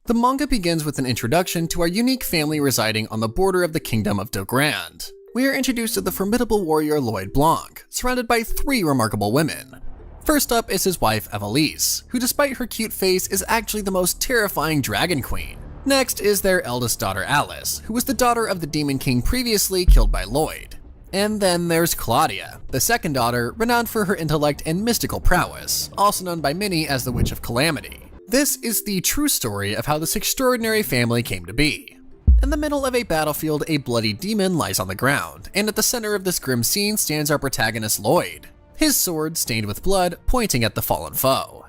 The manga begins with an introduction to our unique family residing on the border of the Kingdom of Dogrand. We are introduced to the formidable warrior Lloyd Blanc, surrounded by 3 remarkable women. First up is his wife Evelise, who despite her cute face is actually the most terrifying dragon queen. Next is their eldest daughter Alice, who was the daughter of the Demon King previously killed by Lloyd. And then there's Claudia, the second daughter, renowned for her intellect and mystical prowess, also known by many as the Witch of Calamity. This is the true story of how this extraordinary family came to be. In the middle of a battlefield, a bloody demon lies on the ground, and at the center of this grim scene stands our protagonist Lloyd, his sword stained with blood pointing at the fallen foe.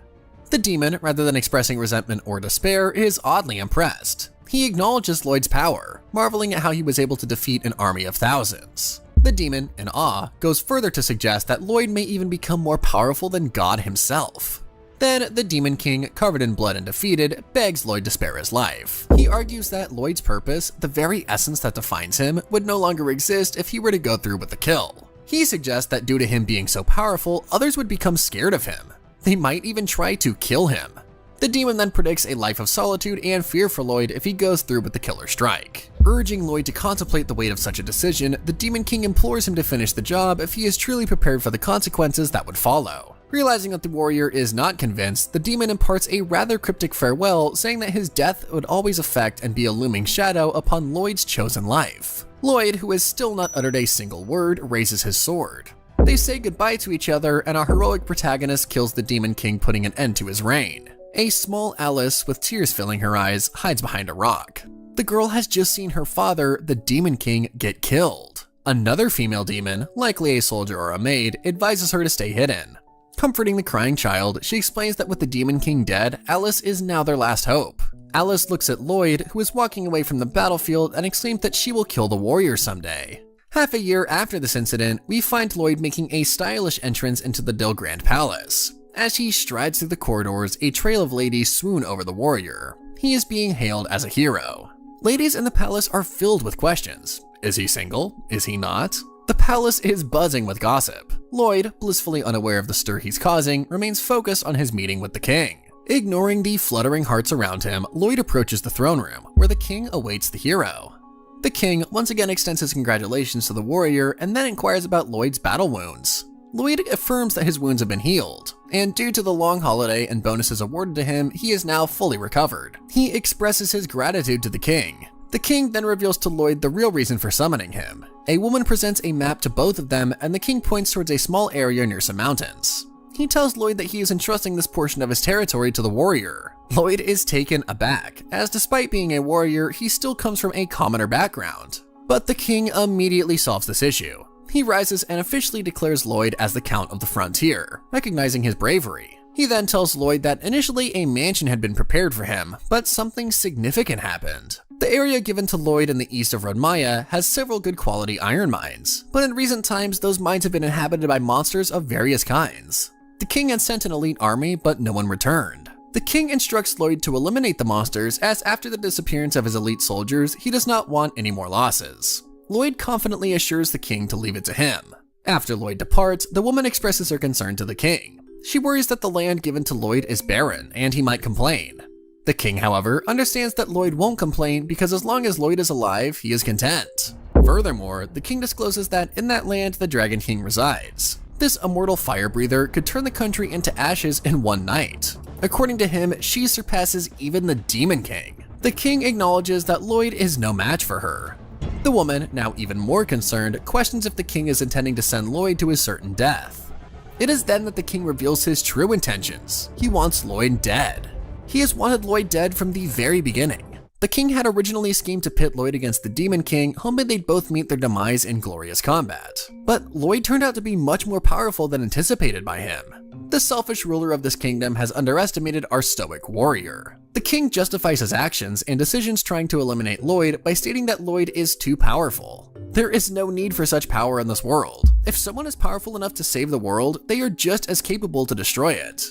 The demon, rather than expressing resentment or despair, is oddly impressed. He acknowledges Lloyd's power, marveling at how he was able to defeat an army of thousands. The demon, in awe, goes further to suggest that Lloyd may even become more powerful than God himself. Then, the Demon King, covered in blood and defeated, begs Lloyd to spare his life. He argues that Lloyd's purpose, the very essence that defines him, would no longer exist if he were to go through with the kill. He suggests that due to him being so powerful, others would become scared of him. They might even try to kill him. The demon then predicts a life of solitude and fear for Lloyd if he goes through with the killer strike. Urging Lloyd to contemplate the weight of such a decision, the Demon King implores him to finish the job if he is truly prepared for the consequences that would follow. Realizing that the warrior is not convinced, the demon imparts a rather cryptic farewell, saying that his death would always affect and be a looming shadow upon Lloyd's chosen life. Lloyd, who has still not uttered a single word, raises his sword. They say goodbye to each other, and our heroic protagonist kills the Demon King, putting an end to his reign. A small Alice, with tears filling her eyes, hides behind a rock. The girl has just seen her father, the Demon King, get killed. Another female demon, likely a soldier or a maid, advises her to stay hidden. Comforting the crying child, she explains that with the Demon King dead, Alice is now their last hope. Alice looks at Lloyd, who is walking away from the battlefield, and exclaims that she will kill the warrior someday. Half a year after this incident, we find Lloyd making a stylish entrance into the Dogrand Palace. As he strides through the corridors, a trail of ladies swoon over the warrior. He is being hailed as a hero. Ladies in the palace are filled with questions. Is he single? Is he not? The palace is buzzing with gossip. Lloyd, blissfully unaware of the stir he's causing, remains focused on his meeting with the king. Ignoring the fluttering hearts around him, Lloyd approaches the throne room, where the king awaits the hero. The king once again extends his congratulations to the warrior and then inquires about Lloyd's battle wounds. Lloyd affirms that his wounds have been healed, and due to the long holiday and bonuses awarded to him, he is now fully recovered. He expresses his gratitude to the king. The king then reveals to Lloyd the real reason for summoning him. A woman presents a map to both of them, and the king points towards a small area near some mountains. He tells Lloyd that he is entrusting this portion of his territory to the warrior. Lloyd is taken aback, as despite being a warrior, he still comes from a commoner background. But the king immediately solves this issue. He rises and officially declares Lloyd as the Count of the Frontier, recognizing his bravery. He then tells Lloyd that initially a mansion had been prepared for him, but something significant happened. The area given to Lloyd in the east of Rodmaya has several good quality iron mines, but in recent times those mines have been inhabited by monsters of various kinds. The king had sent an elite army, but no one returned. The king instructs Lloyd to eliminate the monsters, as after the disappearance of his elite soldiers, he does not want any more losses. Lloyd confidently assures the king to leave it to him. After Lloyd departs, the woman expresses her concern to the king. She worries that the land given to Lloyd is barren, and he might complain. The king, however, understands that Lloyd won't complain because as long as Lloyd is alive, he is content. Furthermore, the king discloses that in that land the Dragon King resides. This immortal fire breather could turn the country into ashes in one night. According to him, she surpasses even the Demon King. The king acknowledges that Lloyd is no match for her. The woman, now even more concerned, questions if the king is intending to send Lloyd to his certain death. It is then that the king reveals his true intentions. He wants Lloyd dead. He has wanted Lloyd dead from the very beginning. The king had originally schemed to pit Lloyd against the Demon King, hoping they'd both meet their demise in glorious combat. But Lloyd turned out to be much more powerful than anticipated by him. The selfish ruler of this kingdom has underestimated our stoic warrior. The king justifies his actions and decisions trying to eliminate Lloyd by stating that Lloyd is too powerful. There is no need for such power in this world. If someone is powerful enough to save the world, they are just as capable to destroy it.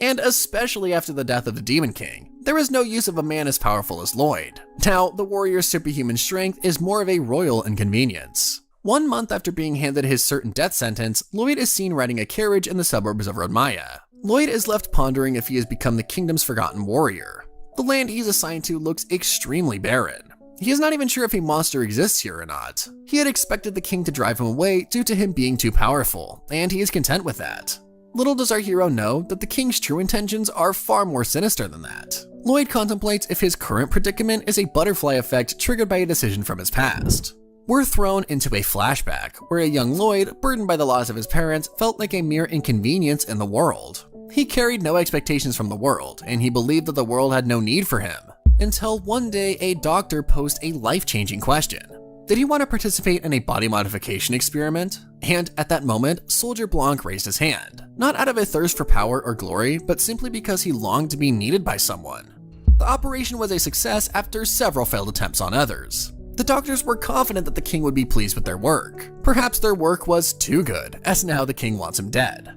And especially after the death of the Demon King, there is no use of a man as powerful as Lloyd. Now, the warrior's superhuman strength is more of a royal inconvenience. 1 month after being handed his certain death sentence, Lloyd is seen riding a carriage in the suburbs of Rodmaya. Lloyd is left pondering if he has become the kingdom's forgotten warrior. The land he's assigned to looks extremely barren. He is not even sure if a monster exists here or not. He had expected the king to drive him away due to him being too powerful, and he is content with that. Little does our hero know that the king's true intentions are far more sinister than that. Lloyd contemplates if his current predicament is a butterfly effect triggered by a decision from his past. We're thrown into a flashback where a young Lloyd, burdened by the loss of his parents, felt like a mere inconvenience in the world. He carried no expectations from the world, and he believed that the world had no need for him. Until one day a doctor posed a life-changing question. Did he want to participate in a body modification experiment? And at that moment, Soldier Blanc raised his hand, not out of a thirst for power or glory, but simply because he longed to be needed by someone. The operation was a success after several failed attempts on others. The doctors were confident that the king would be pleased with their work. Perhaps their work was too good, as now the king wants him dead.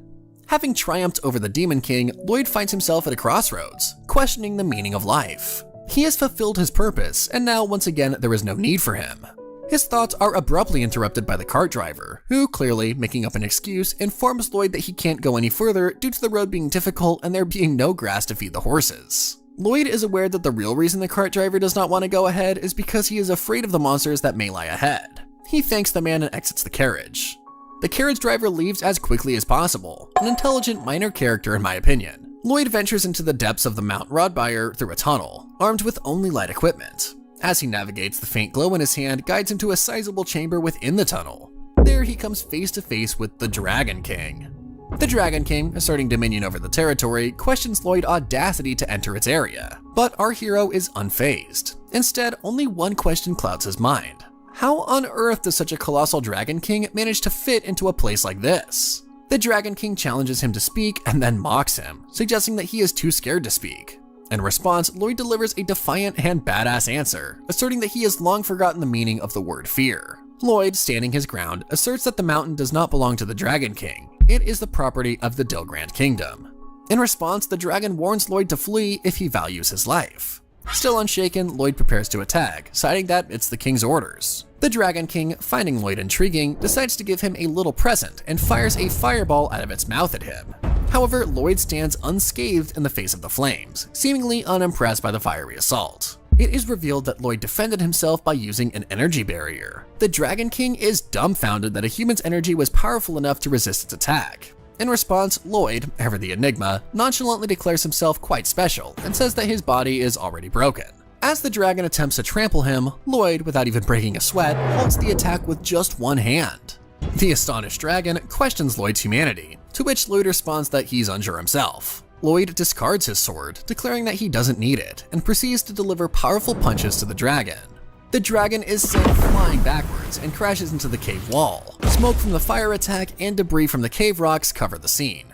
Having triumphed over the Demon King, Lloyd finds himself at a crossroads, questioning the meaning of life. He has fulfilled his purpose, and now once again there is no need for him. His thoughts are abruptly interrupted by the cart driver, who, clearly making up an excuse, informs Lloyd that he can't go any further due to the road being difficult and there being no grass to feed the horses. Lloyd is aware that the real reason the cart driver does not want to go ahead is because he is afraid of the monsters that may lie ahead. He thanks the man and exits the carriage. The carriage driver leaves as quickly as possible, an intelligent minor character in my opinion. Lloyd ventures into the depths of the Mount Rodbyre through a tunnel, armed with only light equipment. As he navigates, the faint glow in his hand guides him to a sizable chamber within the tunnel. There he comes face to face with the Dragon King. The Dragon King, asserting dominion over the territory, questions Lloyd's audacity to enter its area, but our hero is unfazed. Instead, only one question clouds his mind. How on earth does such a colossal Dragon King manage to fit into a place like this? The Dragon King challenges him to speak and then mocks him, suggesting that he is too scared to speak. In response, Lloyd delivers a defiant and badass answer, asserting that he has long forgotten the meaning of the word fear. Lloyd, standing his ground, asserts that the mountain does not belong to the Dragon King. It is the property of the Dilgrand Kingdom. In response, the dragon warns Lloyd to flee if he values his life. Still unshaken, Lloyd prepares to attack, citing that it's the king's orders. The Dragon King, finding Lloyd intriguing, decides to give him a little present and fires a fireball out of its mouth at him. However, Lloyd stands unscathed in the face of the flames, seemingly unimpressed by the fiery assault. It is revealed that Lloyd defended himself by using an energy barrier. The Dragon King is dumbfounded that a human's energy was powerful enough to resist its attack. In response, Lloyd, ever the enigma, nonchalantly declares himself quite special and says that his body is already broken. As the dragon attempts to trample him, Lloyd, without even breaking a sweat, halts the attack with just one hand. The astonished dragon questions Lloyd's humanity, to which Lloyd responds that he's unsure himself. Lloyd discards his sword, declaring that he doesn't need it, and proceeds to deliver powerful punches to the dragon. The dragon is sent flying backwards and crashes into the cave wall. Smoke from the fire attack and debris from the cave rocks cover the scene.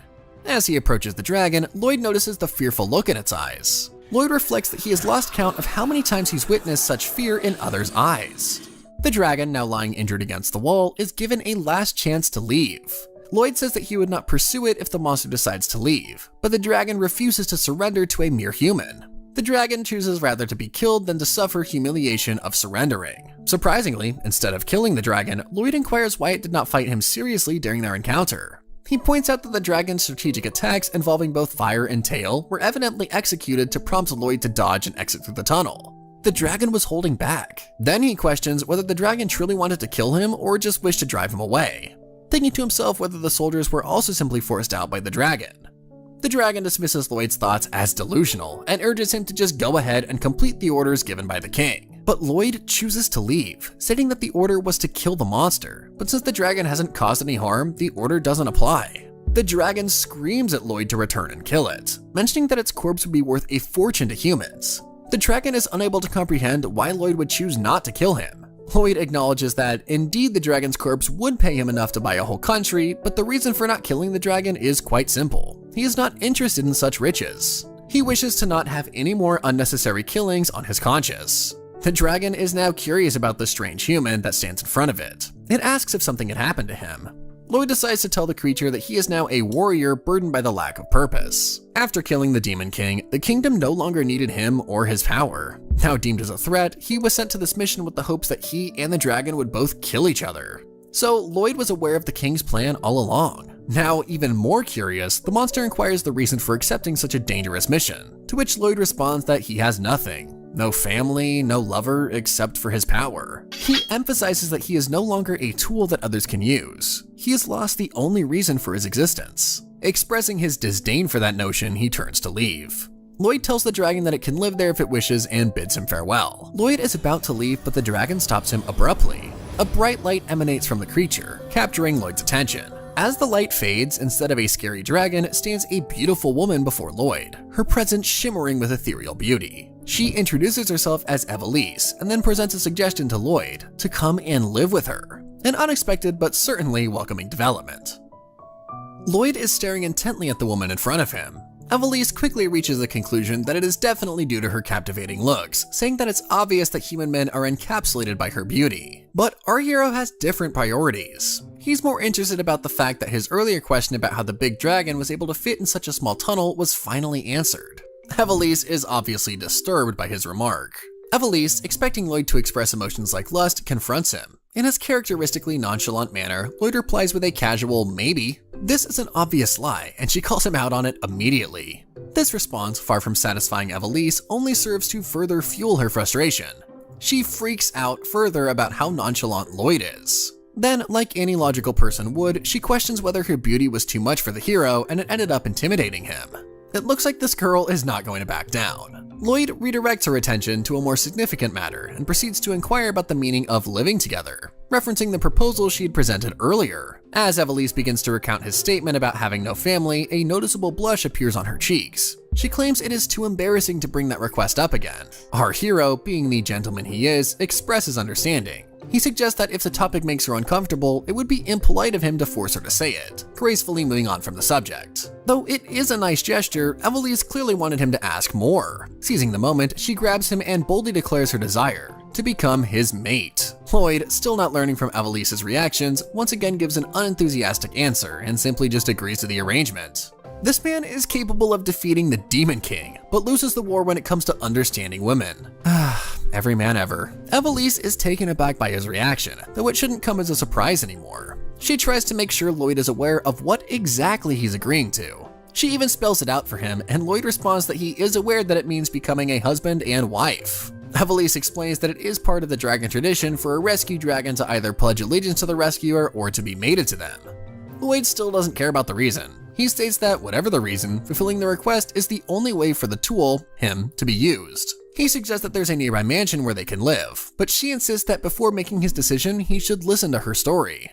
As he approaches the dragon, Lloyd notices the fearful look in its eyes. Lloyd reflects that he has lost count of how many times he's witnessed such fear in others' eyes. The dragon, now lying injured against the wall, is given a last chance to leave. Lloyd says that he would not pursue it if the monster decides to leave, but the dragon refuses to surrender to a mere human. The dragon chooses rather to be killed than to suffer humiliation of surrendering. Surprisingly, instead of killing the dragon, Lloyd inquires why it did not fight him seriously during their encounter. He points out that the dragon's strategic attacks involving both fire and tail were evidently executed to prompt Lloyd to dodge and exit through the tunnel. The dragon was holding back. Then he questions whether the dragon truly wanted to kill him or just wished to drive him away, thinking to himself whether the soldiers were also simply forced out by the dragon. The dragon dismisses Lloyd's thoughts as delusional and urges him to just go ahead and complete the orders given by the king. But Lloyd chooses to leave, stating that the order was to kill the monster, but since the dragon hasn't caused any harm, the order doesn't apply. The dragon screams at Lloyd to return and kill it, mentioning that its corpse would be worth a fortune to humans. The dragon is unable to comprehend why Lloyd would choose not to kill him. Lloyd acknowledges that indeed the dragon's corpse would pay him enough to buy a whole country, but the reason for not killing the dragon is quite simple. He is not interested in such riches. He wishes to not have any more unnecessary killings on his conscience. The dragon is now curious about the strange human that stands in front of it. It asks if something had happened to him. Lloyd decides to tell the creature that he is now a warrior burdened by the lack of purpose. After killing the Demon King, the kingdom no longer needed him or his power. Now deemed as a threat, he was sent to this mission with the hopes that he and the dragon would both kill each other. So Lloyd was aware of the king's plan all along. Now, even more curious, the monster inquires the reason for accepting such a dangerous mission, to which Lloyd responds that he has nothing. No family, no lover, except for his power. He emphasizes that he is no longer a tool that others can use. He has lost the only reason for his existence. Expressing his disdain for that notion, he turns to leave. Lloyd tells the dragon that it can live there if it wishes and bids him farewell. Lloyd is about to leave, but the dragon stops him abruptly. A bright light emanates from the creature, capturing Lloyd's attention. As the light fades, instead of a scary dragon, stands a beautiful woman before Lloyd, her presence shimmering with ethereal beauty. She introduces herself as Evelise, and then presents a suggestion to Lloyd to come and live with her. An unexpected but certainly welcoming development. Lloyd is staring intently at the woman in front of him. Evelise quickly reaches the conclusion that it is definitely due to her captivating looks, saying that it's obvious that human men are encapsulated by her beauty. But our hero has different priorities. He's more interested about the fact that his earlier question about how the big dragon was able to fit in such a small tunnel was finally answered. Evelise is obviously disturbed by his remark. Evelise, expecting Lloyd to express emotions like lust, confronts him. In his characteristically nonchalant manner, Lloyd replies with a casual maybe. This is an obvious lie, and she calls him out on it immediately. This response, far from satisfying Evelise, only serves to further fuel her frustration. She freaks out further about how nonchalant Lloyd is. Then, like any logical person would, she questions whether her beauty was too much for the hero, and it ended up intimidating him. It looks like this girl is not going to back down. Lloyd redirects her attention to a more significant matter and proceeds to inquire about the meaning of living together, referencing the proposal she had presented earlier. As Evelise begins to recount his statement about having no family, a noticeable blush appears on her cheeks. She claims it is too embarrassing to bring that request up again. Our hero, being the gentleman he is, expresses understanding. He suggests that if the topic makes her uncomfortable, it would be impolite of him to force her to say it, gracefully moving on from the subject. Though it is a nice gesture, Evelise clearly wanted him to ask more. Seizing the moment, she grabs him and boldly declares her desire to become his mate. Lloyd, still not learning from Evelise's reactions, once again gives an unenthusiastic answer and simply just agrees to the arrangement. This man is capable of defeating the Demon King, but loses the war when it comes to understanding women. Every man ever. Evelise is taken aback by his reaction, though it shouldn't come as a surprise anymore. She tries to make sure Lloyd is aware of what exactly he's agreeing to. She even spells it out for him, and Lloyd responds that he is aware that it means becoming a husband and wife. Evelise explains that it is part of the dragon tradition for a rescued dragon to either pledge allegiance to the rescuer or to be mated to them. Lloyd still doesn't care about the reason. He states that whatever the reason, fulfilling the request is the only way for the tool, him, to be used. He suggests that there's a nearby mansion where they can live, but she insists that before making his decision, he should listen to her story.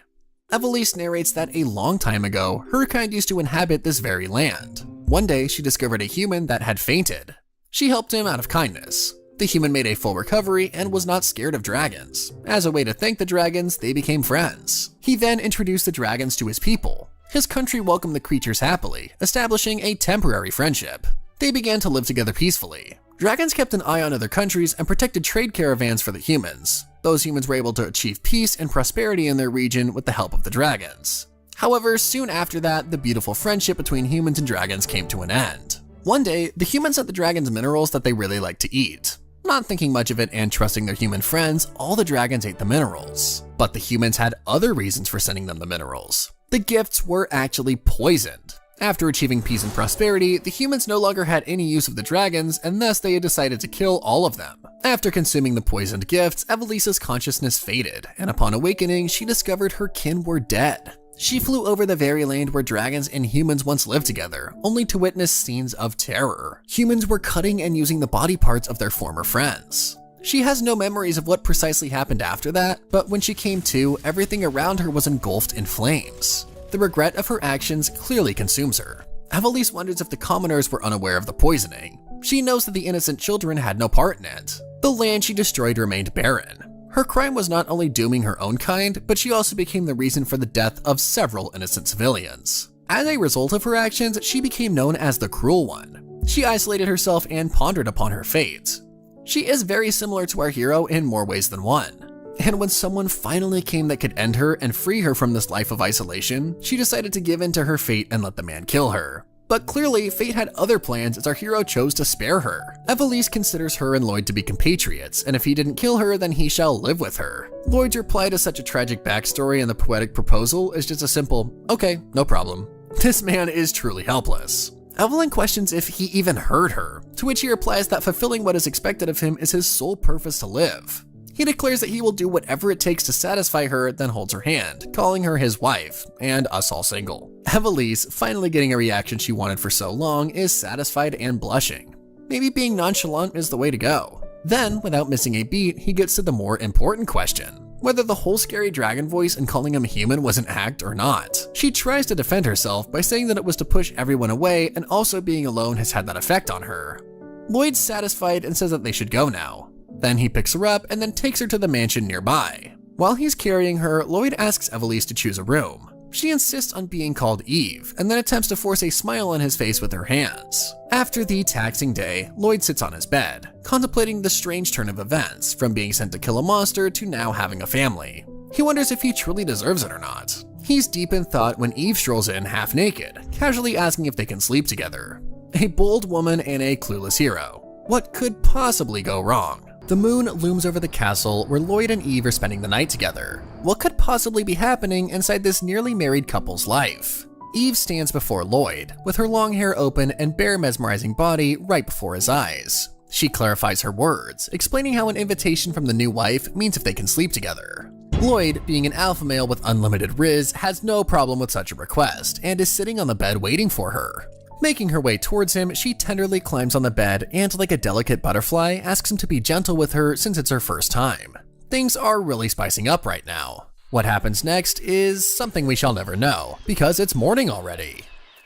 Evelise narrates that a long time ago, her kind used to inhabit this very land. One day, she discovered a human that had fainted. She helped him out of kindness. The human made a full recovery and was not scared of dragons. As a way to thank the dragons, they became friends. He then introduced the dragons to his people. His country welcomed the creatures happily, establishing a temporary friendship. They began to live together peacefully. Dragons kept an eye on other countries and protected trade caravans for the humans. Those humans were able to achieve peace and prosperity in their region with the help of the dragons. However, soon after that, the beautiful friendship between humans and dragons came to an end. One day, the humans sent the dragons minerals that they really liked to eat. Not thinking much of it and trusting their human friends, all the dragons ate the minerals. But the humans had other reasons for sending them the minerals. The gifts were actually poisoned. After achieving peace and prosperity, the humans no longer had any use of the dragons, and thus they had decided to kill all of them. After consuming the poisoned gifts, Evelise's consciousness faded, and upon awakening, she discovered her kin were dead. She flew over the very land where dragons and humans once lived together, only to witness scenes of terror. Humans were cutting and using the body parts of their former friends. She has no memories of what precisely happened after that, but when she came to, everything around her was engulfed in flames. The regret of her actions clearly consumes her. Evelise wonders if the commoners were unaware of the poisoning. She knows that the innocent children had no part in it. The land she destroyed remained barren. Her crime was not only dooming her own kind, but she also became the reason for the death of several innocent civilians. As a result of her actions, she became known as the Cruel One. She isolated herself and pondered upon her fate. She is very similar to our hero in more ways than one. And when someone finally came that could end her and free her from this life of isolation, she decided to give in to her fate and let the man kill her. But clearly, fate had other plans as our hero chose to spare her. Evelise considers her and Lloyd to be compatriots, and if he didn't kill her, then he shall live with her. Lloyd's reply to such a tragic backstory and the poetic proposal is just a simple, okay, no problem. This man is truly helpless. Evelyn questions if he even heard her, to which he replies that fulfilling what is expected of him is his sole purpose to live. He declares that he will do whatever it takes to satisfy her, then holds her hand, calling her his wife, and us all single. Evelise, finally getting a reaction she wanted for so long, is satisfied and blushing. Maybe being nonchalant is the way to go. Then, without missing a beat, he gets to the more important question: whether the whole scary dragon voice and calling him human was an act or not. She tries to defend herself by saying that it was to push everyone away, and also being alone has had that effect on her. Lloyd's satisfied and says that they should go now. Then he picks her up and then takes her to the mansion nearby. While he's carrying her, Lloyd asks Evelise to choose a room. She insists on being called Eve, and then attempts to force a smile on his face with her hands. After the taxing day, Lloyd sits on his bed, contemplating the strange turn of events, from being sent to kill a monster to now having a family. He wonders if he truly deserves it or not. He's deep in thought when Eve strolls in half naked, casually asking if they can sleep together. A bold woman and a clueless hero. What could possibly go wrong? The moon looms over the castle where Lloyd and Eve are spending the night together. What could possibly be happening inside this nearly married couple's life? Eve stands before Lloyd, with her long hair open and bare mesmerizing body right before his eyes. She clarifies her words, explaining how an invitation from the new wife means if they can sleep together. Lloyd, being an alpha male with unlimited riz, has no problem with such a request, and is sitting on the bed waiting for her. Making her way towards him, she tenderly climbs on the bed and, like a delicate butterfly, asks him to be gentle with her since it's her first time. Things are really spicing up right now. What happens next is something we shall never know, because it's morning already.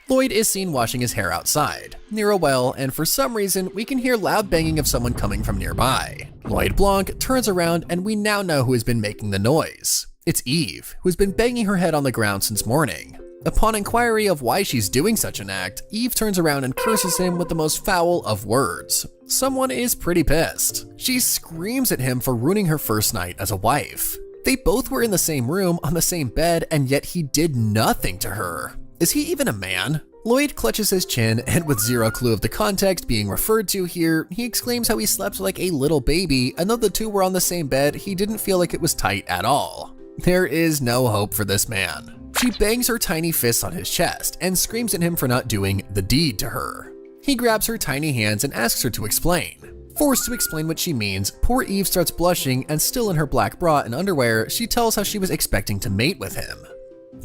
Lloyd is seen washing his hair outside, near a well, and for some reason, we can hear loud banging of someone coming from nearby. Lloyd Blanc turns around and we now know who has been making the noise. It's Eve, who's been banging her head on the ground since morning. Upon inquiry of why she's doing such an act, Eve turns around and curses him with the most foul of words. Someone is pretty pissed. She screams at him for ruining her first night as a wife. They both were in the same room, on the same bed, and yet he did nothing to her. Is he even a man? Lloyd clutches his chin, and with zero clue of the context being referred to here, he exclaims how he slept like a little baby, and though the two were on the same bed, he didn't feel like it was tight at all. There is no hope for this man. She bangs her tiny fists on his chest and screams at him for not doing the deed to her. He grabs her tiny hands and asks her to explain. Forced to explain what she means, poor Eve starts blushing, and still in her black bra and underwear, she tells how she was expecting to mate with him.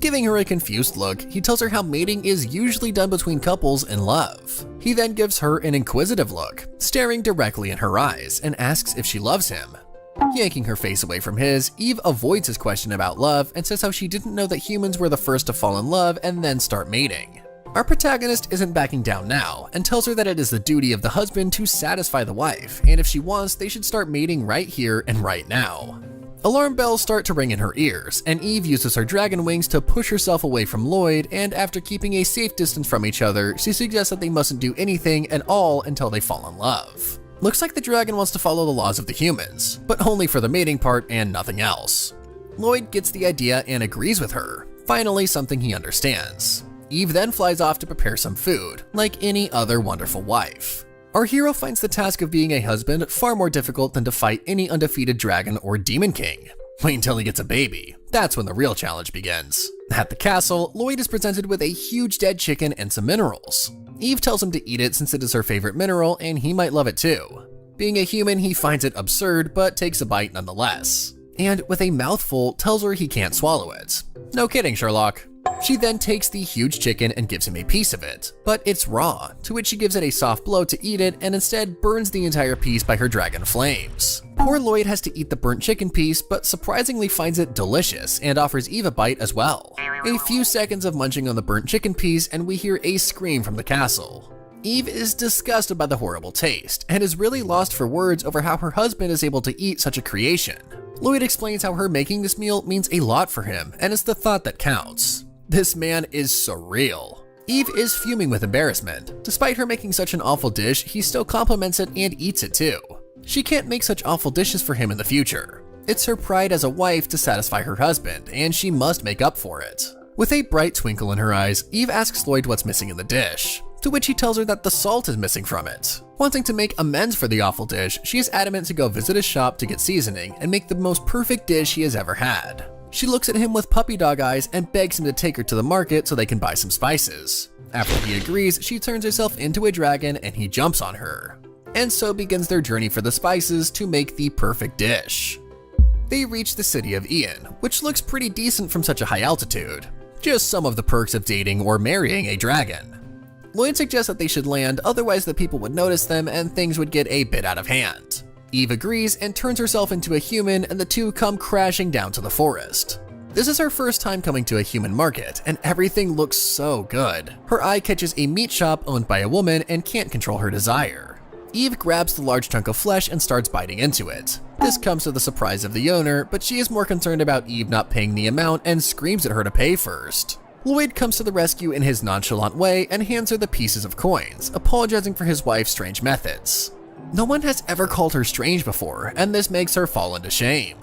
Giving her a confused look, he tells her how mating is usually done between couples in love. He then gives her an inquisitive look, staring directly in her eyes, and asks if she loves him. Yanking her face away from his, Eve avoids his question about love and says how she didn't know that humans were the first to fall in love and then start mating. Our protagonist isn't backing down now and tells her that it is the duty of the husband to satisfy the wife, and if she wants, they should start mating right here and right now. Alarm bells start to ring in her ears, and Eve uses her dragon wings to push herself away from Lloyd, and after keeping a safe distance from each other, she suggests that they mustn't do anything at all until they fall in love. Looks like the dragon wants to follow the laws of the humans, but only for the mating part and nothing else. Lloyd gets the idea and agrees with her, finally something he understands. Eve then flies off to prepare some food, like any other wonderful wife. Our hero finds the task of being a husband far more difficult than to fight any undefeated dragon or demon king. Wait until he gets a baby, that's when the real challenge begins. At the castle, Lloyd is presented with a huge dead chicken and some minerals. Eve tells him to eat it since it is her favorite mineral and he might love it too. Being a human, he finds it absurd but takes a bite nonetheless. And with a mouthful, tells her he can't swallow it. No kidding, Sherlock. She then takes the huge chicken and gives him a piece of it, but it's raw, to which she gives it a soft blow to eat it and instead burns the entire piece by her dragon flames. Poor Lloyd has to eat the burnt chicken piece, but surprisingly finds it delicious and offers Eve a bite as well. A few seconds of munching on the burnt chicken piece and we hear a scream from the castle. Eve is disgusted by the horrible taste and is really lost for words over how her husband is able to eat such a creation. Lloyd explains how her making this meal means a lot for him and it's the thought that counts. This man is surreal. Eve is fuming with embarrassment. Despite her making such an awful dish, he still compliments it and eats it too. She can't make such awful dishes for him in the future. It's her pride as a wife to satisfy her husband, and she must make up for it. With a bright twinkle in her eyes, Eve asks Lloyd what's missing in the dish, to which he tells her that the salt is missing from it. Wanting to make amends for the awful dish, she is adamant to go visit his shop to get seasoning and make the most perfect dish he has ever had. She looks at him with puppy dog eyes and begs him to take her to the market so they can buy some spices. After he agrees, she turns herself into a dragon and he jumps on her. And so begins their journey for the spices to make the perfect dish. They reach the city of Ian, which looks pretty decent from such a high altitude. Just some of the perks of dating or marrying a dragon. Lloyd suggests that they should land, otherwise the people would notice them and things would get a bit out of hand. Eve agrees and turns herself into a human, and the two come crashing down to the forest. This is her first time coming to a human market, and everything looks so good. Her eye catches a meat shop owned by a woman and can't control her desire. Eve grabs the large chunk of flesh and starts biting into it. This comes to the surprise of the owner, but she is more concerned about Eve not paying the amount and screams at her to pay first. Lloyd comes to the rescue in his nonchalant way and hands her the pieces of coins, apologizing for his wife's strange methods. No one has ever called her strange before, and this makes her fall into shame.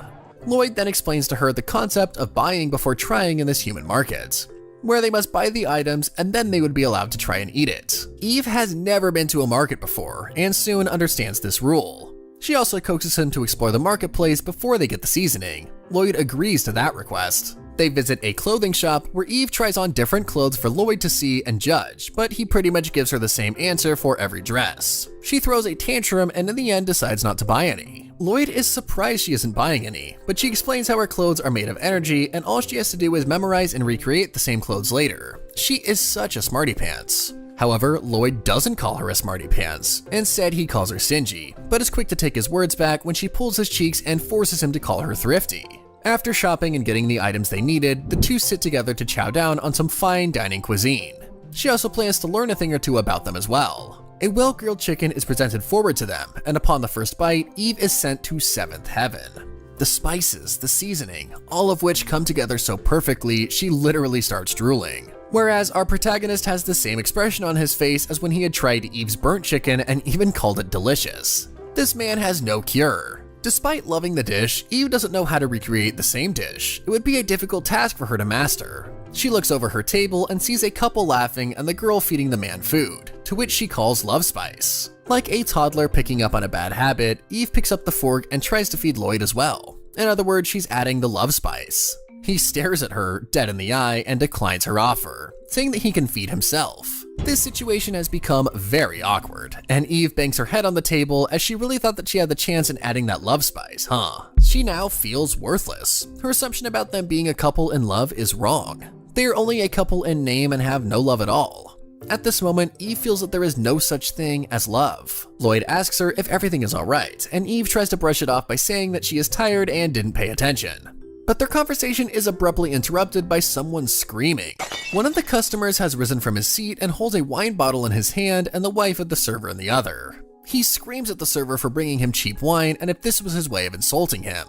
Lloyd then explains to her the concept of buying before trying in this human market, where they must buy the items and then they would be allowed to try and eat it. Eve has never been to a market before, and soon understands this rule. She also coaxes him to explore the marketplace before they get the seasoning. Lloyd agrees to that request. They visit a clothing shop where Eve tries on different clothes for Lloyd to see and judge, but he pretty much gives her the same answer for every dress. She throws a tantrum and in the end decides not to buy any. Lloyd is surprised she isn't buying any, but she explains how her clothes are made of energy and all she has to do is memorize and recreate the same clothes later. She is such a smarty pants. However, Lloyd doesn't call her a smarty pants. Instead, he calls her stingy, but is quick to take his words back when she pulls his cheeks and forces him to call her thrifty. After shopping and getting the items they needed, the two sit together to chow down on some fine dining cuisine. She also plans to learn a thing or two about them as well. A well-grilled chicken is presented forward to them, and upon the first bite, Eve is sent to 7th heaven. The spices, the seasoning, all of which come together so perfectly, she literally starts drooling. Whereas our protagonist has the same expression on his face as when he had tried Eve's burnt chicken and even called it delicious. This man has no cure. Despite loving the dish, Eve doesn't know how to recreate the same dish. It would be a difficult task for her to master. She looks over her table and sees a couple laughing and the girl feeding the man food, to which she calls love spice. Like a toddler picking up on a bad habit, Eve picks up the fork and tries to feed Lloyd as well. In other words, she's adding the love spice. He stares at her, dead in the eye, and declines her offer, saying that he can feed himself. This situation has become very awkward, and Eve bangs her head on the table as she really thought that she had the chance in adding that love spice, huh? She now feels worthless. Her assumption about them being a couple in love is wrong. They are only a couple in name and have no love at all. At this moment, Eve feels that there is no such thing as love. Lloyd asks her if everything is alright, and Eve tries to brush it off by saying that she is tired and didn't pay attention. But their conversation is abruptly interrupted by someone screaming. One of the customers has risen from his seat and holds a wine bottle in his hand and the wife of the server in the other. He screams at the server for bringing him cheap wine and if this was his way of insulting him.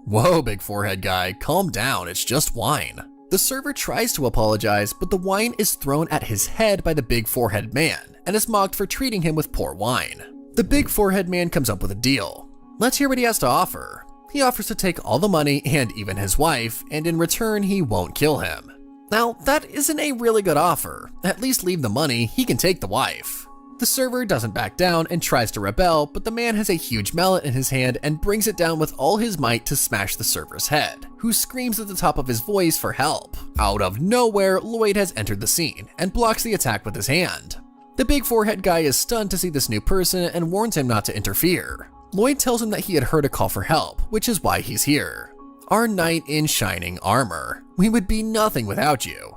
Whoa, big forehead guy, calm down, it's just wine. The server tries to apologize, but the wine is thrown at his head by the big forehead man and is mocked for treating him with poor wine. The big forehead man comes up with a deal. Let's hear what he has to offer. He offers to take all the money and even his wife, and in return he won't kill him. Now, that isn't a really good offer. At least leave the money, he can take the wife. The server doesn't back down and tries to rebel, but the man has a huge mallet in his hand and brings it down with all his might to smash the server's head, who screams at the top of his voice for help. Out of nowhere, Lloyd has entered the scene and blocks the attack with his hand. The big forehead guy is stunned to see this new person and warns him not to interfere. Lloyd tells him that he had heard a call for help, which is why he's here. Our knight in shining armor. We would be nothing without you.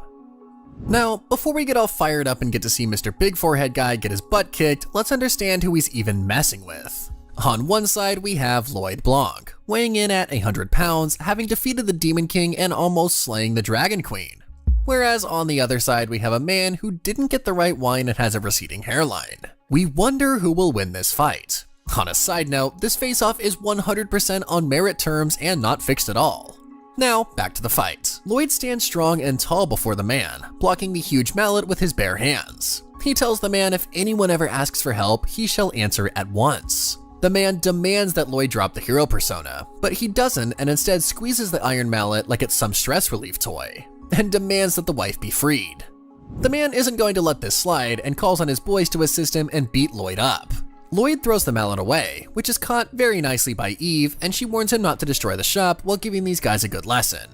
Now, before we get all fired up and get to see Mr. Big Forehead Guy get his butt kicked, let's understand who he's even messing with. On one side, we have Lloyd Blanc, weighing in at 100 pounds, having defeated the Demon King and almost slaying the Dragon Queen. Whereas on the other side, we have a man who didn't get the right wine and has a receding hairline. We wonder who will win this fight. On a side note, this face-off is 100% on merit terms and not fixed at all. Now, back to the fight. Lloyd stands strong and tall before the man, blocking the huge mallet with his bare hands. He tells the man if anyone ever asks for help, he shall answer at once. The man demands that Lloyd drop the hero persona, but he doesn't and instead squeezes the iron mallet like it's some stress relief toy. and demands that the wife be freed. The man isn't going to let this slide and calls on his boys to assist him and beat Lloyd up. Lloyd throws the mallet away, which is caught very nicely by Eve, and she warns him not to destroy the shop while giving these guys a good lesson.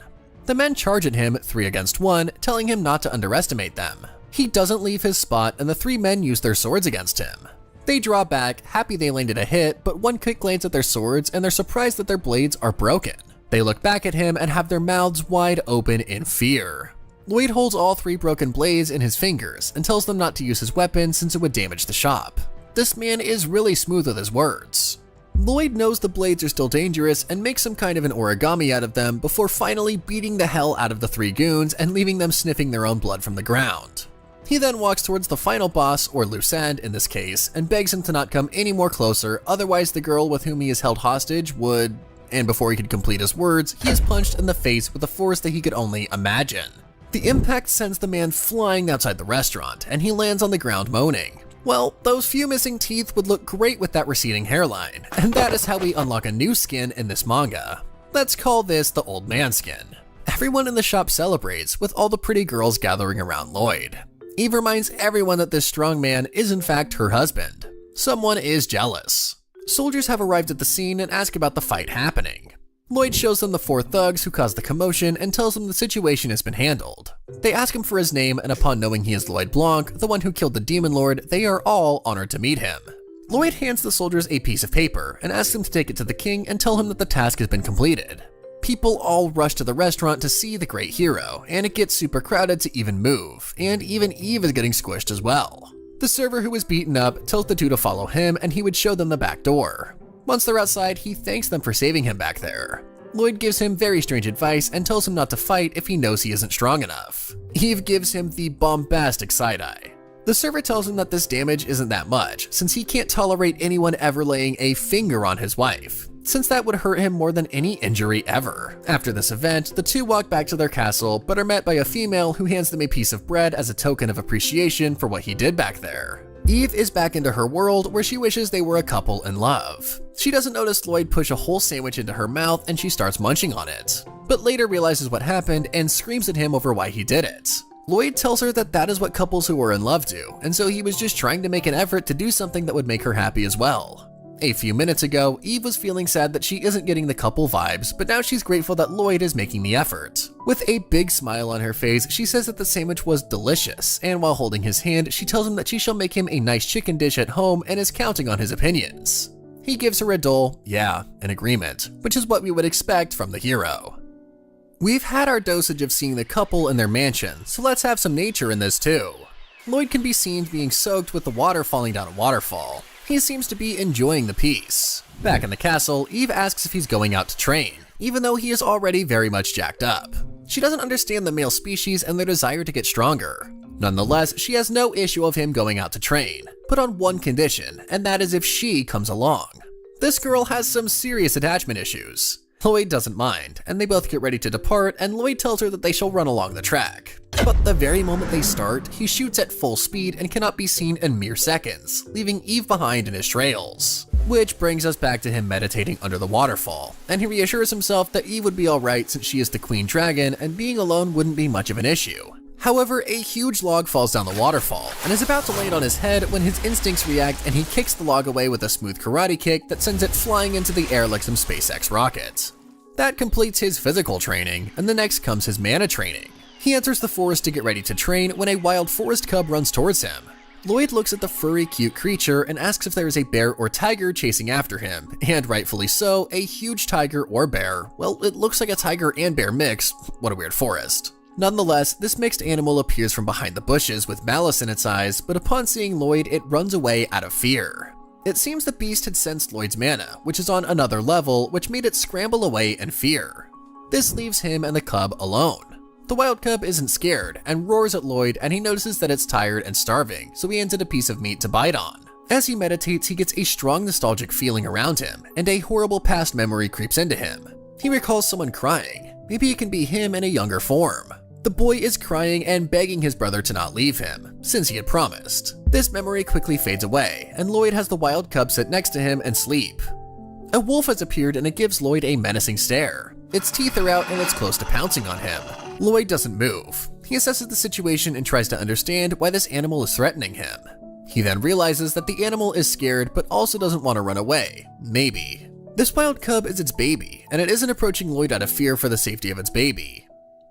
The men charge at him 3 against 1, telling him not to underestimate them. He doesn't leave his spot, and the 3 men use their swords against him. They draw back, happy they landed a hit, but one quick glance at their swords and they're surprised that their blades are broken. They look back at him and have their mouths wide open in fear. Lloyd holds all 3 broken blades in his fingers and tells them not to use his weapon since it would damage the shop. This man is really smooth with his words. Lloyd knows the blades are still dangerous and makes some kind of an origami out of them before finally beating the hell out of the 3 goons and leaving them sniffing their own blood from the ground. He then walks towards the final boss, or loose end in this case, and begs him to not come any more closer, otherwise the girl with whom he is held hostage would… and before he could complete his words, he is punched in the face with a force that he could only imagine. The impact sends the man flying outside the restaurant, and he lands on the ground moaning. Well, those few missing teeth would look great with that receding hairline, and that is how we unlock a new skin in this manga. Let's call this the old man skin. Everyone in the shop celebrates, with all the pretty girls gathering around Lloyd. Eve reminds everyone that this strong man is in fact her husband. Someone is jealous. Soldiers have arrived at the scene and ask about the fight happening. Lloyd shows them the 4 thugs who caused the commotion and tells them the situation has been handled. They ask him for his name, and upon knowing he is Lloyd Blanc, the one who killed the demon lord, they are all honored to meet him. Lloyd hands the soldiers a piece of paper and asks them to take it to the king and tell him that the task has been completed. People all rush to the restaurant to see the great hero, and it gets super crowded to even move, and even Eve is getting squished as well. The server who was beaten up tells the 2 to follow him and he would show them the back door. Once they're outside, he thanks them for saving him back there. Lloyd gives him very strange advice and tells him not to fight if he knows he isn't strong enough. Eve gives him the bombastic side-eye. The server tells him that this damage isn't that much, since he can't tolerate anyone ever laying a finger on his wife, since that would hurt him more than any injury ever. After this event, the 2 walk back to their castle, but are met by a female who hands them a piece of bread as a token of appreciation for what he did back there. Eve is back into her world where she wishes they were a couple in love. She doesn't notice Lloyd push a whole sandwich into her mouth and she starts munching on it, but later realizes what happened and screams at him over why he did it. Lloyd tells her that that is what couples who are in love do, and so he was just trying to make an effort to do something that would make her happy as well. A few minutes ago, Eve was feeling sad that she isn't getting the couple vibes, but now she's grateful that Lloyd is making the effort. With a big smile on her face, she says that the sandwich was delicious, and while holding his hand, she tells him that she shall make him a nice chicken dish at home and is counting on his opinions. He gives her a dull, yeah, in agreement, which is what we would expect from the hero. We've had our dosage of seeing the couple in their mansion, so let's have some nature in this too. Lloyd can be seen being soaked with the water falling down a waterfall. He seems to be enjoying the peace. Back in the castle, Eve asks if he's going out to train, even though he is already very much jacked up. She doesn't understand the male species and their desire to get stronger. Nonetheless, she has no issue of him going out to train, but on one condition, and that is if she comes along. This girl has some serious attachment issues. Lloyd doesn't mind, and they both get ready to depart, and Lloyd tells her that they shall run along the track. But the very moment they start, he shoots at full speed and cannot be seen in mere seconds, leaving Eve behind in his trails. Which brings us back to him meditating under the waterfall, and he reassures himself that Eve would be alright since she is the queen dragon and being alone wouldn't be much of an issue. However, a huge log falls down the waterfall and is about to land on his head when his instincts react and he kicks the log away with a smooth karate kick that sends it flying into the air like some SpaceX rocket. That completes his physical training, and the next comes his mana training. He enters the forest to get ready to train when a wild forest cub runs towards him. Lloyd looks at the furry, cute creature and asks if there is a bear or tiger chasing after him, and rightfully so, a huge tiger or bear. Well, it looks like a tiger and bear mix. What a weird forest. Nonetheless, this mixed animal appears from behind the bushes with malice in its eyes, but upon seeing Lloyd, it runs away out of fear. It seems the beast had sensed Lloyd's mana, which is on another level, which made it scramble away in fear. This leaves him and the cub alone. The wild cub isn't scared and roars at Lloyd, and he notices that it's tired and starving, so he hands it a piece of meat to bite on. As he meditates, he gets a strong nostalgic feeling around him, and a horrible past memory creeps into him. He recalls someone crying. Maybe it can be him in a younger form. The boy is crying and begging his brother to not leave him, since he had promised. This memory quickly fades away, and Lloyd has the wild cub sit next to him and sleep. A wolf has appeared and it gives Lloyd a menacing stare. Its teeth are out and it's close to pouncing on him. Lloyd doesn't move. He assesses the situation and tries to understand why this animal is threatening him. He then realizes that the animal is scared but also doesn't want to run away. Maybe. This wild cub is its baby, and it isn't approaching Lloyd out of fear for the safety of its baby.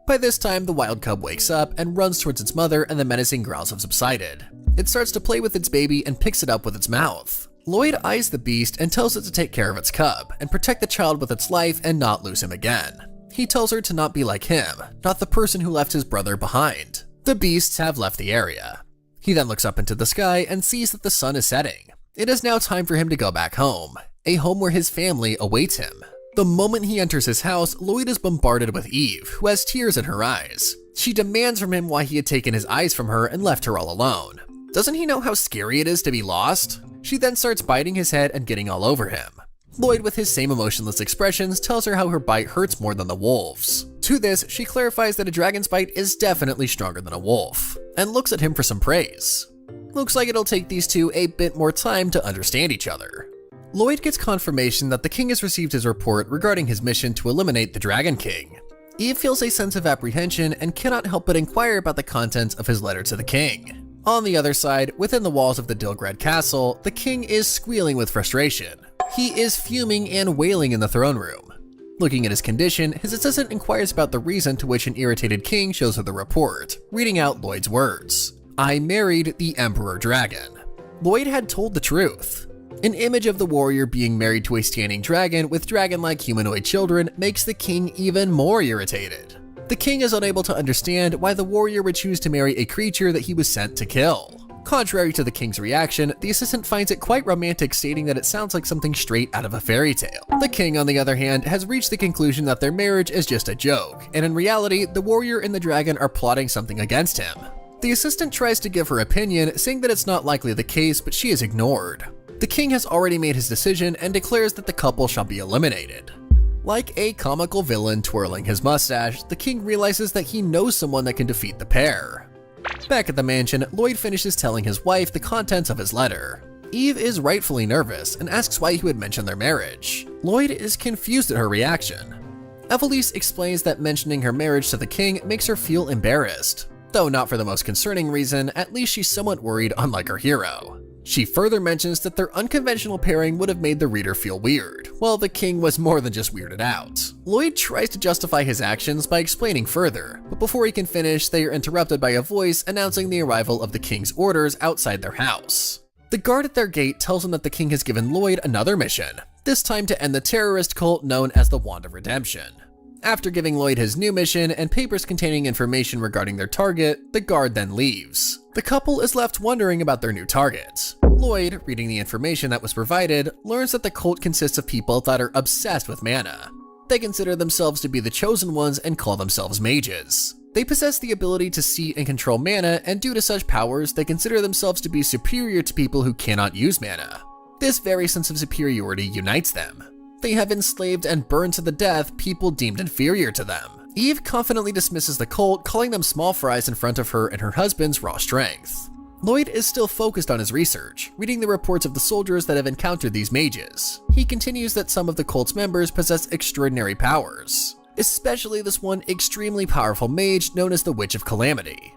By this time, the wild cub wakes up and runs towards its mother, and the menacing growls have subsided. It starts to play with its baby and picks it up with its mouth. Lloyd eyes the beast and tells it to take care of its cub and protect the child with its life and not lose him again. He tells her to not be like him, not the person who left his brother behind. The beasts have left the area. He then looks up into the sky and sees that the sun is setting. It is now time for him to go back home, a home where his family awaits him. The moment he enters his house, Lloyd is bombarded with Eve, who has tears in her eyes. She demands from him why he had taken his eyes from her and left her all alone. Doesn't he know how scary it is to be lost? She then starts biting his head and getting all over him. Lloyd, with his same emotionless expressions, tells her how her bite hurts more than the wolf's. To this, she clarifies that a dragon's bite is definitely stronger than a wolf, and looks at him for some praise. Looks like it'll take these two a bit more time to understand each other. Lloyd gets confirmation that the king has received his report regarding his mission to eliminate the Dragon King. Eve feels a sense of apprehension and cannot help but inquire about the contents of his letter to the king. On the other side, within the walls of the Dilgrad castle, the king is squealing with frustration. He is fuming and wailing in the throne room. Looking at his condition, his assistant inquires about the reason, to which an irritated king shows her the report, reading out Lloyd's words. "I married the Emperor Dragon." Lloyd had told the truth. An image of the warrior being married to a standing dragon with dragon-like humanoid children makes the king even more irritated. The king is unable to understand why the warrior would choose to marry a creature that he was sent to kill. Contrary to the king's reaction, the assistant finds it quite romantic, stating that it sounds like something straight out of a fairy tale. The king, on the other hand, has reached the conclusion that their marriage is just a joke, and in reality, the warrior and the dragon are plotting something against him. The assistant tries to give her opinion, saying that it's not likely the case, but she is ignored. The king has already made his decision and declares that the couple shall be eliminated. Like a comical villain twirling his mustache, the king realizes that he knows someone that can defeat the pair. Back at the mansion, Lloyd finishes telling his wife the contents of his letter. Eve is rightfully nervous and asks why he would mention their marriage. Lloyd is confused at her reaction. Evelise explains that mentioning her marriage to the king makes her feel embarrassed. Though not for the most concerning reason, at least she's somewhat worried, unlike her hero. She further mentions that their unconventional pairing would have made the reader feel weird, while the king was more than just weirded out. Lloyd tries to justify his actions by explaining further, but before he can finish, they are interrupted by a voice announcing the arrival of the king's orders outside their house. The guard at their gate tells them that the king has given Lloyd another mission, this time to end the terrorist cult known as the Wand of Redemption. After giving Lloyd his new mission and papers containing information regarding their target, the guard then leaves. The couple is left wondering about their new target. Lloyd, reading the information that was provided, learns that the cult consists of people that are obsessed with mana. They consider themselves to be the chosen ones and call themselves mages. They possess the ability to see and control mana, and due to such powers, they consider themselves to be superior to people who cannot use mana. This very sense of superiority unites them. They have enslaved and burned to the death people deemed inferior to them. Eve confidently dismisses the cult, calling them small fries in front of her and her husband's raw strength. Lloyd is still focused on his research, reading the reports of the soldiers that have encountered these mages. He continues that some of the cult's members possess extraordinary powers, especially this one extremely powerful mage known as the Witch of Calamity.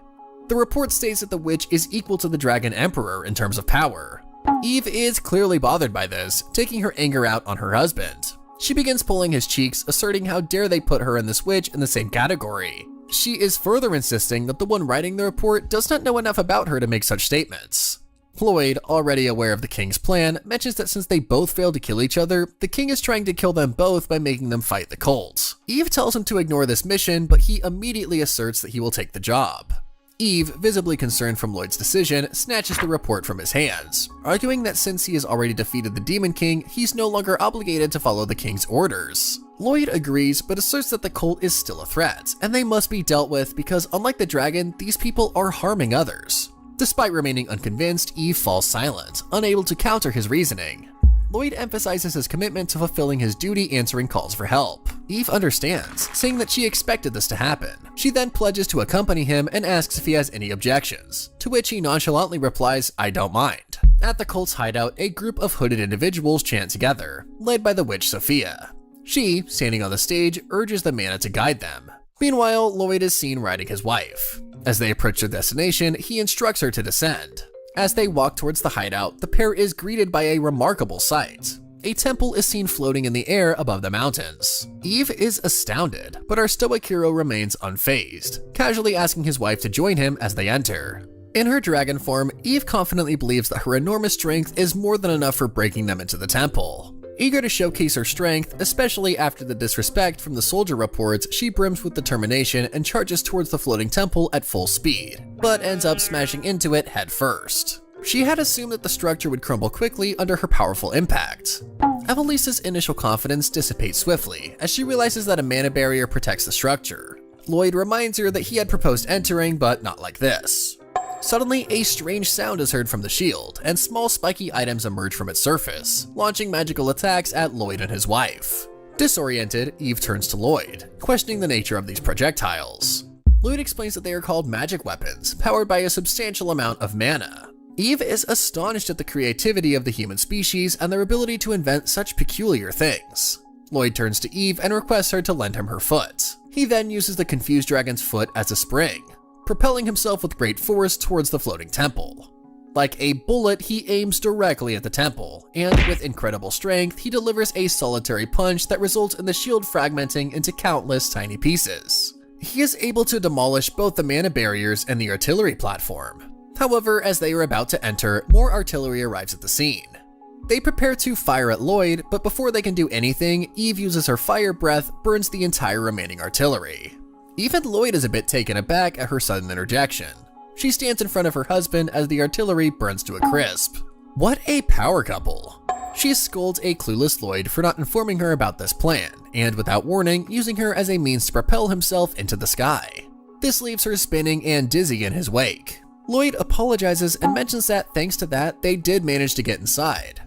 The report states that the witch is equal to the Dragon Emperor in terms of power. Eve is clearly bothered by this, taking her anger out on her husband. She begins pulling his cheeks, asserting how dare they put her and this witch in the same category. She is further insisting that the one writing the report does not know enough about her to make such statements. Lloyd, already aware of the king's plan, mentions that since they both failed to kill each other, the king is trying to kill them both by making them fight the cult. Eve tells him to ignore this mission, but he immediately asserts that he will take the job. Eve, visibly concerned from Lloyd's decision, snatches the report from his hands, arguing that since he has already defeated the Demon King, he's no longer obligated to follow the king's orders. Lloyd agrees, but asserts that the cult is still a threat, and they must be dealt with because unlike the dragon, these people are harming others. Despite remaining unconvinced, Eve falls silent, unable to counter his reasoning. Lloyd emphasizes his commitment to fulfilling his duty answering calls for help. Eve understands, saying that she expected this to happen. She then pledges to accompany him and asks if he has any objections, to which he nonchalantly replies, "I don't mind." At the cult's hideout, a group of hooded individuals chant together, led by the witch Sophia. She, standing on the stage, urges the mana to guide them. Meanwhile, Lloyd is seen riding his wife. As they approach their destination, he instructs her to descend. As they walk towards the hideout, the pair is greeted by a remarkable sight. A temple is seen floating in the air above the mountains. Eve is astounded, but our stoic hero remains unfazed, casually asking his wife to join him as they enter. In her dragon form, Eve confidently believes that her enormous strength is more than enough for breaking them into the temple. Eager to showcase her strength, especially after the disrespect from the soldier reports, she brims with determination and charges towards the floating temple at full speed, but ends up smashing into it head first. She had assumed that the structure would crumble quickly under her powerful impact. Evelisa's initial confidence dissipates swiftly as she realizes that a mana barrier protects the structure. Lloyd reminds her that he had proposed entering, but not like this. Suddenly, a strange sound is heard from the shield, and small spiky items emerge from its surface, launching magical attacks at Lloyd and his wife. Disoriented, Eve turns to Lloyd, questioning the nature of these projectiles. Lloyd explains that they are called magic weapons, powered by a substantial amount of mana. Eve is astonished at the creativity of the human species and their ability to invent such peculiar things. Lloyd turns to Eve and requests her to lend him her foot. He then uses the confused dragon's foot as a spring, propelling himself with great force towards the floating temple. Like a bullet, he aims directly at the temple, and with incredible strength, he delivers a solitary punch that results in the shield fragmenting into countless tiny pieces. He is able to demolish both the mana barriers and the artillery platform. However, as they are about to enter, more artillery arrives at the scene. They prepare to fire at Lloyd, but before they can do anything, Eve uses her fire breath, burns the entire remaining artillery. Even Lloyd is a bit taken aback at her sudden interjection. She stands in front of her husband as the artillery burns to a crisp. What a power couple! She scolds a clueless Lloyd for not informing her about this plan, and without warning, using her as a means to propel himself into the sky. This leaves her spinning and dizzy in his wake. Lloyd apologizes and mentions that thanks to that, they did manage to get inside.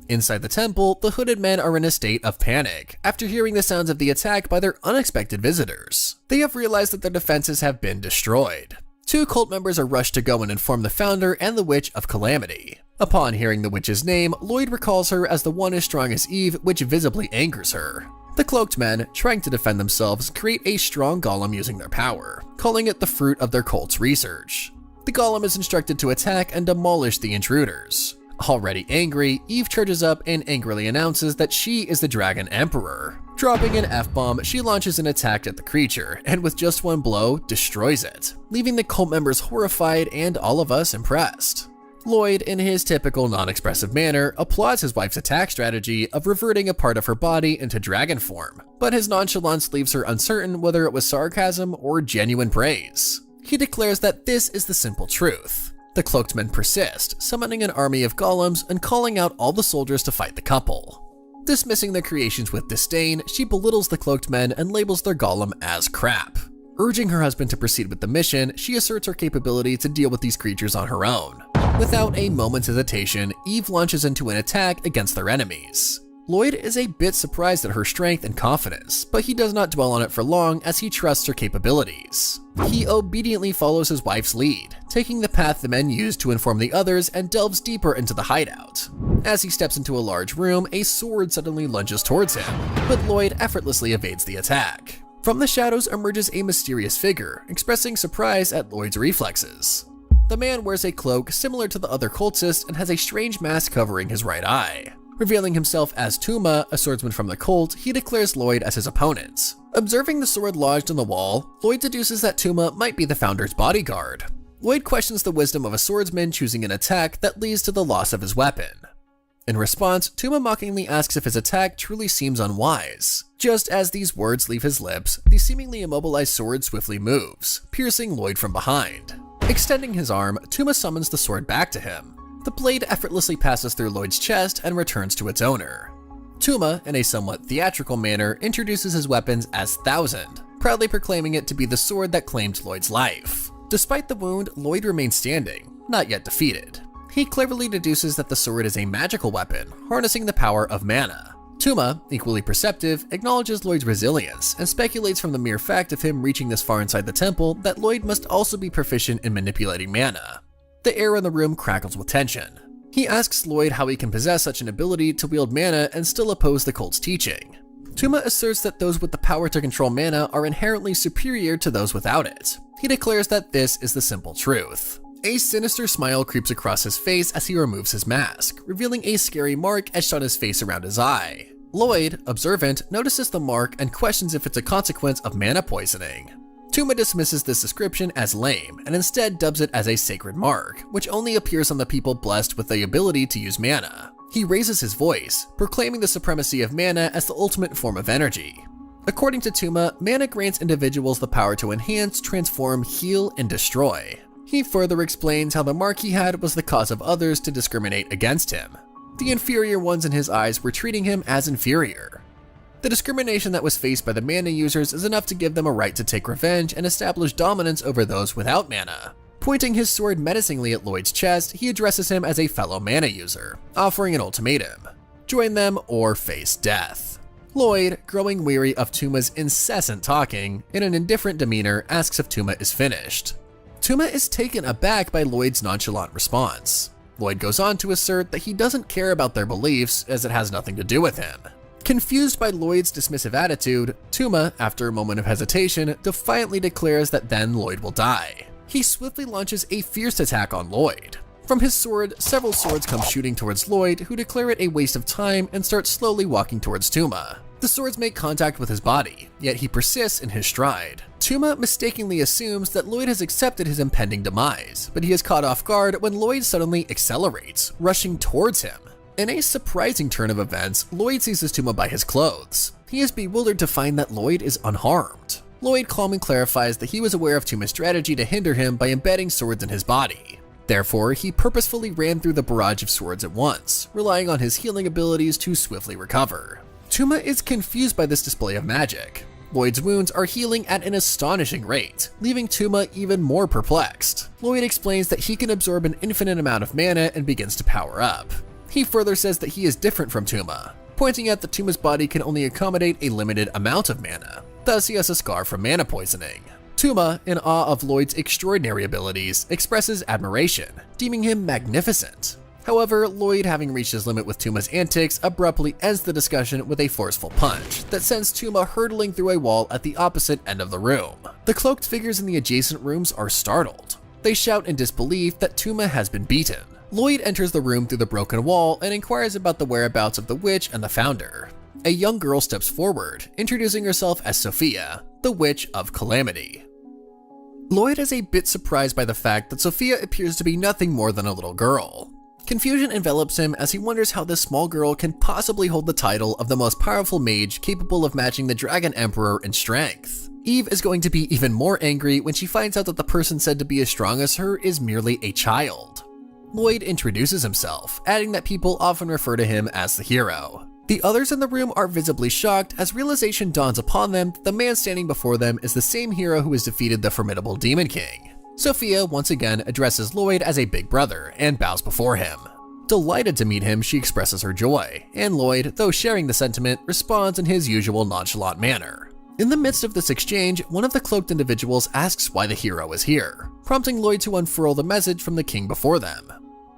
Inside the temple, the hooded men are in a state of panic after hearing the sounds of the attack by their unexpected visitors. They have realized that their defenses have been destroyed. Two cult members are rushed to go and inform the founder and the Witch of Calamity. Upon hearing the witch's name, Lloyd recalls her as the one as strong as Eve, which visibly angers her. The cloaked men, trying to defend themselves, create a strong golem using their power, calling it the fruit of their cult's research. The golem is instructed to attack and demolish the intruders. Already angry, Eve charges up and angrily announces that she is the Dragon Emperor. Dropping an F-bomb, she launches an attack at the creature, and with just one blow, destroys it, leaving the cult members horrified and all of us impressed. Lloyd, in his typical non-expressive manner, applauds his wife's attack strategy of reverting a part of her body into dragon form, but his nonchalance leaves her uncertain whether it was sarcasm or genuine praise. He declares that this is the simple truth. The cloaked men persist, summoning an army of golems and calling out all the soldiers to fight the couple. Dismissing their creations with disdain, she belittles the cloaked men and labels their golem as crap. Urging her husband to proceed with the mission, she asserts her capability to deal with these creatures on her own. Without a moment's hesitation, Eve launches into an attack against their enemies. Lloyd is a bit surprised at her strength and confidence, but he does not dwell on it for long as he trusts her capabilities. He obediently follows his wife's lead, taking the path the men used to inform the others and delves deeper into the hideout. As he steps into a large room, a sword suddenly lunges towards him, but Lloyd effortlessly evades the attack. From the shadows emerges a mysterious figure, expressing surprise at Lloyd's reflexes. The man wears a cloak similar to the other cultists and has a strange mask covering his right eye. Revealing himself as Tuma, a swordsman from the cult, he declares Lloyd as his opponent. Observing the sword lodged in the wall, Lloyd deduces that Tuma might be the founder's bodyguard. Lloyd questions the wisdom of a swordsman choosing an attack that leads to the loss of his weapon. In response, Tuma mockingly asks if his attack truly seems unwise. Just as these words leave his lips, the seemingly immobilized sword swiftly moves, piercing Lloyd from behind. Extending his arm, Tuma summons the sword back to him. The blade effortlessly passes through Lloyd's chest and returns to its owner. Tuma, in a somewhat theatrical manner, introduces his weapons as Thousand, proudly proclaiming it to be the sword that claimed Lloyd's life. Despite the wound, Lloyd remains standing, not yet defeated. He cleverly deduces that the sword is a magical weapon, harnessing the power of mana. Tuma, equally perceptive, acknowledges Lloyd's resilience and speculates from the mere fact of him reaching this far inside the temple that Lloyd must also be proficient in manipulating mana. The air in the room crackles with tension. He asks Lloyd how he can possess such an ability to wield mana and still oppose the cult's teaching. Tuma asserts that those with the power to control mana are inherently superior to those without it. He declares that this is the simple truth. A sinister smile creeps across his face as he removes his mask, revealing a scary mark etched on his face around his eye. Lloyd, observant, notices the mark and questions if it's a consequence of mana poisoning. Tuma dismisses this description as lame and instead dubs it as a sacred mark, which only appears on the people blessed with the ability to use mana. He raises his voice, proclaiming the supremacy of mana as the ultimate form of energy. According to Tuma, mana grants individuals the power to enhance, transform, heal, and destroy. He further explains how the mark he had was the cause of others to discriminate against him. The inferior ones in his eyes were treating him as inferior. The discrimination that was faced by the mana users is enough to give them a right to take revenge and establish dominance over those without mana. Pointing his sword menacingly at Lloyd's chest, he addresses him as a fellow mana user, offering an ultimatum: join them or face death. Lloyd, growing weary of Tuma's incessant talking, in an indifferent demeanor asks if Tuma is finished. Tuma is taken aback by Lloyd's nonchalant response. Lloyd goes on to assert that he doesn't care about their beliefs as it has nothing to do with him. Confused by Lloyd's dismissive attitude, Tuma, after a moment of hesitation, defiantly declares that then Lloyd will die. He swiftly launches a fierce attack on Lloyd. From his sword, several swords come shooting towards Lloyd, who declare it a waste of time and start slowly walking towards Tuma. The swords make contact with his body, yet he persists in his stride. Tuma mistakenly assumes that Lloyd has accepted his impending demise, but he is caught off guard when Lloyd suddenly accelerates, rushing towards him. In a surprising turn of events, Lloyd seizes Tuma by his clothes. He is bewildered to find that Lloyd is unharmed. Lloyd calmly clarifies that he was aware of Tuma's strategy to hinder him by embedding swords in his body. Therefore, he purposefully ran through the barrage of swords at once, relying on his healing abilities to swiftly recover. Tuma is confused by this display of magic. Lloyd's wounds are healing at an astonishing rate, leaving Tuma even more perplexed. Lloyd explains that he can absorb an infinite amount of mana and begins to power up. He further says that he is different from Tuma, pointing out that Tuma's body can only accommodate a limited amount of mana, thus he has a scar from mana poisoning. Tuma, in awe of Lloyd's extraordinary abilities, expresses admiration, deeming him magnificent. However, Lloyd, having reached his limit with Tuma's antics, abruptly ends the discussion with a forceful punch that sends Tuma hurtling through a wall at the opposite end of the room. The cloaked figures in the adjacent rooms are startled. They shout in disbelief that Tuma has been beaten. Lloyd enters the room through the broken wall and inquires about the whereabouts of the witch and the founder. A young girl steps forward, introducing herself as Sophia, the Witch of Calamity. Lloyd is a bit surprised by the fact that Sophia appears to be nothing more than a little girl. Confusion envelops him as he wonders how this small girl can possibly hold the title of the most powerful mage capable of matching the Dragon Emperor in strength. Eve is going to be even more angry when she finds out that the person said to be as strong as her is merely a child. Lloyd introduces himself, adding that people often refer to him as the hero. The others in the room are visibly shocked as realization dawns upon them that the man standing before them is the same hero who has defeated the formidable Demon King. Sophia once again addresses Lloyd as a big brother and bows before him. Delighted to meet him, she expresses her joy, and Lloyd, though sharing the sentiment, responds in his usual nonchalant manner. In the midst of this exchange, one of the cloaked individuals asks why the hero is here, prompting Lloyd to unfurl the message from the king before them.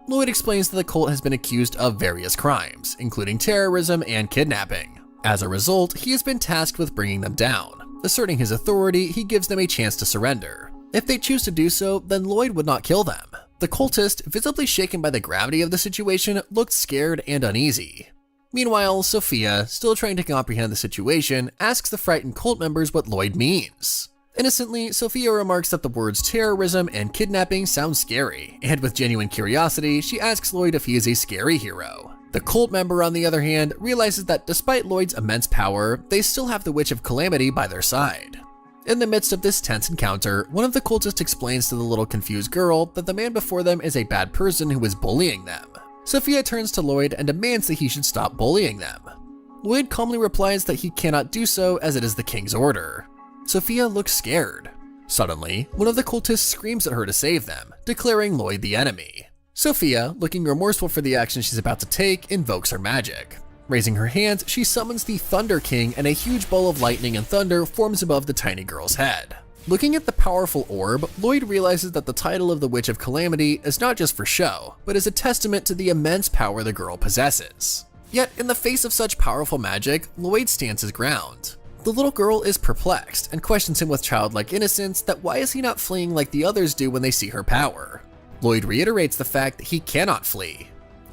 Lloyd explains that the cult has been accused of various crimes, including terrorism and kidnapping. As a result, he has been tasked with bringing them down. Asserting his authority, he gives them a chance to surrender. If they choose to do so, then Lloyd would not kill them. The cultist, visibly shaken by the gravity of the situation, looked scared and uneasy. Meanwhile, Sophia, still trying to comprehend the situation, asks the frightened cult members what Lloyd means. Innocently, Sophia remarks that the words terrorism and kidnapping sound scary, and with genuine curiosity, she asks Lloyd if he is a scary hero. The cult member, on the other hand, realizes that despite Lloyd's immense power, they still have the Witch of Calamity by their side. In the midst of this tense encounter, one of the cultists explains to the little confused girl that the man before them is a bad person who is bullying them. Sophia turns to Lloyd and demands that he should stop bullying them. Lloyd calmly replies that he cannot do so as it is the king's order. Sophia looks scared. Suddenly, one of the cultists screams at her to save them, declaring Lloyd the enemy. Sophia, looking remorseful for the action she's about to take, invokes her magic. Raising her hands, she summons the Thunder King and a huge ball of lightning and thunder forms above the tiny girl's head. Looking at the powerful orb, Lloyd realizes that the title of the Witch of Calamity is not just for show, but is a testament to the immense power the girl possesses. Yet, in the face of such powerful magic, Lloyd stands his ground. The little girl is perplexed and questions him with childlike innocence that why is he not fleeing like the others do when they see her power. Lloyd reiterates the fact that he cannot flee.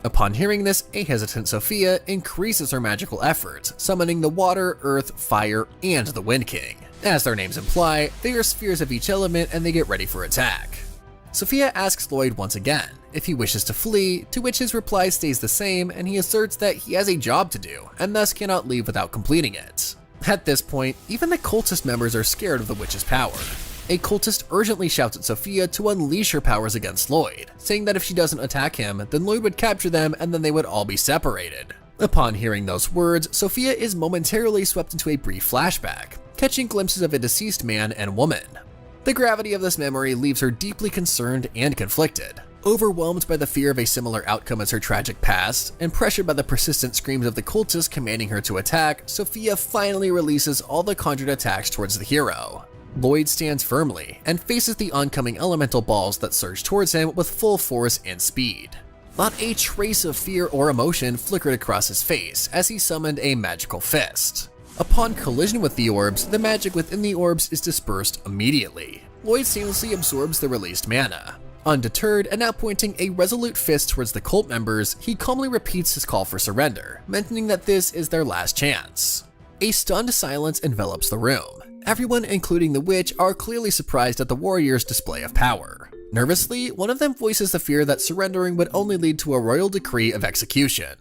Upon hearing this, a hesitant Sophia increases her magical efforts, summoning the Water, Earth, Fire, and the Wind King. As their names imply, they are spheres of each element and they get ready for attack. Sophia asks Lloyd once again if he wishes to flee, to which his reply stays the same and he asserts that he has a job to do and thus cannot leave without completing it. At this point, even the cultist members are scared of the witch's power. A cultist urgently shouts at Sophia to unleash her powers against Lloyd, saying that if she doesn't attack him, then Lloyd would capture them and then they would all be separated. Upon hearing those words, Sophia is momentarily swept into a brief flashback, catching glimpses of a deceased man and woman. The gravity of this memory leaves her deeply concerned and conflicted. Overwhelmed by the fear of a similar outcome as her tragic past, and pressured by the persistent screams of the cultists commanding her to attack, Sophia finally releases all the conjured attacks towards the hero. Lloyd stands firmly and faces the oncoming elemental balls that surge towards him with full force and speed. Not a trace of fear or emotion flickered across his face as he summoned a magical fist. Upon collision with the orbs, the magic within the orbs is dispersed immediately. Lloyd seamlessly absorbs the released mana. Undeterred and now pointing a resolute fist towards the cult members, he calmly repeats his call for surrender, mentioning that this is their last chance. A stunned silence envelops the room. Everyone, including the witch, are clearly surprised at the warrior's display of power. Nervously, one of them voices the fear that surrendering would only lead to a royal decree of execution.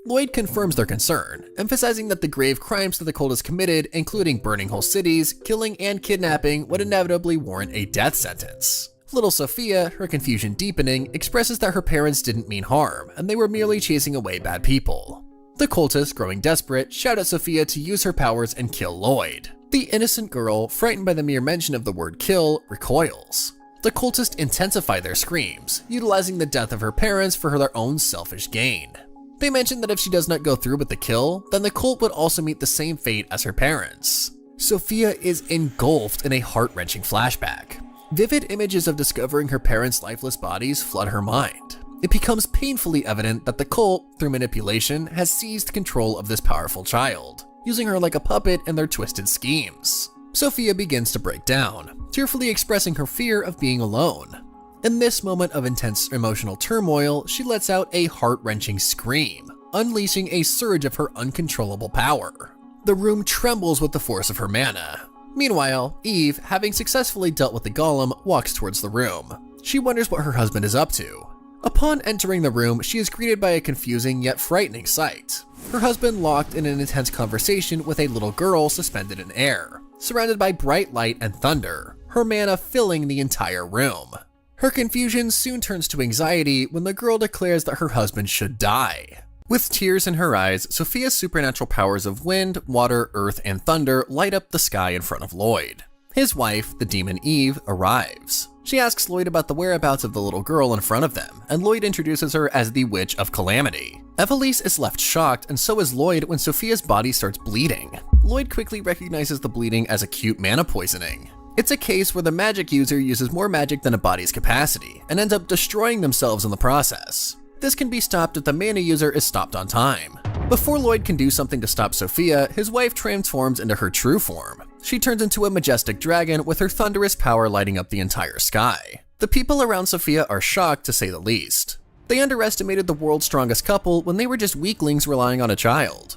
Lloyd confirms their concern, emphasizing that the grave crimes that the cult has committed, including burning whole cities, killing, and kidnapping, would inevitably warrant a death sentence. Little Sophia, her confusion deepening, expresses that her parents didn't mean harm, and they were merely chasing away bad people. The cultists, growing desperate, shout at Sophia to use her powers and kill Lloyd. The innocent girl, frightened by the mere mention of the word kill, recoils. The cultists intensify their screams, utilizing the death of her parents for their own selfish gain. They mention that if she does not go through with the kill, then the cult would also meet the same fate as her parents. Sophia is engulfed in a heart-wrenching flashback. Vivid images of discovering her parents' lifeless bodies flood her mind. It becomes painfully evident that the cult, through manipulation, has seized control of this powerful child, using her like a puppet in their twisted schemes. Sophia begins to break down, tearfully expressing her fear of being alone. In this moment of intense emotional turmoil, she lets out a heart-wrenching scream, unleashing a surge of her uncontrollable power. The room trembles with the force of her mana. Meanwhile, Eve, having successfully dealt with the golem, walks towards the room. She wonders what her husband is up to. Upon entering the room, she is greeted by a confusing yet frightening sight. Her husband locked in an intense conversation with a little girl suspended in air, surrounded by bright light and thunder, her mana filling the entire room. Her confusion soon turns to anxiety when the girl declares that her husband should die. With tears in her eyes, Sophia's supernatural powers of wind, water, earth, and thunder light up the sky in front of Lloyd. His wife, the demon Eve, arrives. She asks Lloyd about the whereabouts of the little girl in front of them, and Lloyd introduces her as the Witch of Calamity. Evelise is left shocked, and so is Lloyd when Sophia's body starts bleeding. Lloyd quickly recognizes the bleeding as acute mana poisoning. It's a case where the magic user uses more magic than a body's capacity, and ends up destroying themselves in the process. This can be stopped if the mana user is stopped on time. Before Lloyd can do something to stop Sophia, his wife transforms into her true form. She turns into a majestic dragon with her thunderous power lighting up the entire sky. The people around Sophia are shocked to say the least. They underestimated the world's strongest couple when they were just weaklings relying on a child.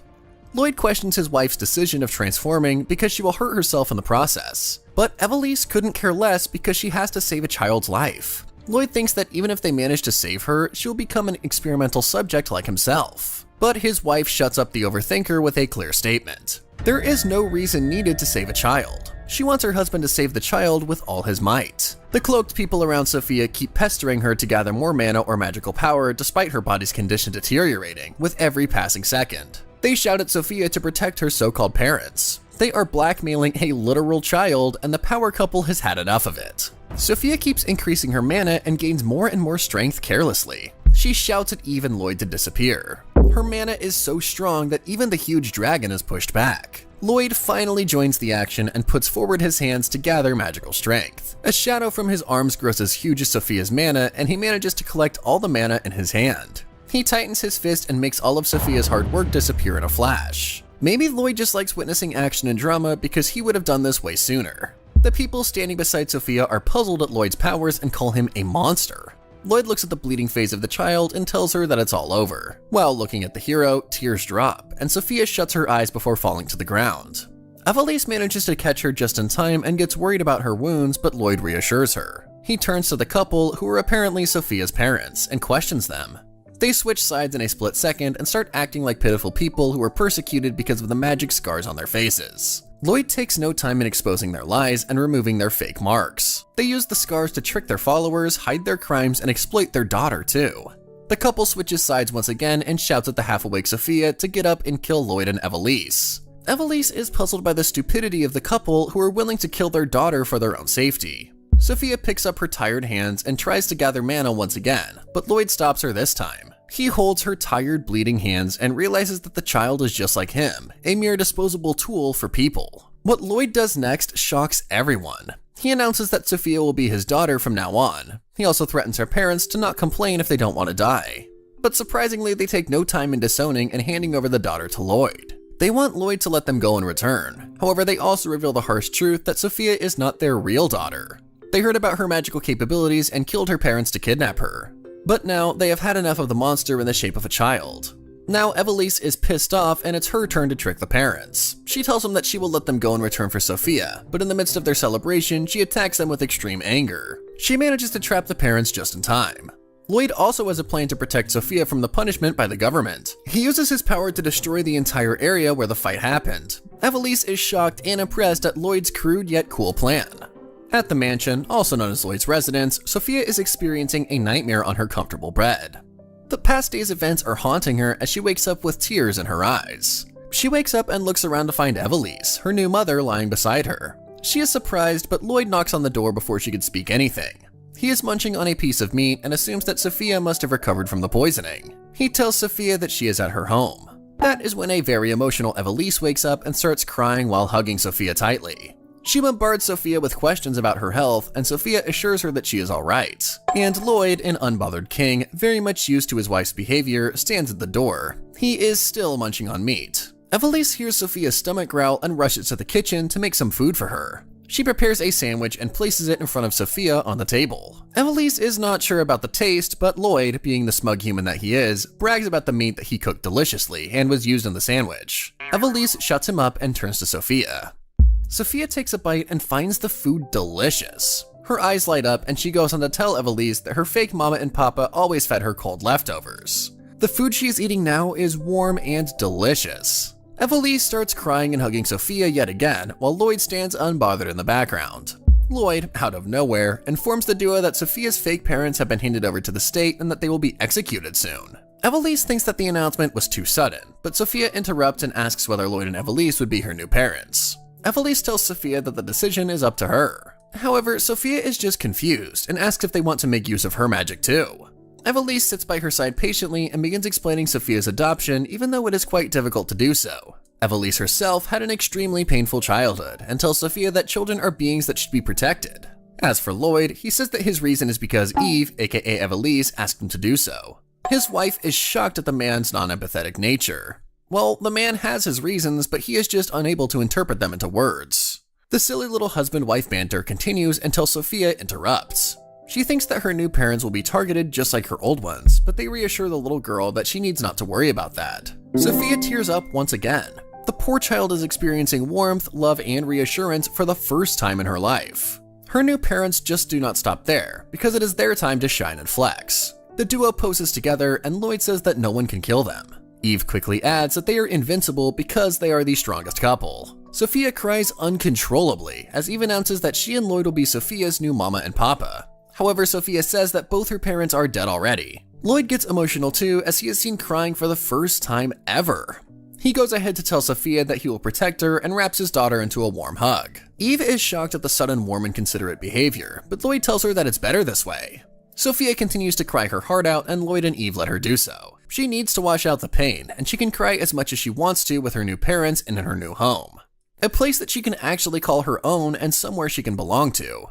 Lloyd questions his wife's decision of transforming because she will hurt herself in the process. But Evelise couldn't care less because she has to save a child's life. Lloyd thinks that even if they manage to save her, she'll become an experimental subject like himself. But his wife shuts up the overthinker with a clear statement. There is no reason needed to save a child. She wants her husband to save the child with all his might. The cloaked people around Sophia keep pestering her to gather more mana or magical power despite her body's condition deteriorating with every passing second. They shout at Sophia to protect her so-called parents. They are blackmailing a literal child, and the power couple has had enough of it. Sophia keeps increasing her mana and gains more and more strength carelessly. She shouts at Eve and Lloyd to disappear. Her mana is so strong that even the huge dragon is pushed back. Lloyd finally joins the action and puts forward his hands to gather magical strength. A shadow from his arms grows as huge as Sophia's mana, and he manages to collect all the mana in his hand. He tightens his fist and makes all of Sophia's hard work disappear in a flash. Maybe Lloyd just likes witnessing action and drama because he would have done this way sooner. The people standing beside Sophia are puzzled at Lloyd's powers and call him a monster. Lloyd looks at the bleeding face of the child and tells her that it's all over. While looking at the hero, tears drop, and Sophia shuts her eyes before falling to the ground. Evelise manages to catch her just in time and gets worried about her wounds, but Lloyd reassures her. He turns to the couple, who are apparently Sophia's parents, and questions them. They switch sides in a split second and start acting like pitiful people who were persecuted because of the magic scars on their faces. Lloyd takes no time in exposing their lies and removing their fake marks. They use the scars to trick their followers, hide their crimes, and exploit their daughter too. The couple switches sides once again and shouts at the half-awake Sophia to get up and kill Lloyd and Evelise. Evelise is puzzled by the stupidity of the couple who are willing to kill their daughter for their own safety. Sophia picks up her tired hands and tries to gather mana once again, but Lloyd stops her this time. He holds her tired, bleeding hands and realizes that the child is just like him, a mere disposable tool for people. What Lloyd does next shocks everyone. He announces that Sophia will be his daughter from now on. He also threatens her parents to not complain if they don't want to die. But surprisingly, they take no time in disowning and handing over the daughter to Lloyd. They want Lloyd to let them go in return. However, they also reveal the harsh truth that Sophia is not their real daughter. They heard about her magical capabilities and killed her parents to kidnap her. But now, they have had enough of the monster in the shape of a child. Now, Evelise is pissed off and it's her turn to trick the parents. She tells them that she will let them go in return for Sophia, but in the midst of their celebration, she attacks them with extreme anger. She manages to trap the parents just in time. Lloyd also has a plan to protect Sophia from the punishment by the government. He uses his power to destroy the entire area where the fight happened. Evelise is shocked and impressed at Lloyd's crude yet cool plan. At the mansion, also known as Lloyd's residence, Sophia is experiencing a nightmare on her comfortable bed. The past day's events are haunting her as she wakes up with tears in her eyes. She wakes up and looks around to find Evelise, her new mother, lying beside her. She is surprised, but Lloyd knocks on the door before she could speak anything. He is munching on a piece of meat and assumes that Sophia must have recovered from the poisoning. He tells Sophia that she is at her home. That is when a very emotional Evelise wakes up and starts crying while hugging Sophia tightly. She bombards Sophia with questions about her health, and Sophia assures her that she is alright. And Lloyd, an unbothered king, very much used to his wife's behavior, stands at the door. He is still munching on meat. Evelise hears Sophia's stomach growl and rushes to the kitchen to make some food for her. She prepares a sandwich and places it in front of Sophia on the table. Evelise is not sure about the taste, but Lloyd, being the smug human that he is, brags about the meat that he cooked deliciously and was used in the sandwich. Evelise shuts him up and turns to Sophia. Sophia takes a bite and finds the food delicious. Her eyes light up and she goes on to tell Evelise that her fake mama and papa always fed her cold leftovers. The food she is eating now is warm and delicious. Evelise starts crying and hugging Sophia yet again, while Lloyd stands unbothered in the background. Lloyd, out of nowhere, informs the duo that Sophia's fake parents have been handed over to the state and that they will be executed soon. Evelise thinks that the announcement was too sudden, but Sophia interrupts and asks whether Lloyd and Evelise would be her new parents. Evelise tells Sophia that the decision is up to her. However, Sophia is just confused and asks if they want to make use of her magic too. Evelise sits by her side patiently and begins explaining Sophia's adoption, even though it is quite difficult to do so. Evelise herself had an extremely painful childhood and tells Sophia that children are beings that should be protected. As for Lloyd, he says that his reason is because Eve, aka Evelise, asked him to do so. His wife is shocked at the man's non-empathetic nature. Well, the man has his reasons, but he is just unable to interpret them into words. The silly little husband-wife banter continues until Sophia interrupts. She thinks that her new parents will be targeted just like her old ones, but they reassure the little girl that she needs not to worry about that. Sophia tears up once again. The poor child is experiencing warmth, love, and reassurance for the first time in her life. Her new parents just do not stop there, because it is their time to shine and flex. The duo poses together, and Lloyd says that no one can kill them. Eve quickly adds that they are invincible because they are the strongest couple. Sophia cries uncontrollably as Eve announces that she and Lloyd will be Sophia's new mama and papa. However, Sophia says that both her parents are dead already. Lloyd gets emotional too as he is seen crying for the first time ever. He goes ahead to tell Sophia that he will protect her and wraps his daughter into a warm hug. Eve is shocked at the sudden warm and considerate behavior, but Lloyd tells her that it's better this way. Sophia continues to cry her heart out and Lloyd and Eve let her do so. She needs to wash out the pain, and she can cry as much as she wants to with her new parents and in her new home. A place that she can actually call her own and somewhere she can belong to.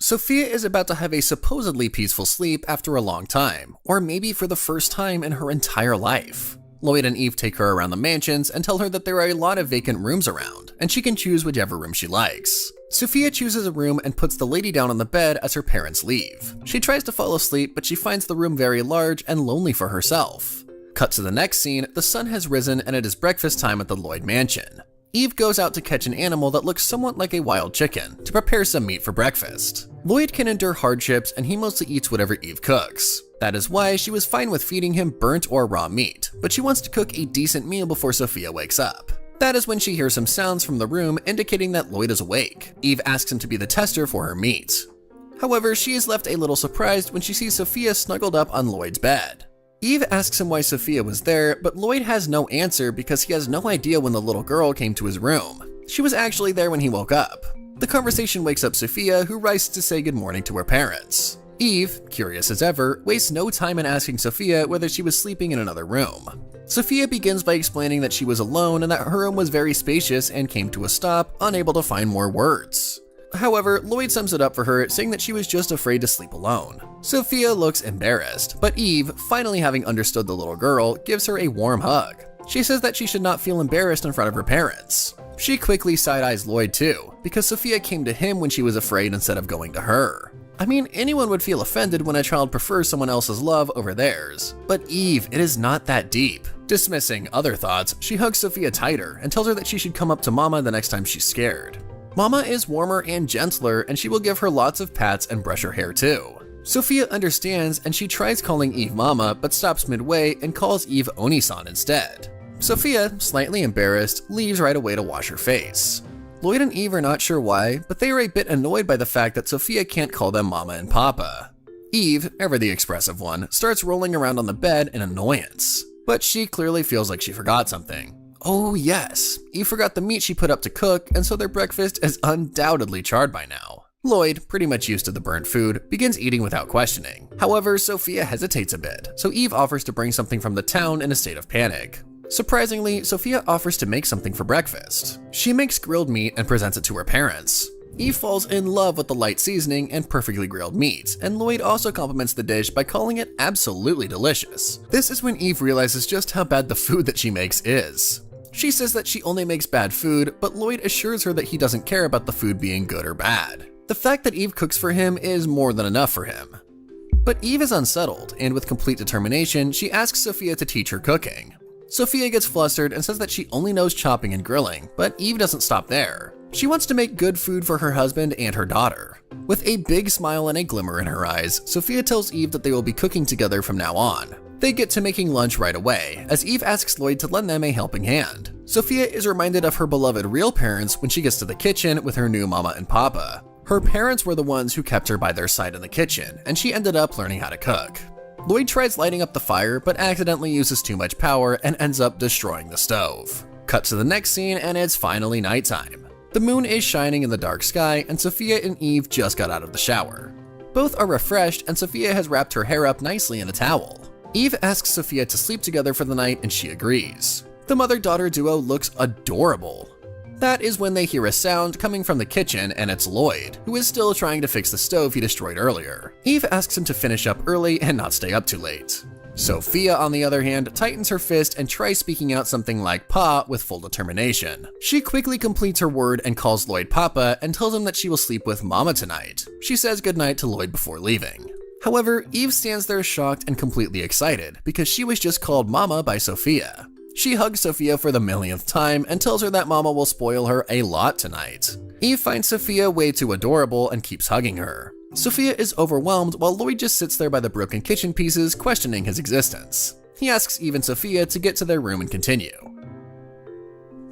Sophia is about to have a supposedly peaceful sleep after a long time, or maybe for the first time in her entire life. Lloyd and Eve take her around the mansions and tell her that there are a lot of vacant rooms around, and she can choose whichever room she likes. Sophia chooses a room and puts the lady down on the bed as her parents leave. She tries to fall asleep, but she finds the room very large and lonely for herself. Cut to the next scene, the sun has risen and it is breakfast time at the Lloyd mansion. Eve goes out to catch an animal that looks somewhat like a wild chicken to prepare some meat for breakfast. Lloyd can endure hardships and he mostly eats whatever Eve cooks. That is why she was fine with feeding him burnt or raw meat, but she wants to cook a decent meal before Sophia wakes up. That is when she hears some sounds from the room indicating that Lloyd is awake. Eve asks him to be the tester for her meat. However, she is left a little surprised when she sees Sophia snuggled up on Lloyd's bed. Eve asks him why Sophia was there, but Lloyd has no answer because he has no idea when the little girl came to his room. She was actually there when he woke up. The conversation wakes up Sophia, who rises to say good morning to her parents. Eve, curious as ever, wastes no time in asking Sophia whether she was sleeping in another room. Sophia begins by explaining that she was alone and that her room was very spacious and came to a stop, unable to find more words. However, Lloyd sums it up for her, saying that she was just afraid to sleep alone. Sophia looks embarrassed, but Eve, finally having understood the little girl, gives her a warm hug. She says that she should not feel embarrassed in front of her parents. She quickly side-eyes Lloyd too, because Sophia came to him when she was afraid instead of going to her. I mean, anyone would feel offended when a child prefers someone else's love over theirs. But Eve, it is not that deep. Dismissing other thoughts, she hugs Sophia tighter and tells her that she should come up to Mama the next time she's scared. Mama is warmer and gentler, and she will give her lots of pats and brush her hair too. Sophia understands and she tries calling Eve Mama, but stops midway and calls Eve Oni-san instead. Sophia, slightly embarrassed, leaves right away to wash her face. Lloyd and Eve are not sure why, but they are a bit annoyed by the fact that Sophia can't call them Mama and Papa. Eve, ever the expressive one, starts rolling around on the bed in annoyance. But she clearly feels like she forgot something. Oh yes, Eve forgot the meat she put up to cook, and so their breakfast is undoubtedly charred by now. Lloyd, pretty much used to the burnt food, begins eating without questioning. However, Sophia hesitates a bit, so Eve offers to bring something from the town in a state of panic. Surprisingly, Sophia offers to make something for breakfast. She makes grilled meat and presents it to her parents. Eve falls in love with the light seasoning and perfectly grilled meat, and Lloyd also compliments the dish by calling it absolutely delicious. This is when Eve realizes just how bad the food that she makes is. She says that she only makes bad food, but Lloyd assures her that he doesn't care about the food being good or bad. The fact that Eve cooks for him is more than enough for him. But Eve is unsettled, and with complete determination, she asks Sophia to teach her cooking. Sophia gets flustered and says that she only knows chopping and grilling, but Eve doesn't stop there. She wants to make good food for her husband and her daughter. With a big smile and a glimmer in her eyes, Sophia tells Eve that they will be cooking together from now on. They get to making lunch right away, as Eve asks Lloyd to lend them a helping hand. Sophia is reminded of her beloved real parents when she gets to the kitchen with her new Mama and Papa. Her parents were the ones who kept her by their side in the kitchen, and she ended up learning how to cook. Lloyd tries lighting up the fire, but accidentally uses too much power and ends up destroying the stove. Cut to the next scene, and it's finally nighttime. The moon is shining in the dark sky, and Sophia and Eve just got out of the shower. Both are refreshed, and Sophia has wrapped her hair up nicely in a towel. Eve asks Sophia to sleep together for the night, and she agrees. The mother-daughter duo looks adorable. That is when they hear a sound coming from the kitchen, and it's Lloyd, who is still trying to fix the stove he destroyed earlier. Eve asks him to finish up early and not stay up too late. Sophia, on the other hand, tightens her fist and tries speaking out something like Pa with full determination. She quickly completes her word and calls Lloyd Papa and tells him that she will sleep with Mama tonight. She says goodnight to Lloyd before leaving. However, Eve stands there shocked and completely excited because she was just called Mama by Sophia. She hugs Sophia for the millionth time and tells her that Mama will spoil her a lot tonight. Eve finds Sophia way too adorable and keeps hugging her. Sophia is overwhelmed while Lloyd just sits there by the broken kitchen pieces, questioning his existence. He asks Eve and Sophia to get to their room and continue.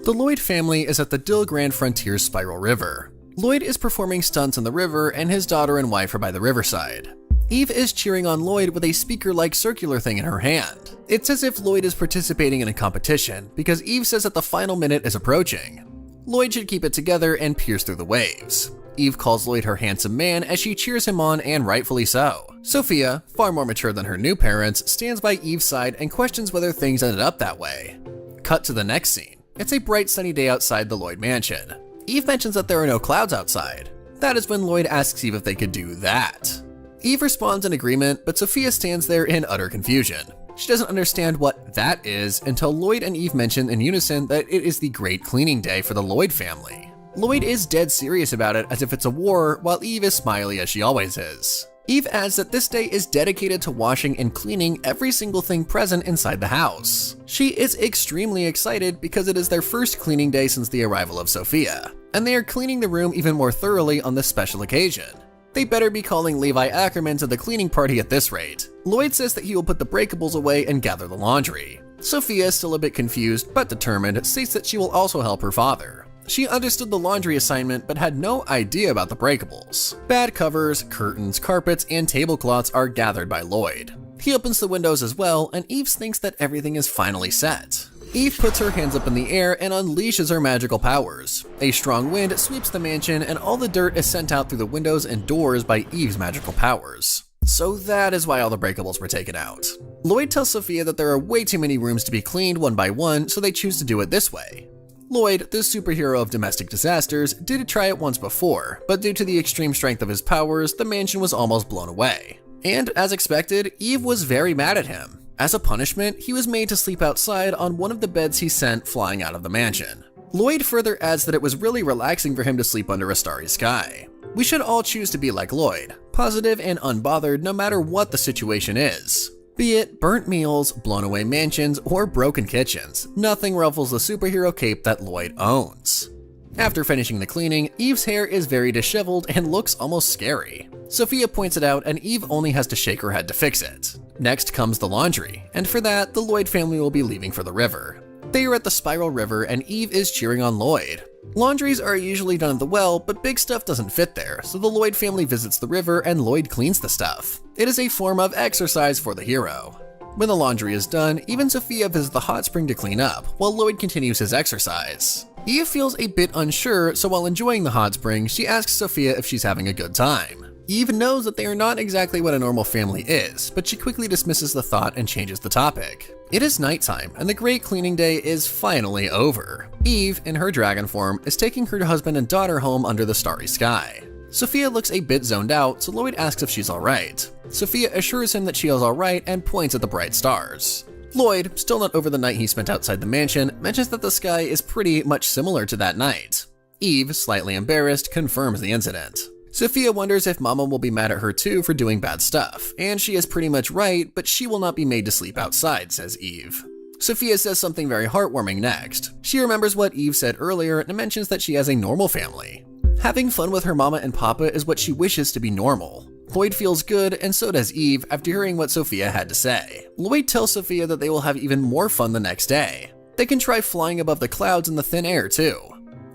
The Lloyd family is at the Dill Grand Frontier's Spiral River. Lloyd is performing stunts in the river and his daughter and wife are by the riverside. Eve is cheering on Lloyd with a speaker-like circular thing in her hand. It's as if Lloyd is participating in a competition, because Eve says that the final minute is approaching. Lloyd should keep it together and pierce through the waves. Eve calls Lloyd her handsome man as she cheers him on, and rightfully so. Sophia, far more mature than her new parents, stands by Eve's side and questions whether things ended up that way. Cut to the next scene. It's a bright sunny day outside the Lloyd mansion. Eve mentions that there are no clouds outside. That is when Lloyd asks Eve if they could do that. Eve responds in agreement, but Sophia stands there in utter confusion. She doesn't understand what that is until Lloyd and Eve mention in unison that it is the Great Cleaning Day for the Lloyd family. Lloyd is dead serious about it as if it's a war, while Eve is smiley as she always is. Eve adds that this day is dedicated to washing and cleaning every single thing present inside the house. She is extremely excited because it is their first cleaning day since the arrival of Sophia, and they are cleaning the room even more thoroughly on this special occasion. They better be calling Levi Ackerman to the cleaning party at this rate. Lloyd says that he will put the breakables away and gather the laundry. Sophia, still a bit confused but determined, states that she will also help her father. She understood the laundry assignment but had no idea about the breakables. Bad covers, curtains, carpets, and tablecloths are gathered by Lloyd. He opens the windows as well, and Eve thinks that everything is finally set. Eve puts her hands up in the air and unleashes her magical powers. A strong wind sweeps the mansion, and all the dirt is sent out through the windows and doors by Eve's magical powers. So that is why all the breakables were taken out. Lloyd tells Sophia that there are way too many rooms to be cleaned one by one, so they choose to do it this way. Lloyd, the superhero of domestic disasters, did try it once before, but due to the extreme strength of his powers, the mansion was almost blown away. And as expected, Eve was very mad at him. As a punishment, he was made to sleep outside on one of the beds he sent flying out of the mansion. Lloyd further adds that it was really relaxing for him to sleep under a starry sky. We should all choose to be like Lloyd, positive and unbothered no matter what the situation is. Be it burnt meals, blown away mansions, or broken kitchens, nothing ruffles the superhero cape that Lloyd owns. After finishing the cleaning, Eve's hair is very disheveled and looks almost scary. Sophia points it out and Eve only has to shake her head to fix it. Next comes the laundry, and for that, the Lloyd family will be leaving for the river. They are at the Spiral River and Eve is cheering on Lloyd. Laundries are usually done at the well, but big stuff doesn't fit there, so the Lloyd family visits the river and Lloyd cleans the stuff. It is a form of exercise for the hero. When the laundry is done, even Sophia visits the hot spring to clean up, while Lloyd continues his exercise. Eve feels a bit unsure, so while enjoying the hot spring, she asks Sophia if she's having a good time. Eve knows that they are not exactly what a normal family is, but she quickly dismisses the thought and changes the topic. It is nighttime, and the Great Cleaning Day is finally over. Eve, in her dragon form, is taking her husband and daughter home under the starry sky. Sophia looks a bit zoned out, so Lloyd asks if she's alright. Sophia assures him that she is alright and points at the bright stars. Lloyd, still not over the night he spent outside the mansion, mentions that the sky is pretty much similar to that night. Eve, slightly embarrassed, confirms the incident. Sophia wonders if Mama will be mad at her too for doing bad stuff, and she is pretty much right, but she will not be made to sleep outside, says Eve. Sophia says something very heartwarming next. She remembers what Eve said earlier and mentions that she has a normal family. Having fun with her mama and papa is what she wishes to be normal. Lloyd feels good, and so does Eve after hearing what Sophia had to say. Lloyd tells Sophia that they will have even more fun the next day. They can try flying above the clouds in the thin air too.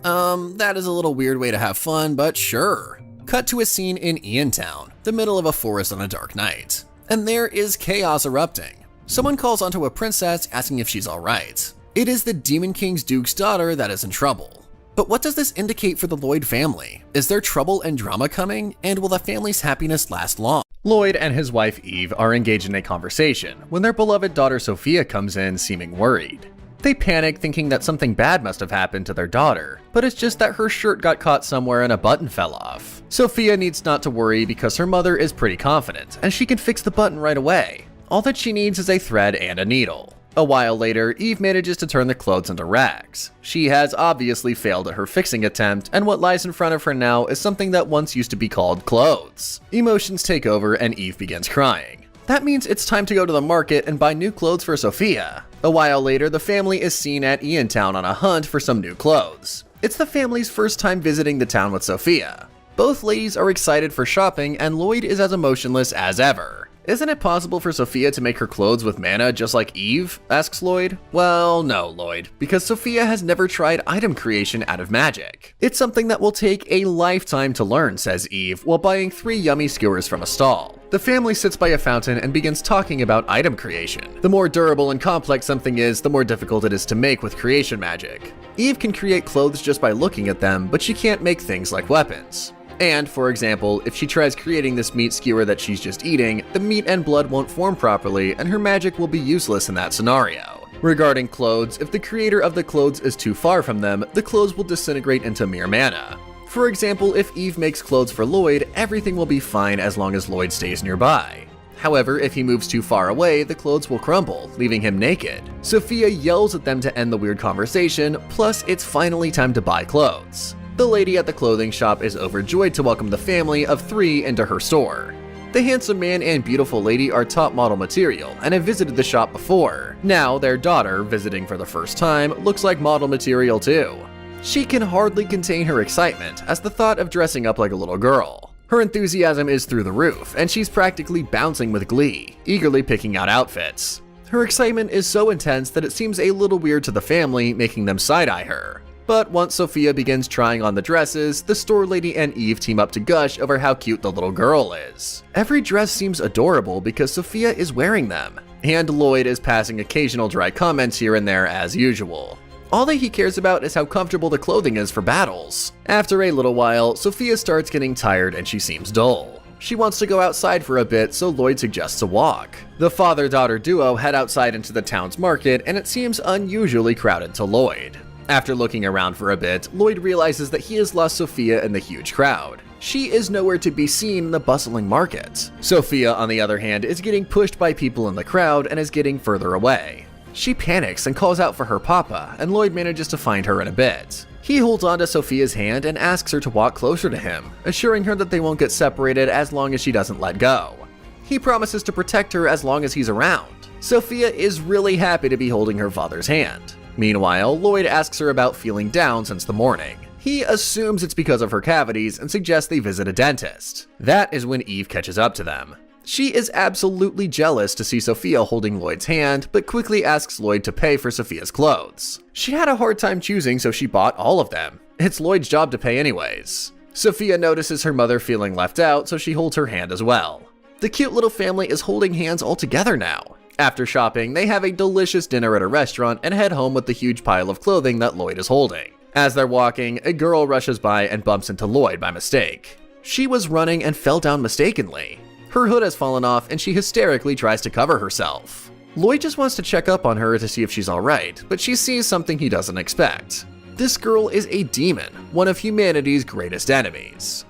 That is a little weird way to have fun, but sure. Cut to a scene in Iantown, the middle of a forest on a dark night. And there is chaos erupting. Someone calls onto a princess asking if she's alright. It is the Demon King's Duke's daughter that is in trouble. But what does this indicate for the Lloyd family? Is there trouble and drama coming? And will the family's happiness last long? Lloyd and his wife Eve are engaged in a conversation when their beloved daughter Sophia comes in seeming worried. They panic thinking that something bad must have happened to their daughter, but it's just that her shirt got caught somewhere and a button fell off. Sophia needs not to worry because her mother is pretty confident and she can fix the button right away. All that she needs is a thread and a needle. A while later, Eve manages to turn the clothes into rags. She has obviously failed at her fixing attempt, and what lies in front of her now is something that once used to be called clothes. Emotions take over and Eve begins crying. That means it's time to go to the market and buy new clothes for Sophia. A while later, the family is seen at Iantown on a hunt for some new clothes. It's the family's first time visiting the town with Sophia. Both ladies are excited for shopping and Lloyd is as emotionless as ever. Isn't it possible for Sophia to make her clothes with mana just like Eve? Asks Lloyd. Well, no, Lloyd, because Sophia has never tried item creation out of magic. It's something that will take a lifetime to learn, says Eve, while buying 3 yummy skewers from a stall. The family sits by a fountain and begins talking about item creation. The more durable and complex something is, the more difficult it is to make with creation magic. Eve can create clothes just by looking at them, but she can't make things like weapons. And, for example, if she tries creating this meat skewer that she's just eating, the meat and blood won't form properly and her magic will be useless in that scenario. Regarding clothes, if the creator of the clothes is too far from them, the clothes will disintegrate into mere mana. For example, if Eve makes clothes for Lloyd, everything will be fine as long as Lloyd stays nearby. However, if he moves too far away, the clothes will crumble, leaving him naked. Sophia yells at them to end the weird conversation, plus it's finally time to buy clothes. The lady at the clothing shop is overjoyed to welcome the family of 3 into her store. The handsome man and beautiful lady are top model material and have visited the shop before. Now, their daughter, visiting for the first time, looks like model material too. She can hardly contain her excitement as the thought of dressing up like a little girl. Her enthusiasm is through the roof, and she's practically bouncing with glee, eagerly picking out outfits. Her excitement is so intense that it seems a little weird to the family, making them side-eye her. But once Sophia begins trying on the dresses, the store lady and Eve team up to gush over how cute the little girl is. Every dress seems adorable because Sophia is wearing them, and Lloyd is passing occasional dry comments here and there as usual. All that he cares about is how comfortable the clothing is for battles. After a little while, Sophia starts getting tired and she seems dull. She wants to go outside for a bit, so Lloyd suggests a walk. The father-daughter duo head outside into the town's market, and it seems unusually crowded to Lloyd. After looking around for a bit, Lloyd realizes that he has lost Sophia in the huge crowd. She is nowhere to be seen in the bustling market. Sophia, on the other hand, is getting pushed by people in the crowd and is getting further away. She panics and calls out for her papa, and Lloyd manages to find her in a bit. He holds onto Sophia's hand and asks her to walk closer to him, assuring her that they won't get separated as long as she doesn't let go. He promises to protect her as long as he's around. Sophia is really happy to be holding her father's hand. Meanwhile, Lloyd asks her about feeling down since the morning. He assumes it's because of her cavities and suggests they visit a dentist. That is when Eve catches up to them. She is absolutely jealous to see Sophia holding Lloyd's hand, but quickly asks Lloyd to pay for Sophia's clothes. She had a hard time choosing, so she bought all of them. It's Lloyd's job to pay anyways. Sophia notices her mother feeling left out, so she holds her hand as well. The cute little family is holding hands all together now. After shopping, they have a delicious dinner at a restaurant and head home with the huge pile of clothing that Lloyd is holding. As they're walking, a girl rushes by and bumps into Lloyd by mistake. She was running and fell down mistakenly. Her hood has fallen off and she hysterically tries to cover herself. Lloyd just wants to check up on her to see if she's alright, but she sees something he doesn't expect. This girl is a demon, one of humanity's greatest enemies.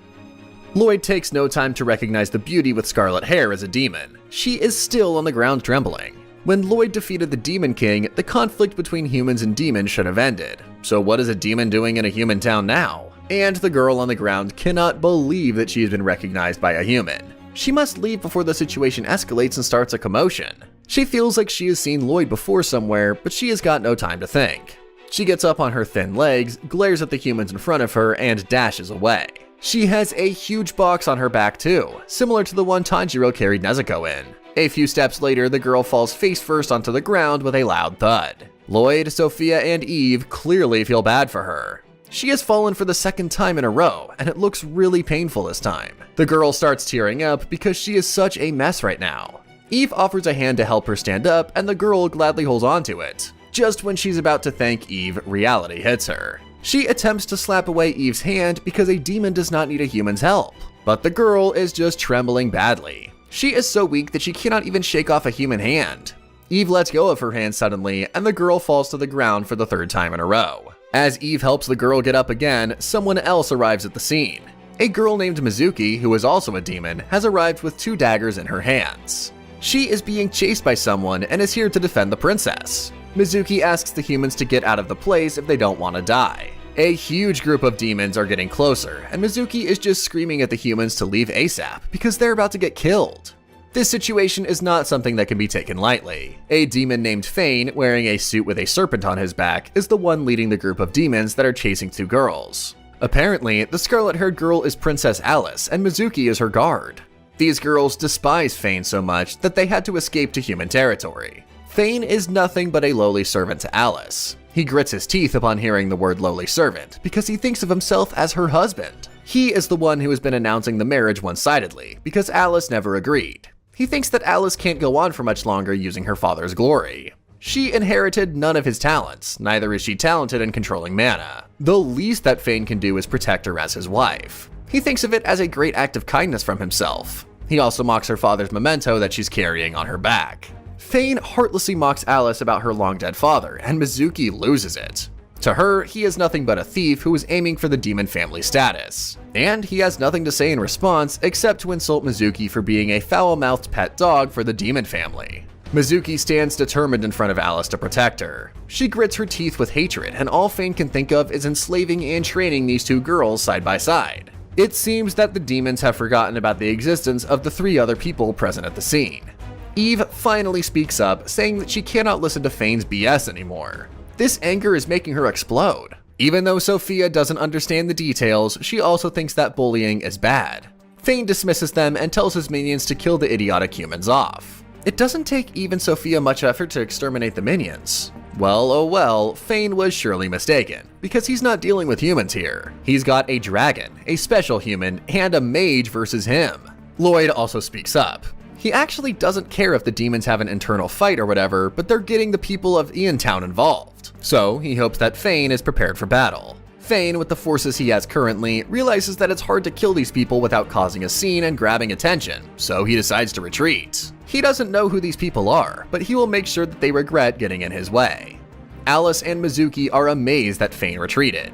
Lloyd takes no time to recognize the beauty with scarlet hair as a demon. She is still on the ground trembling. When Lloyd defeated the Demon King, the conflict between humans and demons should have ended. So what is a demon doing in a human town now? And the girl on the ground cannot believe that she has been recognized by a human. She must leave before the situation escalates and starts a commotion. She feels like she has seen Lloyd before somewhere, but she has got no time to think. She gets up on her thin legs, glares at the humans in front of her, and dashes away. She has a huge box on her back too, similar to the one Tanjiro carried Nezuko in. A few steps later, the girl falls face first onto the ground with a loud thud. Lloyd, Sophia, and Eve clearly feel bad for her. She has fallen for the second time in a row, and it looks really painful this time. The girl starts tearing up because she is such a mess right now. Eve offers a hand to help her stand up, and the girl gladly holds onto it. Just when she's about to thank Eve, reality hits her. She attempts to slap away Eve's hand because a demon does not need a human's help. But the girl is just trembling badly. She is so weak that she cannot even shake off a human hand. Eve lets go of her hand suddenly, and the girl falls to the ground for the third time in a row. As Eve helps the girl get up again, someone else arrives at the scene. A girl named Mizuki, who is also a demon, has arrived with 2 daggers in her hands. She is being chased by someone and is here to defend the princess. Mizuki asks the humans to get out of the place if they don't want to die. A huge group of demons are getting closer, and Mizuki is just screaming at the humans to leave ASAP because they're about to get killed. This situation is not something that can be taken lightly. A demon named Fane, wearing a suit with a serpent on his back, is the one leading the group of demons that are chasing 2 girls. Apparently, the scarlet-haired girl is Princess Alice, and Mizuki is her guard. These girls despise Fane so much that they had to escape to human territory. Fane is nothing but a lowly servant to Alice. He grits his teeth upon hearing the word lowly servant because he thinks of himself as her husband. He is the one who has been announcing the marriage one-sidedly because Alice never agreed. He thinks that Alice can't go on for much longer using her father's glory. She inherited none of his talents, neither is she talented in controlling mana. The least that Fane can do is protect her as his wife. He thinks of it as a great act of kindness from himself. He also mocks her father's memento that she's carrying on her back. Fane heartlessly mocks Alice about her long-dead father, and Mizuki loses it. To her, he is nothing but a thief who is aiming for the demon family status. And he has nothing to say in response except to insult Mizuki for being a foul-mouthed pet dog for the demon family. Mizuki stands determined in front of Alice to protect her. She grits her teeth with hatred, and all Fane can think of is enslaving and training these two girls side by side. It seems that the demons have forgotten about the existence of the 3 other people present at the scene. Eve finally speaks up, saying that she cannot listen to Fane's BS anymore. This anger is making her explode. Even though Sophia doesn't understand the details, she also thinks that bullying is bad. Fane dismisses them and tells his minions to kill the idiotic humans off. It doesn't take Eve and Sophia much effort to exterminate the minions. Well, oh well, Fane was surely mistaken, because he's not dealing with humans here. He's got a dragon, a special human, and a mage versus him. Lloyd also speaks up. He actually doesn't care if the demons have an internal fight or whatever, but they're getting the people of Iantown involved. So he hopes that Fane is prepared for battle. Fane, with the forces he has currently, realizes that it's hard to kill these people without causing a scene and grabbing attention, so he decides to retreat. He doesn't know who these people are, but he will make sure that they regret getting in his way. Alice and Mizuki are amazed that Fane retreated.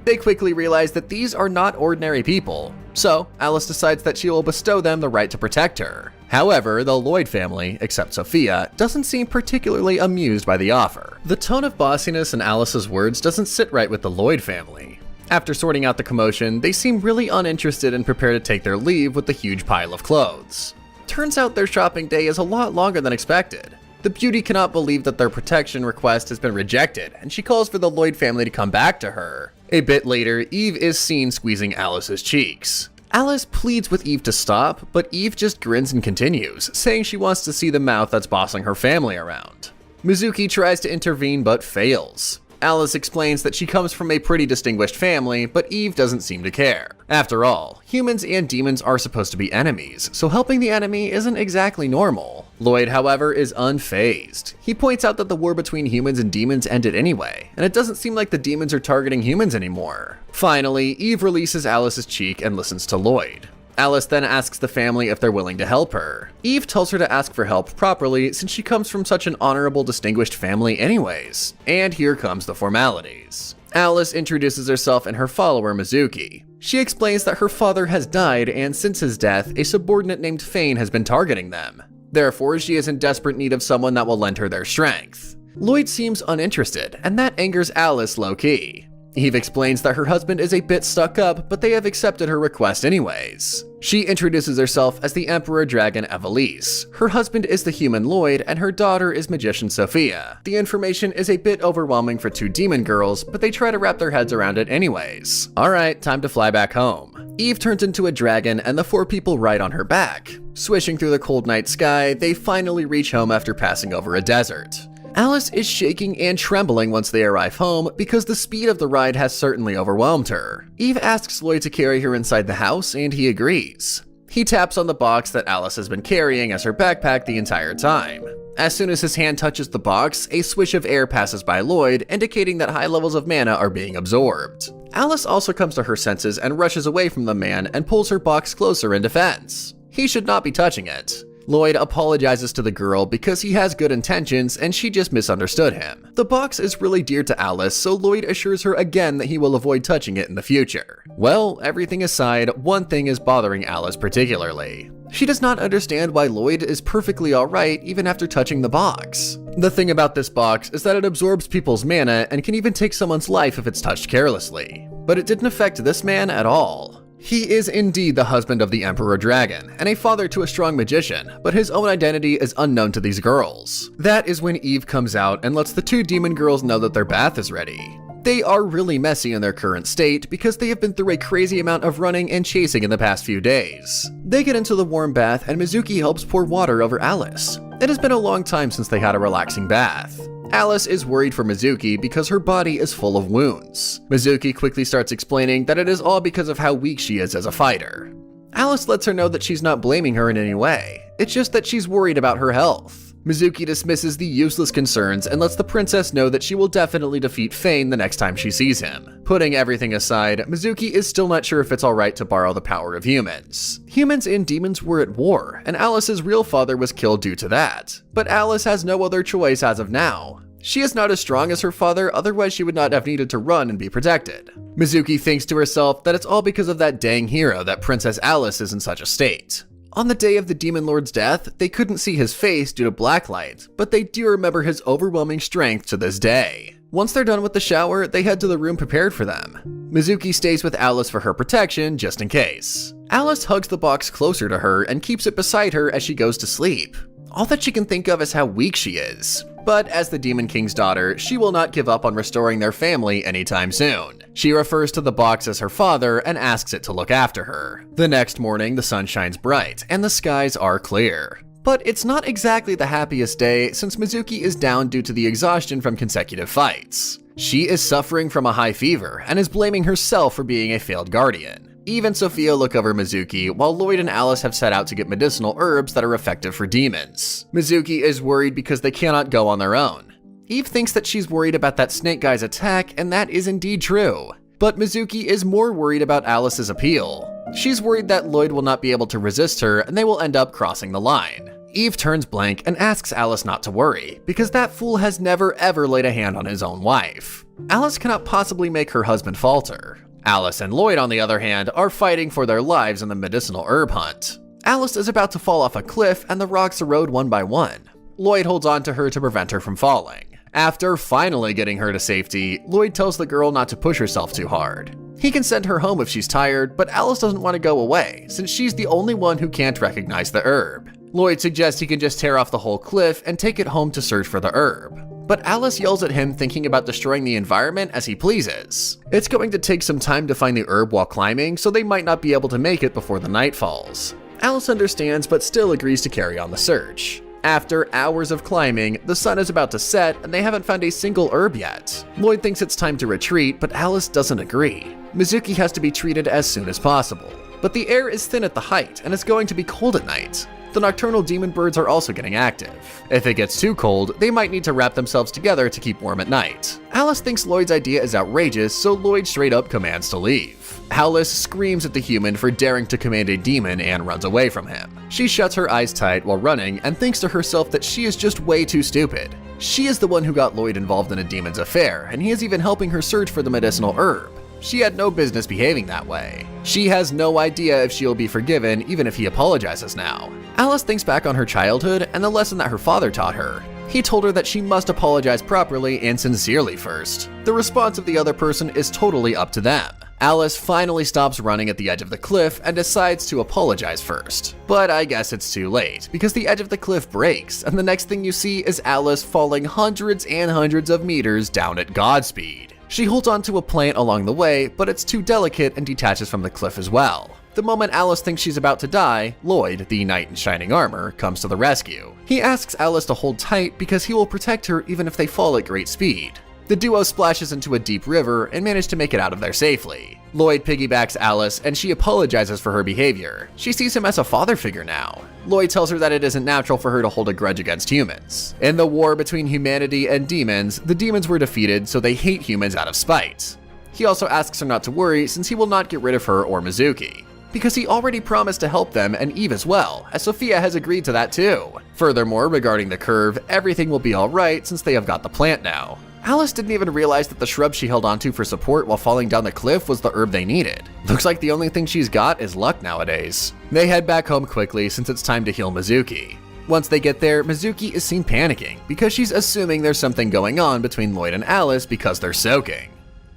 They quickly realize that these are not ordinary people, so Alice decides that she will bestow them the right to protect her. However, the Lloyd family, except Sophia, doesn't seem particularly amused by the offer. The tone of bossiness in Alice's words doesn't sit right with the Lloyd family. After sorting out the commotion, they seem really uninterested and prepare to take their leave with the huge pile of clothes. Turns out their shopping day is a lot longer than expected. The beauty cannot believe that their protection request has been rejected, and she calls for the Lloyd family to come back to her. A bit later, Eve is seen squeezing Alice's cheeks. Alice pleads with Eve to stop, but Eve just grins and continues, saying she wants to see the mouth that's bossing her family around. Mizuki tries to intervene but fails. Alice explains that she comes from a pretty distinguished family, but Eve doesn't seem to care. After all, humans and demons are supposed to be enemies, so helping the enemy isn't exactly normal. Lloyd, however, is unfazed. He points out that the war between humans and demons ended anyway, and it doesn't seem like the demons are targeting humans anymore. Finally, Eve releases Alice's cheek and listens to Lloyd. Alice then asks the family if they're willing to help her. Eve tells her to ask for help properly since she comes from such an honorable, distinguished family anyways. And here comes the formalities. Alice introduces herself and her follower Mizuki. She explains that her father has died, and since his death, a subordinate named Fane has been targeting them. Therefore, she is in desperate need of someone that will lend her their strength. Lloyd seems uninterested, and that angers Alice low-key. Eve explains that her husband is a bit stuck up, but they have accepted her request anyways. She introduces herself as the Emperor Dragon Evelise. Her husband is the human Lloyd, and her daughter is Magician Sophia. The information is a bit overwhelming for 2 demon girls, but they try to wrap their heads around it anyways. Alright, time to fly back home. Eve turns into a dragon, and the 4 people ride on her back. Swishing through the cold night sky, they finally reach home after passing over a desert. Alice is shaking and trembling once they arrive home because the speed of the ride has certainly overwhelmed her. Eve asks Lloyd to carry her inside the house, and he agrees. He taps on the box that Alice has been carrying as her backpack the entire time. As soon as his hand touches the box, a swish of air passes by Lloyd, indicating that high levels of mana are being absorbed. Alice also comes to her senses and rushes away from the man and pulls her box closer in defense. He should not be touching it. Lloyd apologizes to the girl because he has good intentions and she just misunderstood him. The box is really dear to Alice, so Lloyd assures her again that he will avoid touching it in the future. Well, everything aside, one thing is bothering Alice particularly. She does not understand why Lloyd is perfectly alright even after touching the box. The thing about this box is that it absorbs people's mana and can even take someone's life if it's touched carelessly. But it didn't affect this man at all. He is indeed the husband of the Emperor Dragon, and a father to a strong magician, but his own identity is unknown to these girls. That is when Eve comes out and lets the 2 demon girls know that their bath is ready. They are really messy in their current state because they have been through a crazy amount of running and chasing in the past few days. They get into the warm bath and Mizuki helps pour water over Alice. It has been a long time since they had a relaxing bath. Alice is worried for Mizuki because her body is full of wounds. Mizuki quickly starts explaining that it is all because of how weak she is as a fighter. Alice lets her know that she's not blaming her in any way. It's just that she's worried about her health. Mizuki dismisses the useless concerns and lets the princess know that she will definitely defeat Fane the next time she sees him. Putting everything aside, Mizuki is still not sure if it's alright to borrow the power of humans. Humans and demons were at war, and Alice's real father was killed due to that. But Alice has no other choice as of now. She is not as strong as her father, otherwise she would not have needed to run and be protected. Mizuki thinks to herself that it's all because of that dang hero that Princess Alice is in such a state. On the day of the Demon Lord's death, they couldn't see his face due to blacklight, but they do remember his overwhelming strength to this day. Once they're done with the shower, they head to the room prepared for them. Mizuki stays with Alice for her protection, just in case. Alice hugs the box closer to her and keeps it beside her as she goes to sleep. All that she can think of is how weak she is. But as the Demon King's daughter, she will not give up on restoring their family anytime soon. She refers to the box as her father and asks it to look after her. The next morning, the sun shines bright and the skies are clear. But it's not exactly the happiest day since Mizuki is down due to the exhaustion from consecutive fights. She is suffering from a high fever and is blaming herself for being a failed guardian. Eve and Sophia look over Mizuki, while Lloyd and Alice have set out to get medicinal herbs that are effective for demons. Mizuki is worried because they cannot go on their own. Eve thinks that she's worried about that snake guy's attack, and that is indeed true. But Mizuki is more worried about Alice's appeal. She's worried that Lloyd will not be able to resist her and they will end up crossing the line. Eve turns blank and asks Alice not to worry, because that fool has never ever laid a hand on his own wife. Alice cannot possibly make her husband falter. Alice and Lloyd, on the other hand, are fighting for their lives in the medicinal herb hunt. Alice is about to fall off a cliff and the rocks erode one by one. Lloyd holds on to her to prevent her from falling. After finally getting her to safety, Lloyd tells the girl not to push herself too hard. He can send her home if she's tired, but Alice doesn't want to go away, since she's the only one who can't recognize the herb. Lloyd suggests he can just tear off the whole cliff and take it home to search for the herb. But Alice yells at him, thinking about destroying the environment as he pleases. It's going to take some time to find the herb while climbing, so they might not be able to make it before the night falls. Alice understands but still agrees to carry on the search. After hours of climbing, the sun is about to set and they haven't found a single herb yet. Lloyd thinks it's time to retreat, but Alice doesn't agree. Mizuki has to be treated as soon as possible. But the air is thin at the height and it's going to be cold at night. The nocturnal demon birds are also getting active. If it gets too cold, they might need to wrap themselves together to keep warm at night. Alice thinks Lloyd's idea is outrageous, so Lloyd straight up commands to leave. Alice screams at the human for daring to command a demon and runs away from him. She shuts her eyes tight while running and thinks to herself that she is just way too stupid. She is the one who got Lloyd involved in a demon's affair, and he is even helping her search for the medicinal herb. She had no business behaving that way. She has no idea if she'll be forgiven even if he apologizes now. Alice thinks back on her childhood and the lesson that her father taught her. He told her that she must apologize properly and sincerely first. The response of the other person is totally up to them. Alice finally stops running at the edge of the cliff and decides to apologize first. But I guess it's too late, because the edge of the cliff breaks, and the next thing you see is Alice falling hundreds and hundreds of meters down at Godspeed. She holds onto a plant along the way, but it's too delicate and detaches from the cliff as well. The moment Alice thinks she's about to die, Lloyd, the knight in shining armor, comes to the rescue. He asks Alice to hold tight because he will protect her even if they fall at great speed. The duo splashes into a deep river and manage to make it out of there safely. Lloyd piggybacks Alice and she apologizes for her behavior. She sees him as a father figure now. Lloyd tells her that it isn't natural for her to hold a grudge against humans. In the war between humanity and demons, the demons were defeated, so they hate humans out of spite. He also asks her not to worry since he will not get rid of her or Mizuki, because he already promised to help them and Eve as well, as Sophia has agreed to that too. Furthermore, regarding the curve, everything will be alright since they have got the plant now. Alice didn't even realize that the shrub she held onto for support while falling down the cliff was the herb they needed. Looks like the only thing she's got is luck nowadays. They head back home quickly since it's time to heal Mizuki. Once they get there, Mizuki is seen panicking because she's assuming there's something going on between Lloyd and Alice because they're soaking.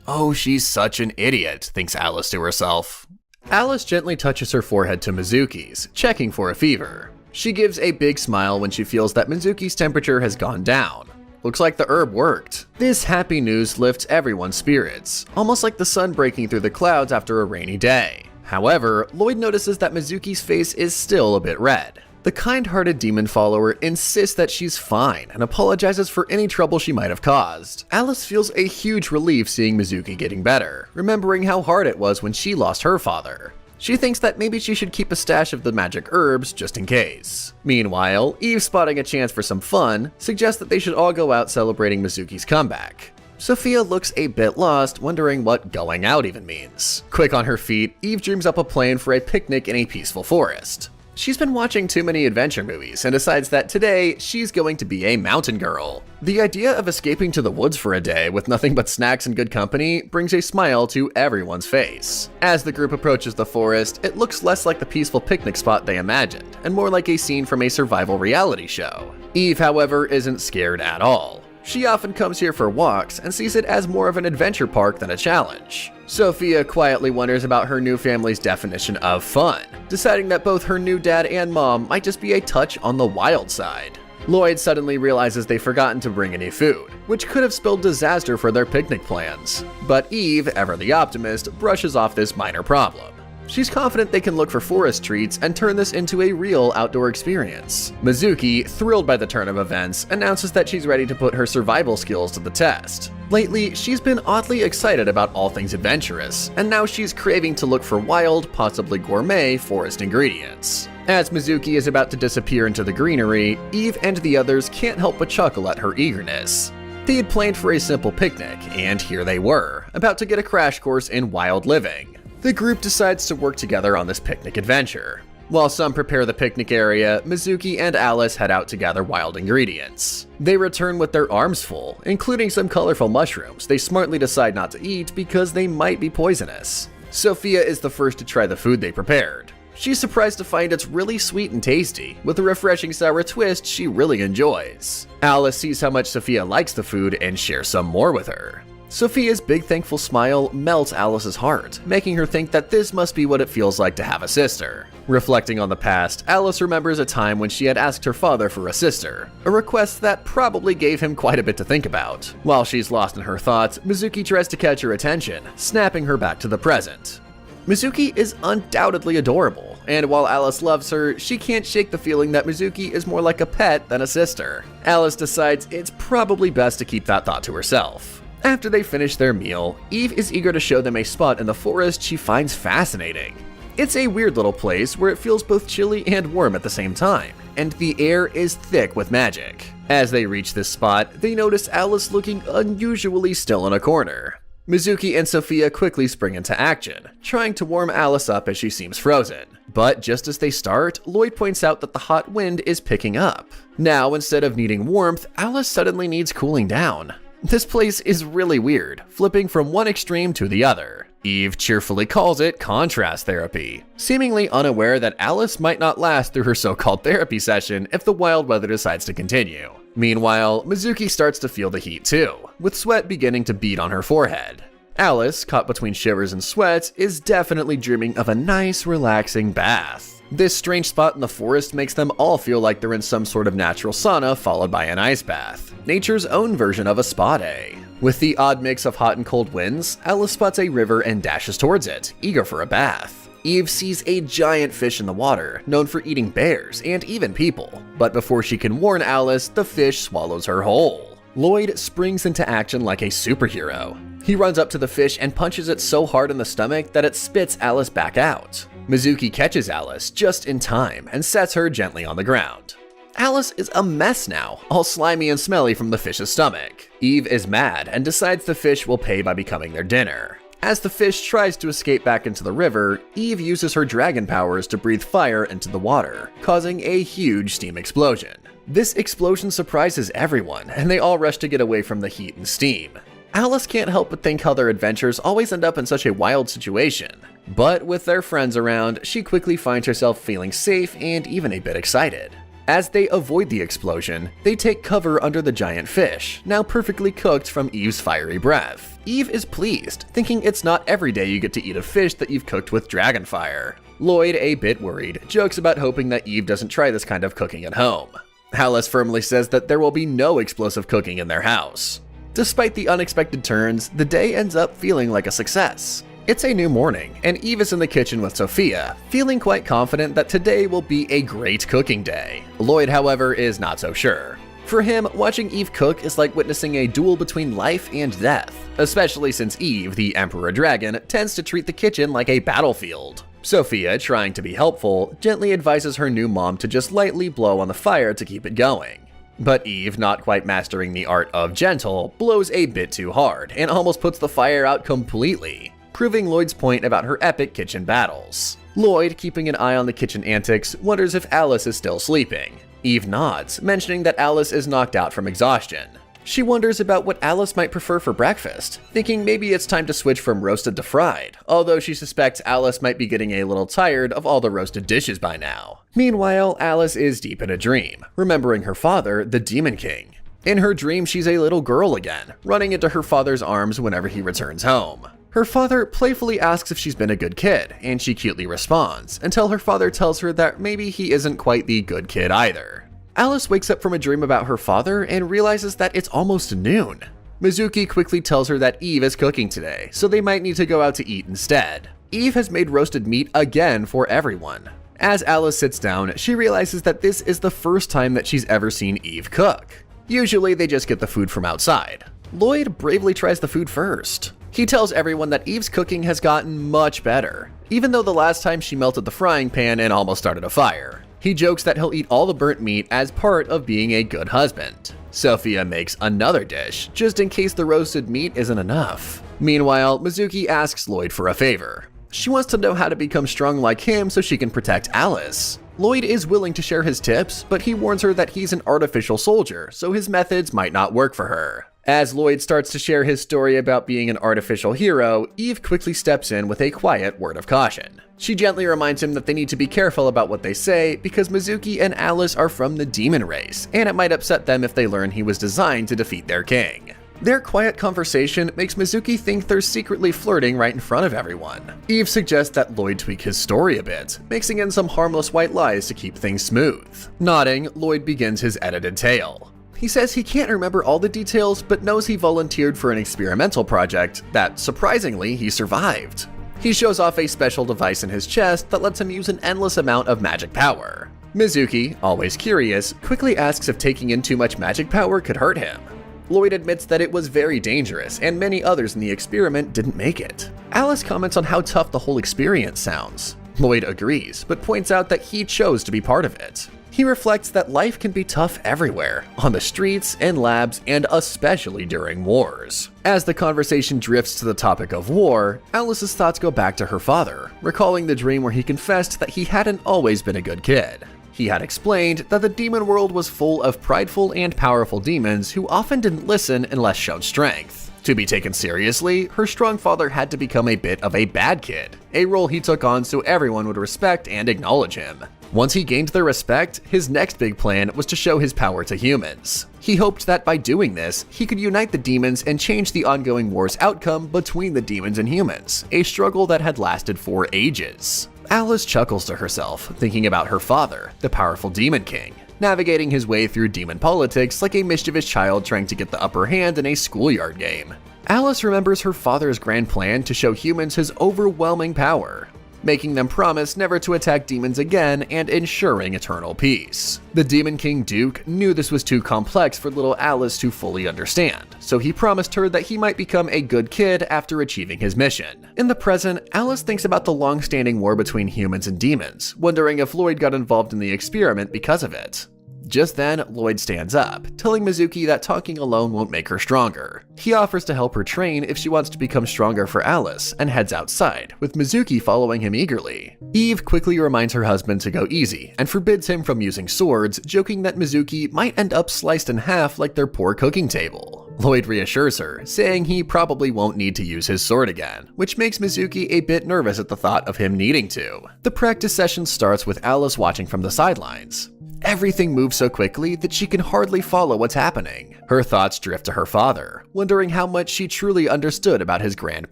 Oh, she's such an idiot, thinks Alice to herself. Alice gently touches her forehead to Mizuki's, checking for a fever. She gives a big smile when she feels that Mizuki's temperature has gone down. Looks like the herb worked. This happy news lifts everyone's spirits, almost like the sun breaking through the clouds after a rainy day. However, Lloyd notices that Mizuki's face is still a bit red. The kind-hearted demon follower insists that she's fine and apologizes for any trouble she might have caused. Alice feels a huge relief seeing Mizuki getting better, remembering how hard it was when she lost her father. She thinks that maybe she should keep a stash of the magic herbs just in case. Meanwhile, Eve, spotting a chance for some fun, suggests that they should all go out celebrating Mizuki's comeback. Sophia looks a bit lost, wondering what going out even means. Quick on her feet, Eve dreams up a plan for a picnic in a peaceful forest. She's been watching too many adventure movies and decides that today she's going to be a mountain girl. The idea of escaping to the woods for a day with nothing but snacks and good company brings a smile to everyone's face. As the group approaches the forest, it looks less like the peaceful picnic spot they imagined, and more like a scene from a survival reality show. Eve, however, isn't scared at all. She often comes here for walks and sees it as more of an adventure park than a challenge. Sophia quietly wonders about her new family's definition of fun, deciding that both her new dad and mom might just be a touch on the wild side. Lloyd suddenly realizes they've forgotten to bring any food, which could have spelled disaster for their picnic plans. But Eve, ever the optimist, brushes off this minor problem. She's confident they can look for forest treats and turn this into a real outdoor experience. Mizuki, thrilled by the turn of events, announces that she's ready to put her survival skills to the test. Lately, she's been oddly excited about all things adventurous, and now she's craving to look for wild, possibly gourmet, forest ingredients. As Mizuki is about to disappear into the greenery, Eve and the others can't help but chuckle at her eagerness. They had planned for a simple picnic, and here they were, about to get a crash course in wild living. The group decides to work together on this picnic adventure. While some prepare the picnic area, Mizuki and Alice head out to gather wild ingredients. They return with their arms full, including some colorful mushrooms they smartly decide not to eat because they might be poisonous. Sophia is the first to try the food they prepared. She's surprised to find it's really sweet and tasty, with a refreshing sour twist she really enjoys. Alice sees how much Sophia likes the food and shares some more with her. Sophia's big thankful smile melts Alice's heart, making her think that this must be what it feels like to have a sister. Reflecting on the past, Alice remembers a time when she had asked her father for a sister, a request that probably gave him quite a bit to think about. While she's lost in her thoughts, Mizuki tries to catch her attention, snapping her back to the present. Mizuki is undoubtedly adorable, and while Alice loves her, she can't shake the feeling that Mizuki is more like a pet than a sister. Alice decides it's probably best to keep that thought to herself. After they finish their meal, Eve is eager to show them a spot in the forest she finds fascinating. It's a weird little place where it feels both chilly and warm at the same time, and the air is thick with magic. As they reach this spot, they notice Alice looking unusually still in a corner. Mizuki and Sophia quickly spring into action, trying to warm Alice up as she seems frozen. But just as they start, Lloyd points out that the hot wind is picking up. Now, instead of needing warmth, Alice suddenly needs cooling down. This place is really weird, flipping from one extreme to the other. Eve cheerfully calls it contrast therapy, seemingly unaware that Alice might not last through her so-called therapy session if the wild weather decides to continue. Meanwhile, Mizuki starts to feel the heat too, with sweat beginning to bead on her forehead. Alice, caught between shivers and sweat, is definitely dreaming of a nice, relaxing bath. This strange spot in the forest makes them all feel like they're in some sort of natural sauna followed by an ice bath, nature's own version of a spa day. With the odd mix of hot and cold winds, Alice spots a river and dashes towards it, eager for a bath. Eve sees a giant fish in the water, known for eating bears and even people, but before she can warn Alice, the fish swallows her whole. Lloyd springs into action like a superhero. He runs up to the fish and punches it so hard in the stomach that it spits Alice back out. Mizuki catches Alice just in time and sets her gently on the ground. Alice is a mess now, all slimy and smelly from the fish's stomach. Eve is mad and decides the fish will pay by becoming their dinner. As the fish tries to escape back into the river, Eve uses her dragon powers to breathe fire into the water, causing a huge steam explosion. This explosion surprises everyone, and they all rush to get away from the heat and steam. Alice can't help but think how their adventures always end up in such a wild situation. But with their friends around, she quickly finds herself feeling safe and even a bit excited. As they avoid the explosion, they take cover under the giant fish, now perfectly cooked from Eve's fiery breath. Eve is pleased, thinking it's not every day you get to eat a fish that you've cooked with dragon fire. Lloyd, a bit worried, jokes about hoping that Eve doesn't try this kind of cooking at home. Alice firmly says that there will be no explosive cooking in their house. Despite the unexpected turns, the day ends up feeling like a success. It's a new morning, and Eve is in the kitchen with Sophia, feeling quite confident that today will be a great cooking day. Lloyd, however, is not so sure. For him, watching Eve cook is like witnessing a duel between life and death, especially since Eve, the Emperor Dragon, tends to treat the kitchen like a battlefield. Sophia, trying to be helpful, gently advises her new mom to just lightly blow on the fire to keep it going. But Eve, not quite mastering the art of gentle, blows a bit too hard and almost puts the fire out completely, proving Lloyd's point about her epic kitchen battles. Lloyd, keeping an eye on the kitchen antics, wonders if Alice is still sleeping. Eve nods, mentioning that Alice is knocked out from exhaustion. She wonders about what Alice might prefer for breakfast, thinking maybe it's time to switch from roasted to fried, although she suspects Alice might be getting a little tired of all the roasted dishes by now. Meanwhile, Alice is deep in a dream, remembering her father, the Demon King. In her dream, she's a little girl again, running into her father's arms whenever he returns home. Her father playfully asks if she's been a good kid, and she cutely responds, until her father tells her that maybe he isn't quite the good kid either. Alice wakes up from a dream about her father and realizes that it's almost noon. Mizuki quickly tells her that Eve is cooking today, so they might need to go out to eat instead. Eve has made roasted meat again for everyone. As Alice sits down, she realizes that this is the first time that she's ever seen Eve cook. Usually they just get the food from outside. Lloyd bravely tries the food first. He tells everyone that Eve's cooking has gotten much better, even though the last time she melted the frying pan and almost started a fire. He jokes that he'll eat all the burnt meat as part of being a good husband. Sophia makes another dish, just in case the roasted meat isn't enough. Meanwhile, Mizuki asks Lloyd for a favor. She wants to know how to become strong like him so she can protect Alice. Lloyd is willing to share his tips, but he warns her that he's an artificial soldier, so his methods might not work for her. As Lloyd starts to share his story about being an artificial hero, Eve quickly steps in with a quiet word of caution. She gently reminds him that they need to be careful about what they say because Mizuki and Alice are from the demon race, and it might upset them if they learn he was designed to defeat their king. Their quiet conversation makes Mizuki think they're secretly flirting right in front of everyone. Eve suggests that Lloyd tweak his story a bit, mixing in some harmless white lies to keep things smooth. Nodding, Lloyd begins his edited tale. He says he can't remember all the details, but knows he volunteered for an experimental project that, surprisingly, he survived. He shows off a special device in his chest that lets him use an endless amount of magic power. Mizuki, always curious, quickly asks if taking in too much magic power could hurt him. Lloyd admits that it was very dangerous, and many others in the experiment didn't make it. Alice comments on how tough the whole experience sounds. Lloyd agrees, but points out that he chose to be part of it. He reflects that life can be tough everywhere, on the streets, in labs, and especially during wars. As the conversation drifts to the topic of war, Alice's thoughts go back to her father, recalling the dream where he confessed that he hadn't always been a good kid. He had explained that the demon world was full of prideful and powerful demons who often didn't listen unless shown strength. To be taken seriously, her strong father had to become a bit of a bad kid, a role he took on so everyone would respect and acknowledge him. Once he gained their respect, his next big plan was to show his power to humans. He hoped that by doing this, he could unite the demons and change the ongoing war's outcome between the demons and humans, a struggle that had lasted for ages. Alice chuckles to herself, thinking about her father, the powerful Demon King, navigating his way through demon politics like a mischievous child trying to get the upper hand in a schoolyard game. Alice remembers her father's grand plan to show humans his overwhelming power, making them promise never to attack demons again and ensuring eternal peace. The Demon King Duke knew this was too complex for little Alice to fully understand, so he promised her that he might become a good kid after achieving his mission. In the present, Alice thinks about the long-standing war between humans and demons, wondering if Lloyd got involved in the experiment because of it. Just then, Lloyd stands up, telling Mizuki that talking alone won't make her stronger. He offers to help her train if she wants to become stronger for Alice, and heads outside, with Mizuki following him eagerly. Eve quickly reminds her husband to go easy, and forbids him from using swords, joking that Mizuki might end up sliced in half like their poor cooking table. Lloyd reassures her, saying he probably won't need to use his sword again, which makes Mizuki a bit nervous at the thought of him needing to. The practice session starts with Alice watching from the sidelines. Everything moves so quickly that she can hardly follow what's happening. Her thoughts drift to her father, wondering how much she truly understood about his grand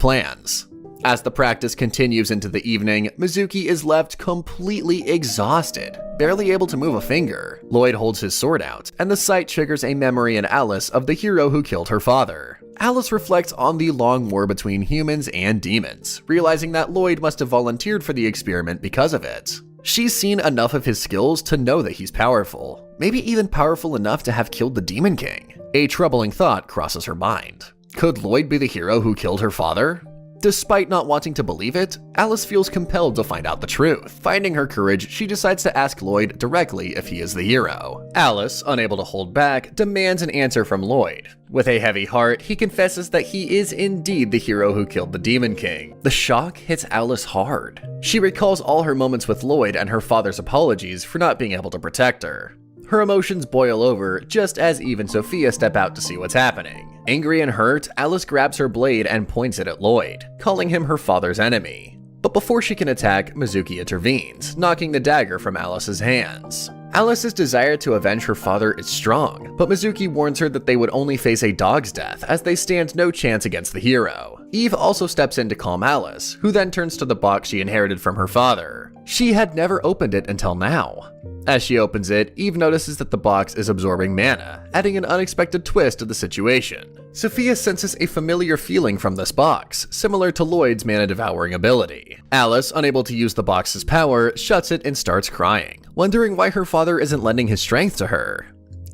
plans. As the practice continues into the evening, Mizuki is left completely exhausted, barely able to move a finger. Lloyd holds his sword out, and the sight triggers a memory in Alice of the hero who killed her father. Alice reflects on the long war between humans and demons, realizing that Lloyd must have volunteered for the experiment because of it. She's seen enough of his skills to know that he's powerful, maybe even powerful enough to have killed the Demon King. A troubling thought crosses her mind. Could Lloyd be the hero who killed her father? Despite not wanting to believe it, Alice feels compelled to find out the truth. Finding her courage, she decides to ask Lloyd directly if he is the hero. Alice, unable to hold back, demands an answer from Lloyd. With a heavy heart, he confesses that he is indeed the hero who killed the Demon King. The shock hits Alice hard. She recalls all her moments with Lloyd and her father's apologies for not being able to protect her. Her emotions boil over just as Eve and Sophia step out to see what's happening. Angry and hurt, Alice grabs her blade and points it at Lloyd, calling him her father's enemy. But before she can attack, Mizuki intervenes, knocking the dagger from Alice's hands. Alice's desire to avenge her father is strong, but Mizuki warns her that they would only face a dog's death as they stand no chance against the hero. Eve also steps in to calm Alice, who then turns to the box she inherited from her father. She had never opened it until now. As she opens it, Eve notices that the box is absorbing mana, adding an unexpected twist to the situation. Sophia senses a familiar feeling from this box, similar to Lloyd's mana-devouring ability. Alice, unable to use the box's power, shuts it and starts crying, wondering why her father isn't lending his strength to her.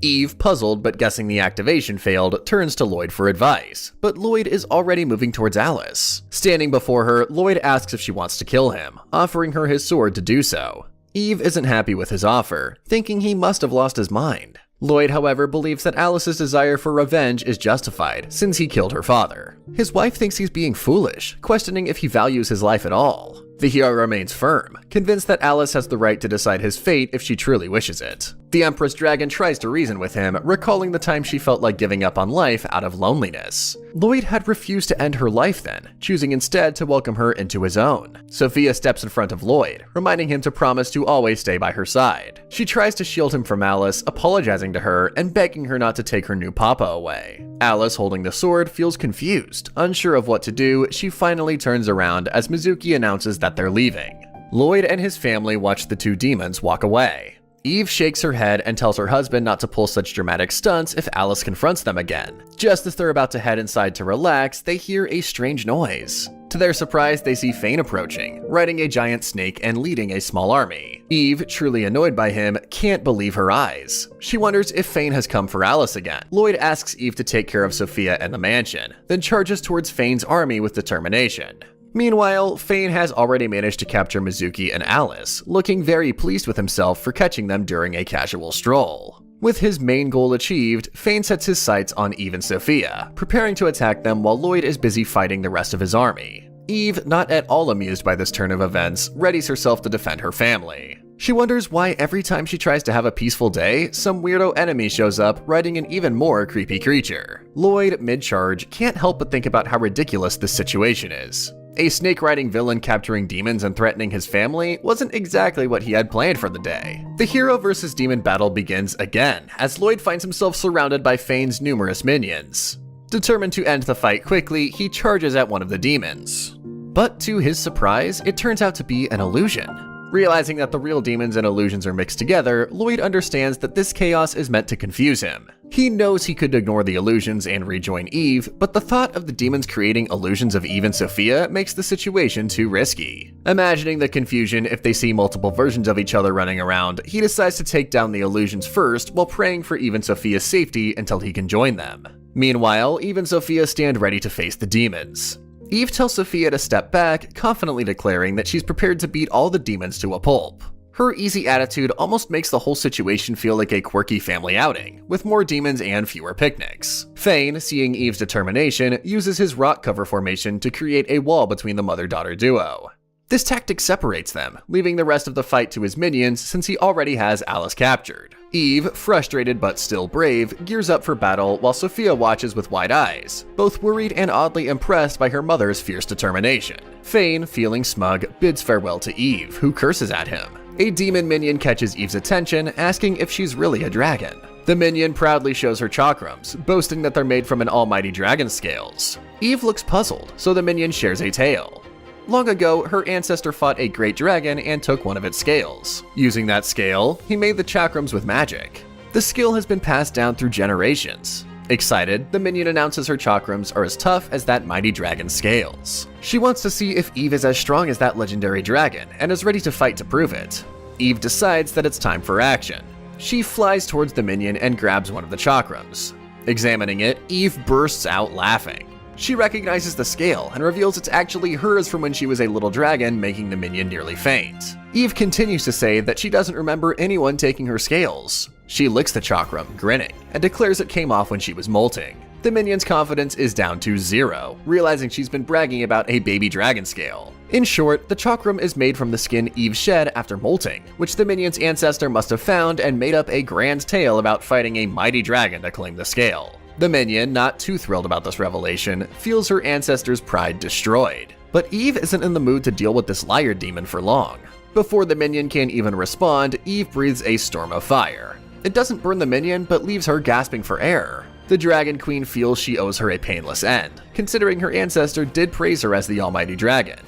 Eve, puzzled but guessing the activation failed, turns to Lloyd for advice, but Lloyd is already moving towards Alice. Standing before her, Lloyd asks if she wants to kill him, offering her his sword to do so. Eve isn't happy with his offer, thinking he must have lost his mind. Lloyd, however, believes that Alice's desire for revenge is justified since he killed her father. His wife thinks he's being foolish, questioning if he values his life at all. The hero remains firm, convinced that Alice has the right to decide his fate if she truly wishes it. The Empress Dragon tries to reason with him, recalling the time she felt like giving up on life out of loneliness. Lloyd had refused to end her life then, choosing instead to welcome her into his own. Sophia steps in front of Lloyd, reminding him to promise to always stay by her side. She tries to shield him from Alice, apologizing to her and begging her not to take her new papa away. Alice, holding the sword, feels confused. Unsure of what to do, she finally turns around as Mizuki announces that they're leaving. Lloyd and his family watch the two demons walk away. Eve shakes her head and tells her husband not to pull such dramatic stunts if Alice confronts them again. Just as they're about to head inside to relax, they hear a strange noise. To their surprise, they see Fane approaching, riding a giant snake and leading a small army. Eve, truly annoyed by him, can't believe her eyes. She wonders if Fane has come for Alice again. Lloyd asks Eve to take care of Sophia and the mansion, then charges towards Fane's army with determination. Meanwhile, Fane has already managed to capture Mizuki and Alice, looking very pleased with himself for catching them during a casual stroll. With his main goal achieved, Fane sets his sights on Eve and Sophia, preparing to attack them while Lloyd is busy fighting the rest of his army. Eve, not at all amused by this turn of events, readies herself to defend her family. She wonders why every time she tries to have a peaceful day, some weirdo enemy shows up riding an even more creepy creature. Lloyd, mid-charge, can't help but think about how ridiculous this situation is. A snake-riding villain capturing demons and threatening his family wasn't exactly what he had planned for the day. The hero versus demon battle begins again, as Lloyd finds himself surrounded by Fane's numerous minions. Determined to end the fight quickly, he charges at one of the demons. But to his surprise, it turns out to be an illusion. Realizing that the real demons and illusions are mixed together, Lloyd understands that this chaos is meant to confuse him. He knows he could ignore the illusions and rejoin Eve, but the thought of the demons creating illusions of Eve and Sophia makes the situation too risky. Imagining the confusion if they see multiple versions of each other running around, he decides to take down the illusions first while praying for Eve and Sophia's safety until he can join them. Meanwhile, Eve and Sophia stand ready to face the demons. Eve tells Sophia to step back, confidently declaring that she's prepared to beat all the demons to a pulp. Her easy attitude almost makes the whole situation feel like a quirky family outing, with more demons and fewer picnics. Fane, seeing Eve's determination, uses his rock cover formation to create a wall between the mother-daughter duo. This tactic separates them, leaving the rest of the fight to his minions since he already has Alice captured. Eve, frustrated but still brave, gears up for battle while Sophia watches with wide eyes, both worried and oddly impressed by her mother's fierce determination. Fane, feeling smug, bids farewell to Eve, who curses at him. A demon minion catches Eve's attention, asking if she's really a dragon. The minion proudly shows her chakrams, boasting that they're made from an almighty dragon's scales. Eve looks puzzled, so the minion shares a tale. Long ago, her ancestor fought a great dragon and took one of its scales. Using that scale, he made the chakrams with magic. The skill has been passed down through generations. Excited, the minion announces her chakrams are as tough as that mighty dragon's scales. She wants to see if Eve is as strong as that legendary dragon and is ready to fight to prove it. Eve decides that it's time for action. She flies towards the minion and grabs one of the chakrams. Examining it, Eve bursts out laughing. She recognizes the scale and reveals it's actually hers from when she was a little dragon, making the minion nearly faint. Eve continues to say that she doesn't remember anyone taking her scales. She licks the chakram, grinning, and declares it came off when she was molting. The minion's confidence is down to 0, realizing she's been bragging about a baby dragon scale. In short, the chakram is made from the skin Eve shed after molting, which the minion's ancestor must have found and made up a grand tale about fighting a mighty dragon to claim the scale. The minion, not too thrilled about this revelation, feels her ancestor's pride destroyed. But Eve isn't in the mood to deal with this liar demon for long. Before the minion can even respond, Eve breathes a storm of fire. It doesn't burn the minion, but leaves her gasping for air. The Dragon Queen feels she owes her a painless end, considering her ancestor did praise her as the almighty dragon.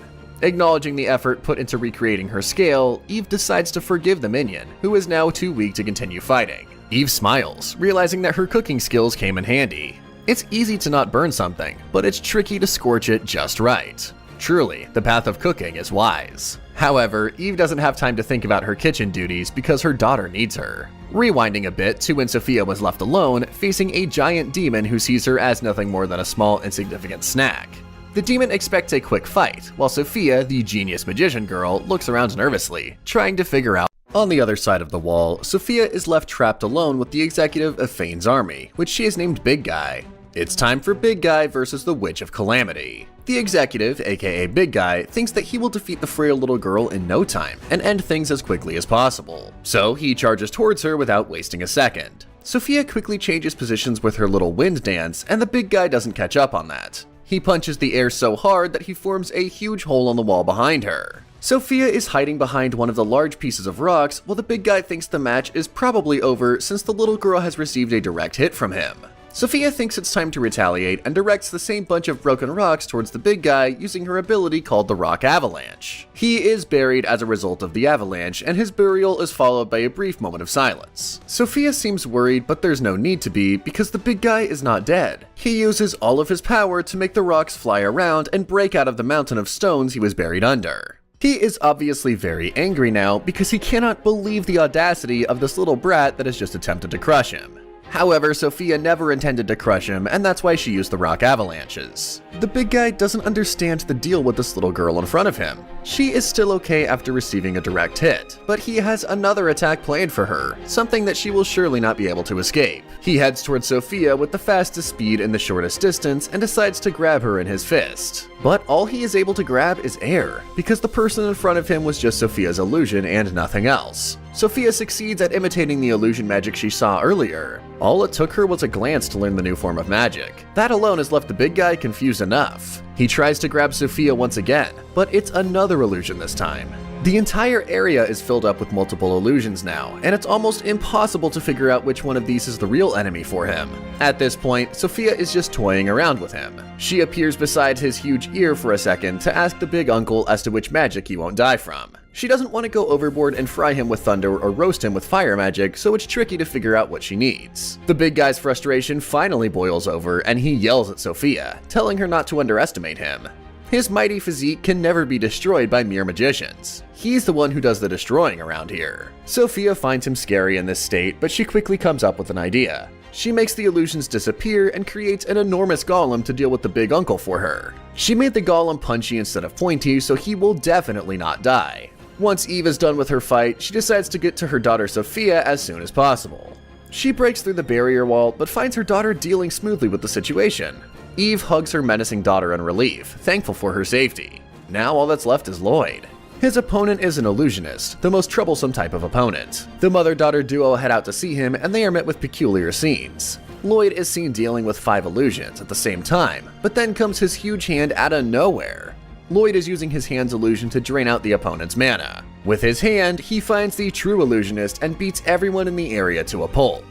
Acknowledging the effort put into recreating her scale, Eve decides to forgive the minion, who is now too weak to continue fighting. Eve smiles, realizing that her cooking skills came in handy. It's easy to not burn something, but it's tricky to scorch it just right. Truly, the path of cooking is wise. However, Eve doesn't have time to think about her kitchen duties because her daughter needs her. Rewinding a bit to when Sophia was left alone, facing a giant demon who sees her as nothing more than a small, insignificant snack. The demon expects a quick fight, while Sophia, the genius magician girl, looks around nervously, trying to figure out. On the other side of the wall, Sophia is left trapped alone with the executive of Fane's army, which she has named Big Guy. It's time for Big Guy versus the Witch of Calamity. The executive, aka Big Guy, thinks that he will defeat the frail little girl in no time and end things as quickly as possible. So he charges towards her without wasting a second. Sophia quickly changes positions with her little wind dance, and the Big Guy doesn't catch up on that. He punches the air so hard that he forms a huge hole on the wall behind her. Sophia is hiding behind one of the large pieces of rocks while the Big Guy thinks the match is probably over since the little girl has received a direct hit from him. Sophia thinks it's time to retaliate and directs the same bunch of broken rocks towards the Big Guy using her ability called the Rock Avalanche. He is buried as a result of the avalanche, and his burial is followed by a brief moment of silence. Sophia seems worried, but there's no need to be because the Big Guy is not dead. He uses all of his power to make the rocks fly around and break out of the mountain of stones he was buried under. He is obviously very angry now because he cannot believe the audacity of this little brat that has just attempted to crush him. However, Sophia never intended to crush him, and that's why she used the rock avalanches. The Big Guy doesn't understand the deal with this little girl in front of him. She is still okay after receiving a direct hit, but he has another attack planned for her, something that she will surely not be able to escape. He heads towards Sophia with the fastest speed and the shortest distance and decides to grab her in his fist. But all he is able to grab is air, because the person in front of him was just Sophia's illusion and nothing else. Sophia succeeds at imitating the illusion magic she saw earlier. All it took her was a glance to learn the new form of magic. That alone has left the Big Guy confused enough. He tries to grab Sophia once again, but it's another illusion this time. The entire area is filled up with multiple illusions now, and it's almost impossible to figure out which one of these is the real enemy for him. At this point, Sophia is just toying around with him. She appears beside his huge ear for a second to ask the big uncle as to which magic he won't die from. She doesn't want to go overboard and fry him with thunder or roast him with fire magic, so it's tricky to figure out what she needs. The Big Guy's frustration finally boils over, and he yells at Sophia, telling her not to underestimate him. His mighty physique can never be destroyed by mere magicians. He's the one who does the destroying around here. Sophia finds him scary in this state, but she quickly comes up with an idea. She makes the illusions disappear and creates an enormous golem to deal with the big uncle for her. She made the golem punchy instead of pointy, so he will definitely not die. Once Eve is done with her fight, she decides to get to her daughter Sophia as soon as possible. She breaks through the barrier wall, but finds her daughter dealing smoothly with the situation. Eve hugs her menacing daughter in relief, thankful for her safety. Now all that's left is Lloyd. His opponent is an illusionist, the most troublesome type of opponent. The mother-daughter duo head out to see him, and they are met with peculiar scenes. Lloyd is seen dealing with 5 illusions at the same time, but then comes his huge hand out of nowhere. Lloyd is using his hand's illusion to drain out the opponent's mana. With his hand, he finds the true illusionist and beats everyone in the area to a pulp.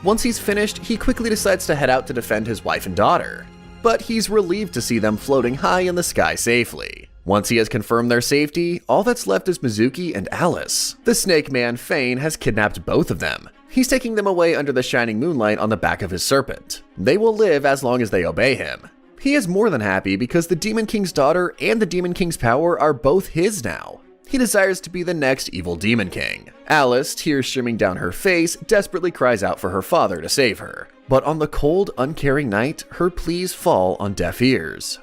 Once he's finished, he quickly decides to head out to defend his wife and daughter. But he's relieved to see them floating high in the sky safely. Once he has confirmed their safety, all that's left is Mizuki and Alice. The snake man, Fane, has kidnapped both of them. He's taking them away under the shining moonlight on the back of his serpent. They will live as long as they obey him. He is more than happy because the Demon King's daughter and the Demon King's power are both his now. He desires to be the next evil Demon King. Alice, tears streaming down her face, desperately cries out for her father to save her. But on the cold, uncaring night, her pleas fall on deaf ears.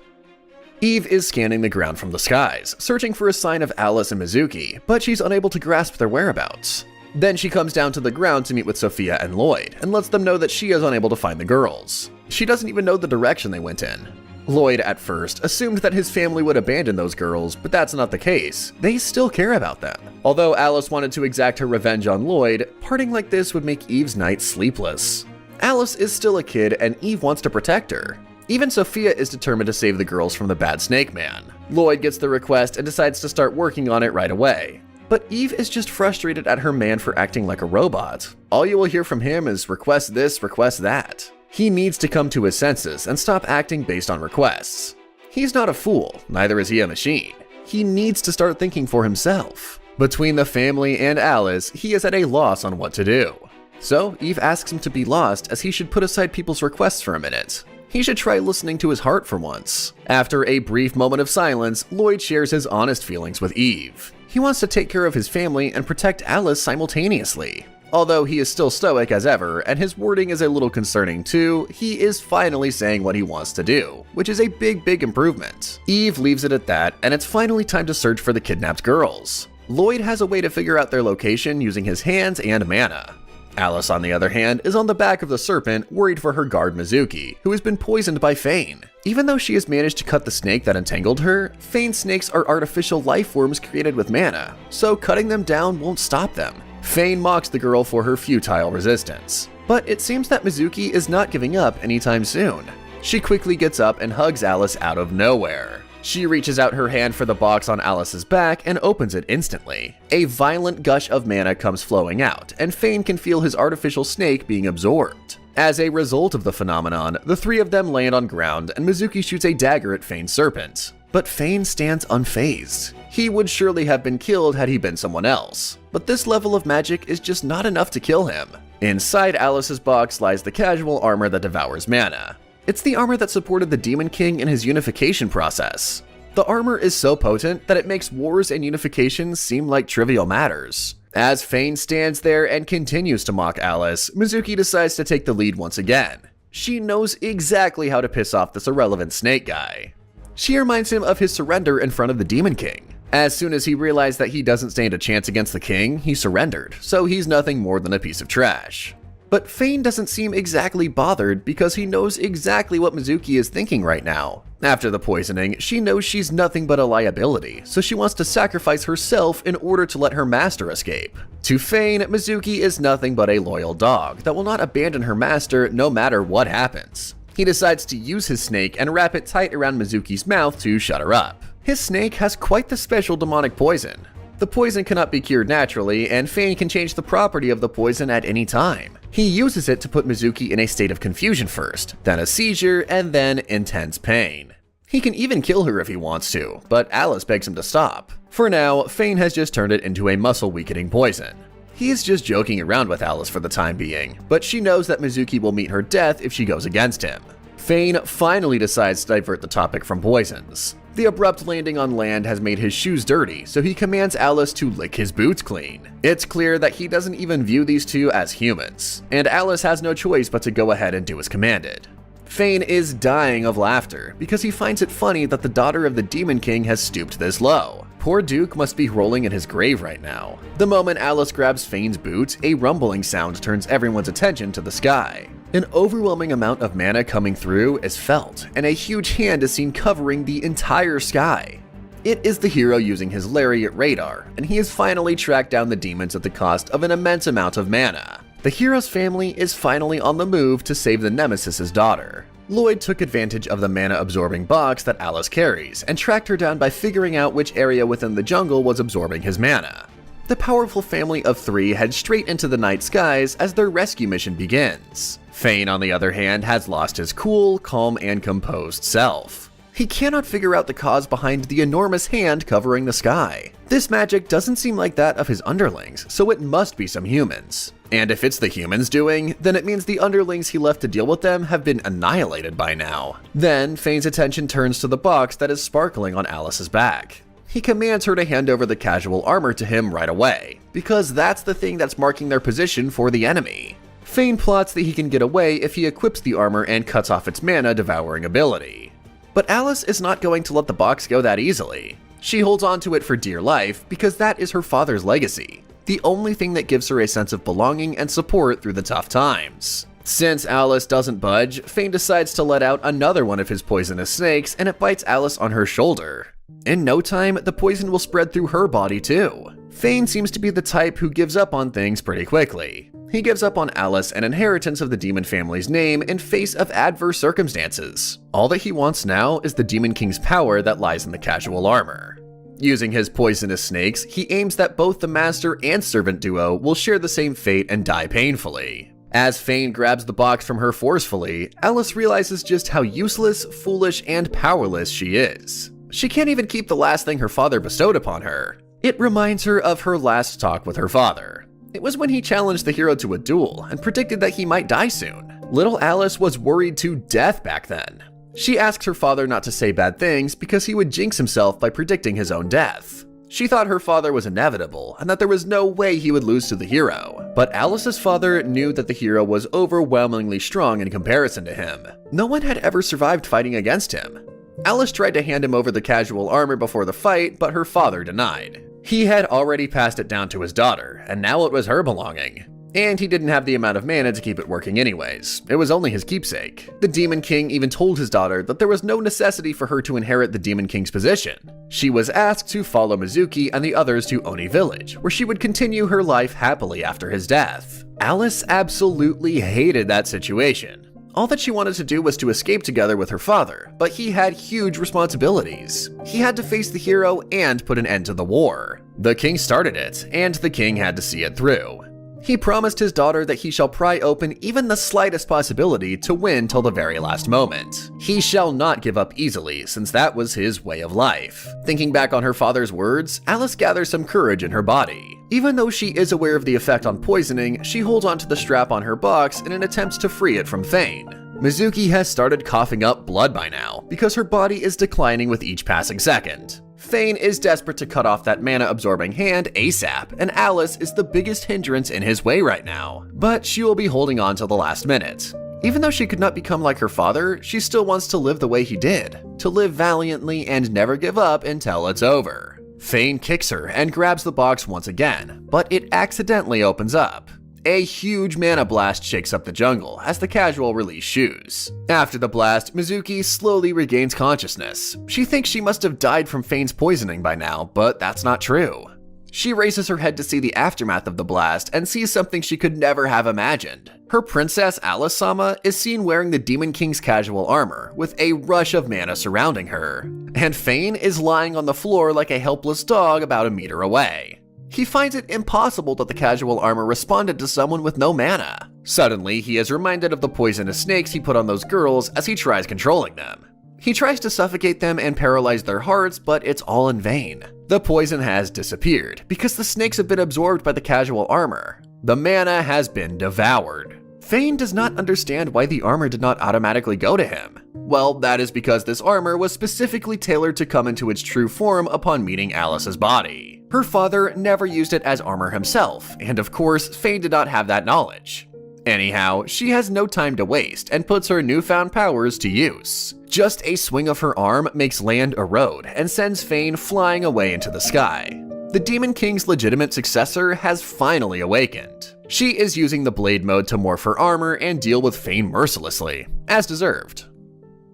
Eve is scanning the ground from the skies, searching for a sign of Alice and Mizuki, but she's unable to grasp their whereabouts. Then she comes down to the ground to meet with Sophia and Lloyd, and lets them know that she is unable to find the girls. She doesn't even know the direction they went in. Lloyd, at first, assumed that his family would abandon those girls, but that's not the case. They still care about them. Although Alice wanted to exact her revenge on Lloyd, parting like this would make Eve's night sleepless. Alice is still a kid, and Eve wants to protect her. Even Sophia is determined to save the girls from the bad snake man. Lloyd gets the request and decides to start working on it right away. But Eve is just frustrated at her man for acting like a robot. All you will hear from him is request this, request that. He needs to come to his senses and stop acting based on requests. He's not a fool, neither is he a machine. He needs to start thinking for himself. Between the family and Alice, he is at a loss on what to do. So Eve asks him to be lost, as he should put aside people's requests for a minute. He should try listening to his heart for once. After a brief moment of silence, Lloyd shares his honest feelings with Eve. He wants to take care of his family and protect Alice simultaneously. Although he is still stoic as ever, and his wording is a little concerning too, he is finally saying what he wants to do, which is a big improvement. Eve leaves it at that, and it's finally time to search for the kidnapped girls. Lloyd has a way to figure out their location using his hands and mana. Alice, on the other hand, is on the back of the serpent, worried for her guard Mizuki, who has been poisoned by Fane. Even though she has managed to cut the snake that entangled her, Fane snakes are artificial life forms created with mana, so cutting them down won't stop them. Fane mocks the girl for her futile resistance. But it seems that Mizuki is not giving up anytime soon. She quickly gets up and hugs Alice out of nowhere. She reaches out her hand for the box on Alice's back and opens it instantly. A violent gush of mana comes flowing out, and Fane can feel his artificial snake being absorbed. As a result of the phenomenon, the three of them land on ground and Mizuki shoots a dagger at Fane's serpent. But Fane stands unfazed. He would surely have been killed had he been someone else. But this level of magic is just not enough to kill him. Inside Alice's box lies the casual armor that devours mana. It's the armor that supported the Demon King in his unification process. The armor is so potent that it makes wars and unifications seem like trivial matters. As Fane stands there and continues to mock Alice, Mizuki decides to take the lead once again. She knows exactly how to piss off this irrelevant snake guy. She reminds him of his surrender in front of the Demon King. As soon as he realized that he doesn't stand a chance against the king, he surrendered, so he's nothing more than a piece of trash. But Fane doesn't seem exactly bothered because he knows exactly what Mizuki is thinking right now. After the poisoning, she knows she's nothing but a liability, so she wants to sacrifice herself in order to let her master escape. To Fane, Mizuki is nothing but a loyal dog that will not abandon her master no matter what happens. He decides to use his snake and wrap it tight around Mizuki's mouth to shut her up. His snake has quite the special demonic poison. The poison cannot be cured naturally, and Fane can change the property of the poison at any time. He uses it to put Mizuki in a state of confusion first, then a seizure, and then intense pain. He can even kill her if he wants to, but Alice begs him to stop. For now, Fane has just turned it into a muscle-weakening poison. He is just joking around with Alice for the time being, but she knows that Mizuki will meet her death if she goes against him. Fane finally decides to divert the topic from poisons. The abrupt landing on land has made his shoes dirty, so he commands Alice to lick his boots clean. It's clear that he doesn't even view these two as humans, and Alice has no choice but to go ahead and do as commanded. Fane is dying of laughter because he finds it funny that the daughter of the Demon King has stooped this low. Poor Duke must be rolling in his grave right now. The moment Alice grabs Fane's boot, a rumbling sound turns everyone's attention to the sky. An overwhelming amount of mana coming through is felt, and a huge hand is seen covering the entire sky. It is the hero using his lariat radar, and he has finally tracked down the demons at the cost of an immense amount of mana. The hero's family is finally on the move to save the Nemesis's daughter. Lloyd took advantage of the mana-absorbing box that Alice carries, and tracked her down by figuring out which area within the jungle was absorbing his mana. The powerful family of three head straight into the night skies as their rescue mission begins. Fane, on the other hand, has lost his cool, calm, and composed self. He cannot figure out the cause behind the enormous hand covering the sky. This magic doesn't seem like that of his underlings, so it must be some humans. And if it's the humans doing, then it means the underlings he left to deal with them have been annihilated by now. Then, Fane's attention turns to the box that is sparkling on Alice's back. He commands her to hand over the casual armor to him right away, because that's the thing that's marking their position for the enemy. Fane plots that he can get away if he equips the armor and cuts off its mana devouring ability. But Alice is not going to let the box go that easily. She holds on to it for dear life because that is her father's legacy, the only thing that gives her a sense of belonging and support through the tough times. Since Alice doesn't budge, Fane decides to let out another one of his poisonous snakes, and it bites Alice on her shoulder. In no time, the poison will spread through her body too. Fane seems to be the type who gives up on things pretty quickly. He gives up on Alice and inheritance of the demon family's name in face of adverse circumstances. All that he wants now is the Demon King's power that lies in the casual armor. Using his poisonous snakes, he aims that both the master and servant duo will share the same fate and die painfully. As Fane grabs the box from her forcefully, Alice realizes just how useless, foolish, and powerless she is. She can't even keep the last thing her father bestowed upon her. It reminds her of her last talk with her father. It was when he challenged the hero to a duel and predicted that he might die soon. Little Alice was worried to death back then. She asked her father not to say bad things because he would jinx himself by predicting his own death. She thought her father was inevitable and that there was no way he would lose to the hero. But Alice's father knew that the hero was overwhelmingly strong in comparison to him. No one had ever survived fighting against him. Alice tried to hand him over the casual armor before the fight, but her father denied. He had already passed it down to his daughter, and now it was her belonging. And he didn't have the amount of mana to keep it working anyways. It was only his keepsake. The Demon King even told his daughter that there was no necessity for her to inherit the Demon King's position. She was asked to follow Mizuki and the others to Oni Village, where she would continue her life happily after his death. Alice absolutely hated that situation. All that she wanted to do was to escape together with her father, but he had huge responsibilities. He had to face the hero and put an end to the war. The king started it, and the king had to see it through. He promised his daughter that he shall pry open even the slightest possibility to win till the very last moment. He shall not give up easily, since that was his way of life. Thinking back on her father's words, Alice gathers some courage in her body. Even though she is aware of the effect on poisoning, she holds onto the strap on her box in an attempt to free it from Fane. Mizuki has started coughing up blood by now, because her body is declining with each passing second. Fane is desperate to cut off that mana-absorbing hand ASAP, and Alice is the biggest hindrance in his way right now. But she will be holding on till the last minute. Even though she could not become like her father, she still wants to live the way he did, to live valiantly and never give up until it's over. Fane kicks her and grabs the box once again, but it accidentally opens up. A huge mana blast shakes up the jungle as the casual release shoes. After the blast, Mizuki slowly regains consciousness. She thinks she must have died from Fane's poisoning by now, but that's not true. She raises her head to see the aftermath of the blast and sees something she could never have imagined. Her princess Alice-sama is seen wearing the Demon King's casual armor, with a rush of mana surrounding her. And Fane is lying on the floor like a helpless dog about a meter away. He finds it impossible that the casual armor responded to someone with no mana. Suddenly, he is reminded of the poisonous snakes he put on those girls as he tries controlling them. He tries to suffocate them and paralyze their hearts, but it's all in vain. The poison has disappeared because the snakes have been absorbed by the casual armor. The mana has been devoured. Fane does not understand why the armor did not automatically go to him. Well, that is because this armor was specifically tailored to come into its true form upon meeting Alice's body. Her father never used it as armor himself, and of course, Fane did not have that knowledge. Anyhow, she has no time to waste and puts her newfound powers to use. Just a swing of her arm makes land erode and sends Fane flying away into the sky. The Demon King's legitimate successor has finally awakened. She is using the blade mode to morph her armor and deal with Fane mercilessly, as deserved.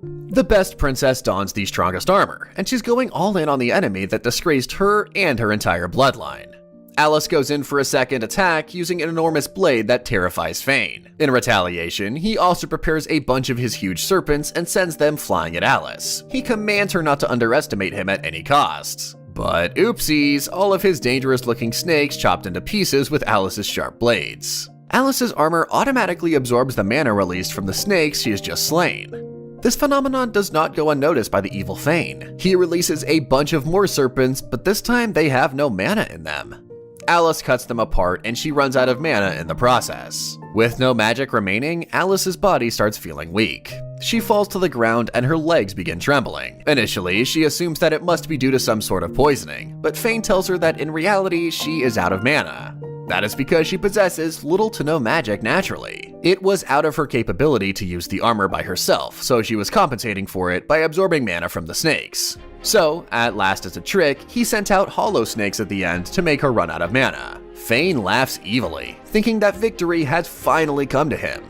The best princess dons the strongest armor, and she's going all in on the enemy that disgraced her and her entire bloodline. Alice goes in for a second attack using an enormous blade that terrifies Fane. In retaliation, he also prepares a bunch of his huge serpents and sends them flying at Alice. He commands her not to underestimate him at any cost. But oopsies, all of his dangerous looking snakes chopped into pieces with Alice's sharp blades. Alice's armor automatically absorbs the mana released from the snakes she has just slain. This phenomenon does not go unnoticed by the evil Fane. He releases a bunch of more serpents, but this time they have no mana in them. Alice cuts them apart and she runs out of mana in the process. With no magic remaining, Alice's body starts feeling weak. She falls to the ground and her legs begin trembling. Initially, she assumes that it must be due to some sort of poisoning, but Fane tells her that in reality, she is out of mana. That is because she possesses little to no magic naturally. It was out of her capability to use the armor by herself, so she was compensating for it by absorbing mana from the snakes. So, at last as a trick, he sent out hollow snakes at the end to make her run out of mana. Fane laughs evilly, thinking that victory has finally come to him.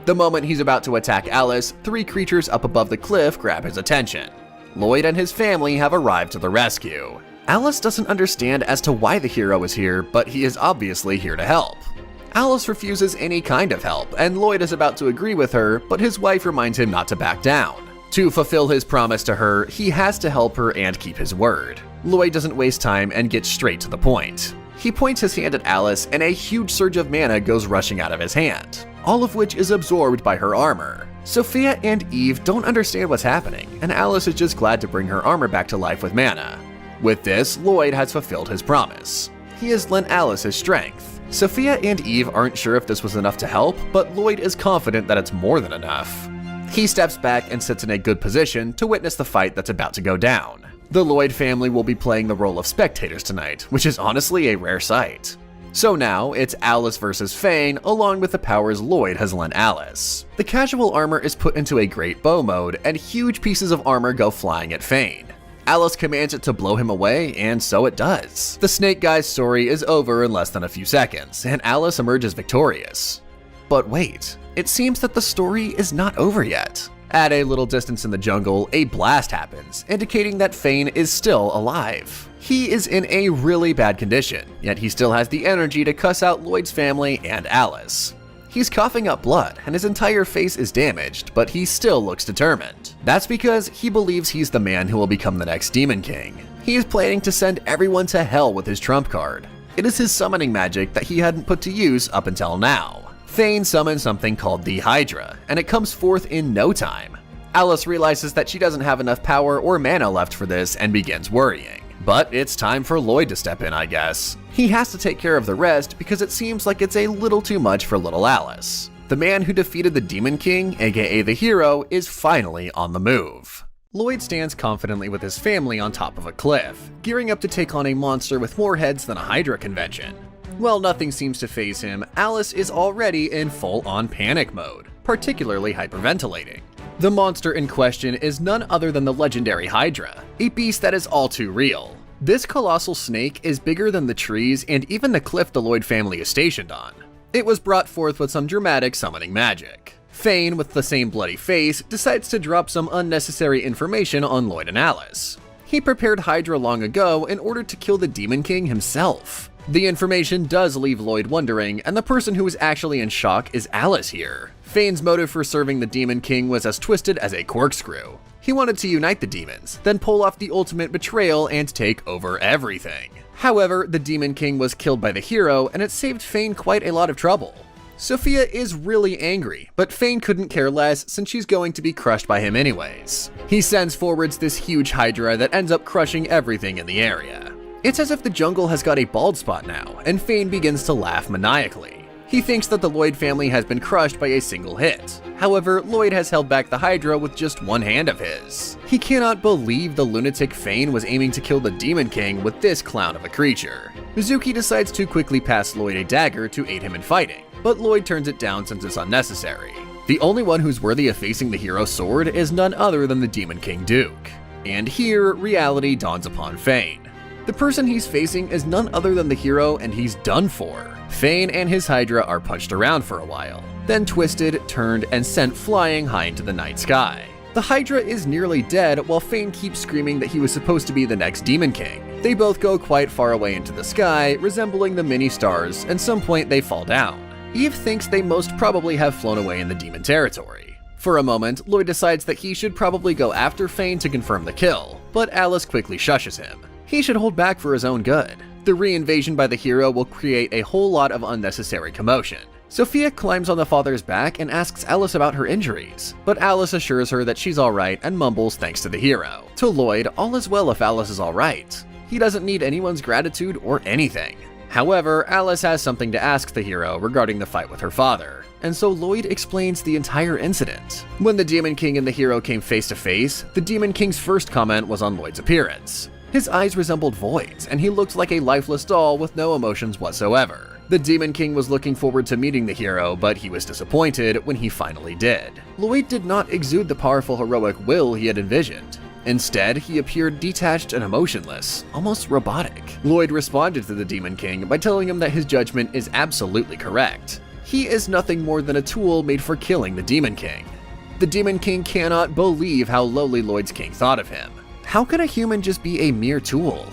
The moment he's about to attack Alice, 3 creatures up above the cliff grab his attention. Lloyd and his family have arrived to the rescue. Alice doesn't understand as to why the hero is here, but he is obviously here to help. Alice refuses any kind of help, and Lloyd is about to agree with her, but his wife reminds him not to back down. To fulfill his promise to her, he has to help her and keep his word. Lloyd doesn't waste time and gets straight to the point. He points his hand at Alice, and a huge surge of mana goes rushing out of his hand, all of which is absorbed by her armor. Sophia and Eve don't understand what's happening, and Alice is just glad to bring her armor back to life with mana. With this, Lloyd has fulfilled his promise. He has lent Alice his strength. Sophia and Eve aren't sure if this was enough to help, but Lloyd is confident that it's more than enough. He steps back and sits in a good position to witness the fight that's about to go down. The Lloyd family will be playing the role of spectators tonight, which is honestly a rare sight. So now, it's Alice versus Fane, along with the powers Lloyd has lent Alice. The casual armor is put into a great bow mode, and huge pieces of armor go flying at Fane. Alice commands it to blow him away, and so it does. The snake guy's story is over in less than a few seconds, and Alice emerges victorious. But wait, it seems that the story is not over yet. At a little distance in the jungle, a blast happens, indicating that Fane is still alive. He is in a really bad condition, yet he still has the energy to cuss out Lloyd's family and Alice. He's coughing up blood, and his entire face is damaged, but he still looks determined. That's because he believes he's the man who will become the next Demon King. He is planning to send everyone to hell with his trump card. It is his summoning magic that he hadn't put to use up until now. Fane summons something called the Hydra, and it comes forth in no time. Alice realizes that she doesn't have enough power or mana left for this and begins worrying. But it's time for Lloyd to step in, I guess. He has to take care of the rest because it seems like it's a little too much for little Alice. The man who defeated the Demon King, aka the hero, is finally on the move. Lloyd stands confidently with his family on top of a cliff, gearing up to take on a monster with more heads than a Hydra convention. While nothing seems to faze him, Alice is already in full-on panic mode, particularly hyperventilating. The monster in question is none other than the legendary Hydra, a beast that is all too real. This colossal snake is bigger than the trees and even the cliff the Lloyd family is stationed on. It was brought forth with some dramatic summoning magic. Fane, with the same bloody face, decides to drop some unnecessary information on Lloyd and Alice. He prepared Hydra long ago in order to kill the Demon King himself. The information does leave Lloyd wondering, and the person who is actually in shock is Alice here. Fane's motive for serving the Demon King was as twisted as a corkscrew. He wanted to unite the demons, then pull off the ultimate betrayal and take over everything. However, the Demon King was killed by the hero, and it saved Fane quite a lot of trouble. Sophia is really angry, but Fane couldn't care less since she's going to be crushed by him anyways. He sends forwards this huge Hydra that ends up crushing everything in the area. It's as if the jungle has got a bald spot now, and Fane begins to laugh maniacally. He thinks that the Lloyd family has been crushed by a single hit. However, Lloyd has held back the Hydra with just one hand of his. He cannot believe the lunatic Fane was aiming to kill the Demon King with this clown of a creature. Mizuki decides to quickly pass Lloyd a dagger to aid him in fighting, but Lloyd turns it down since it's unnecessary. The only one who's worthy of facing the hero's sword is none other than the Demon King Duke. And here, reality dawns upon Fane. The person he's facing is none other than the hero, and he's done for. Fane and his Hydra are punched around for a while, then twisted, turned, and sent flying high into the night sky. The Hydra is nearly dead while Fane keeps screaming that he was supposed to be the next Demon King. They both go quite far away into the sky, resembling the mini stars, and at some point they fall down. Eve thinks they most probably have flown away in the demon territory. For a moment, Lloyd decides that he should probably go after Fane to confirm the kill, but Alice quickly shushes him. He should hold back for his own good. The re-invasion by the hero will create a whole lot of unnecessary commotion. Sophia climbs on the father's back and asks Alice about her injuries, but Alice assures her that she's alright and mumbles thanks to the hero. To Lloyd, all is well if Alice is alright. He doesn't need anyone's gratitude or anything. However, Alice has something to ask the hero regarding the fight with her father, and so Lloyd explains the entire incident. When the Demon King and the hero came face to face, the Demon King's first comment was on Lloyd's appearance. His eyes resembled voids, and he looked like a lifeless doll with no emotions whatsoever. The Demon King was looking forward to meeting the hero, but he was disappointed when he finally did. Lloyd did not exude the powerful heroic will he had envisioned. Instead, he appeared detached and emotionless, almost robotic. Lloyd responded to the Demon King by telling him that his judgment is absolutely correct. He is nothing more than a tool made for killing the Demon King. The Demon King cannot believe how lowly Lloyd's king thought of him. How can a human just be a mere tool?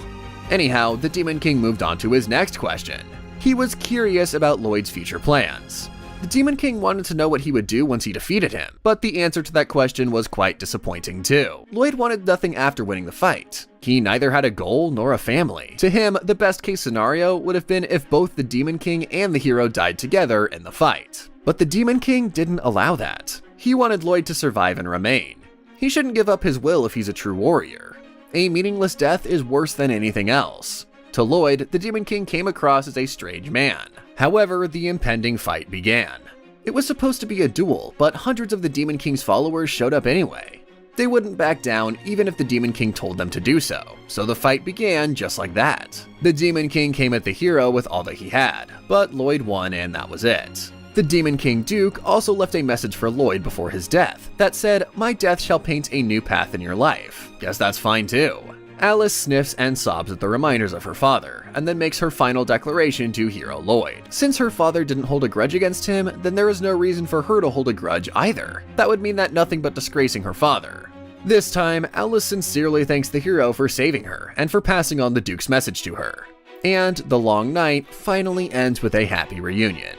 Anyhow, the Demon King moved on to his next question. He was curious about Lloyd's future plans. The Demon King wanted to know what he would do once he defeated him, but the answer to that question was quite disappointing too. Lloyd wanted nothing after winning the fight. He neither had a goal nor a family. To him, the best case scenario would have been if both the Demon King and the hero died together in the fight. But the Demon King didn't allow that. He wanted Lloyd to survive and remain. He shouldn't give up his will if he's a true warrior. A meaningless death is worse than anything else. To Lloyd, the Demon King came across as a strange man. However, the impending fight began. It was supposed to be a duel, but hundreds of the Demon King's followers showed up anyway. They wouldn't back down even if the Demon King told them to do so, so the fight began just like that. The Demon King came at the hero with all that he had, but Lloyd won and that was it. The Demon King Duke also left a message for Lloyd before his death that said, "My death shall paint a new path in your life." Guess that's fine too. Alice sniffs and sobs at the reminders of her father, and then makes her final declaration to hero Lloyd. Since her father didn't hold a grudge against him, then there is no reason for her to hold a grudge either. That would mean that nothing but disgracing her father. This time, Alice sincerely thanks the hero for saving her and for passing on the Duke's message to her. And the long night finally ends with a happy reunion.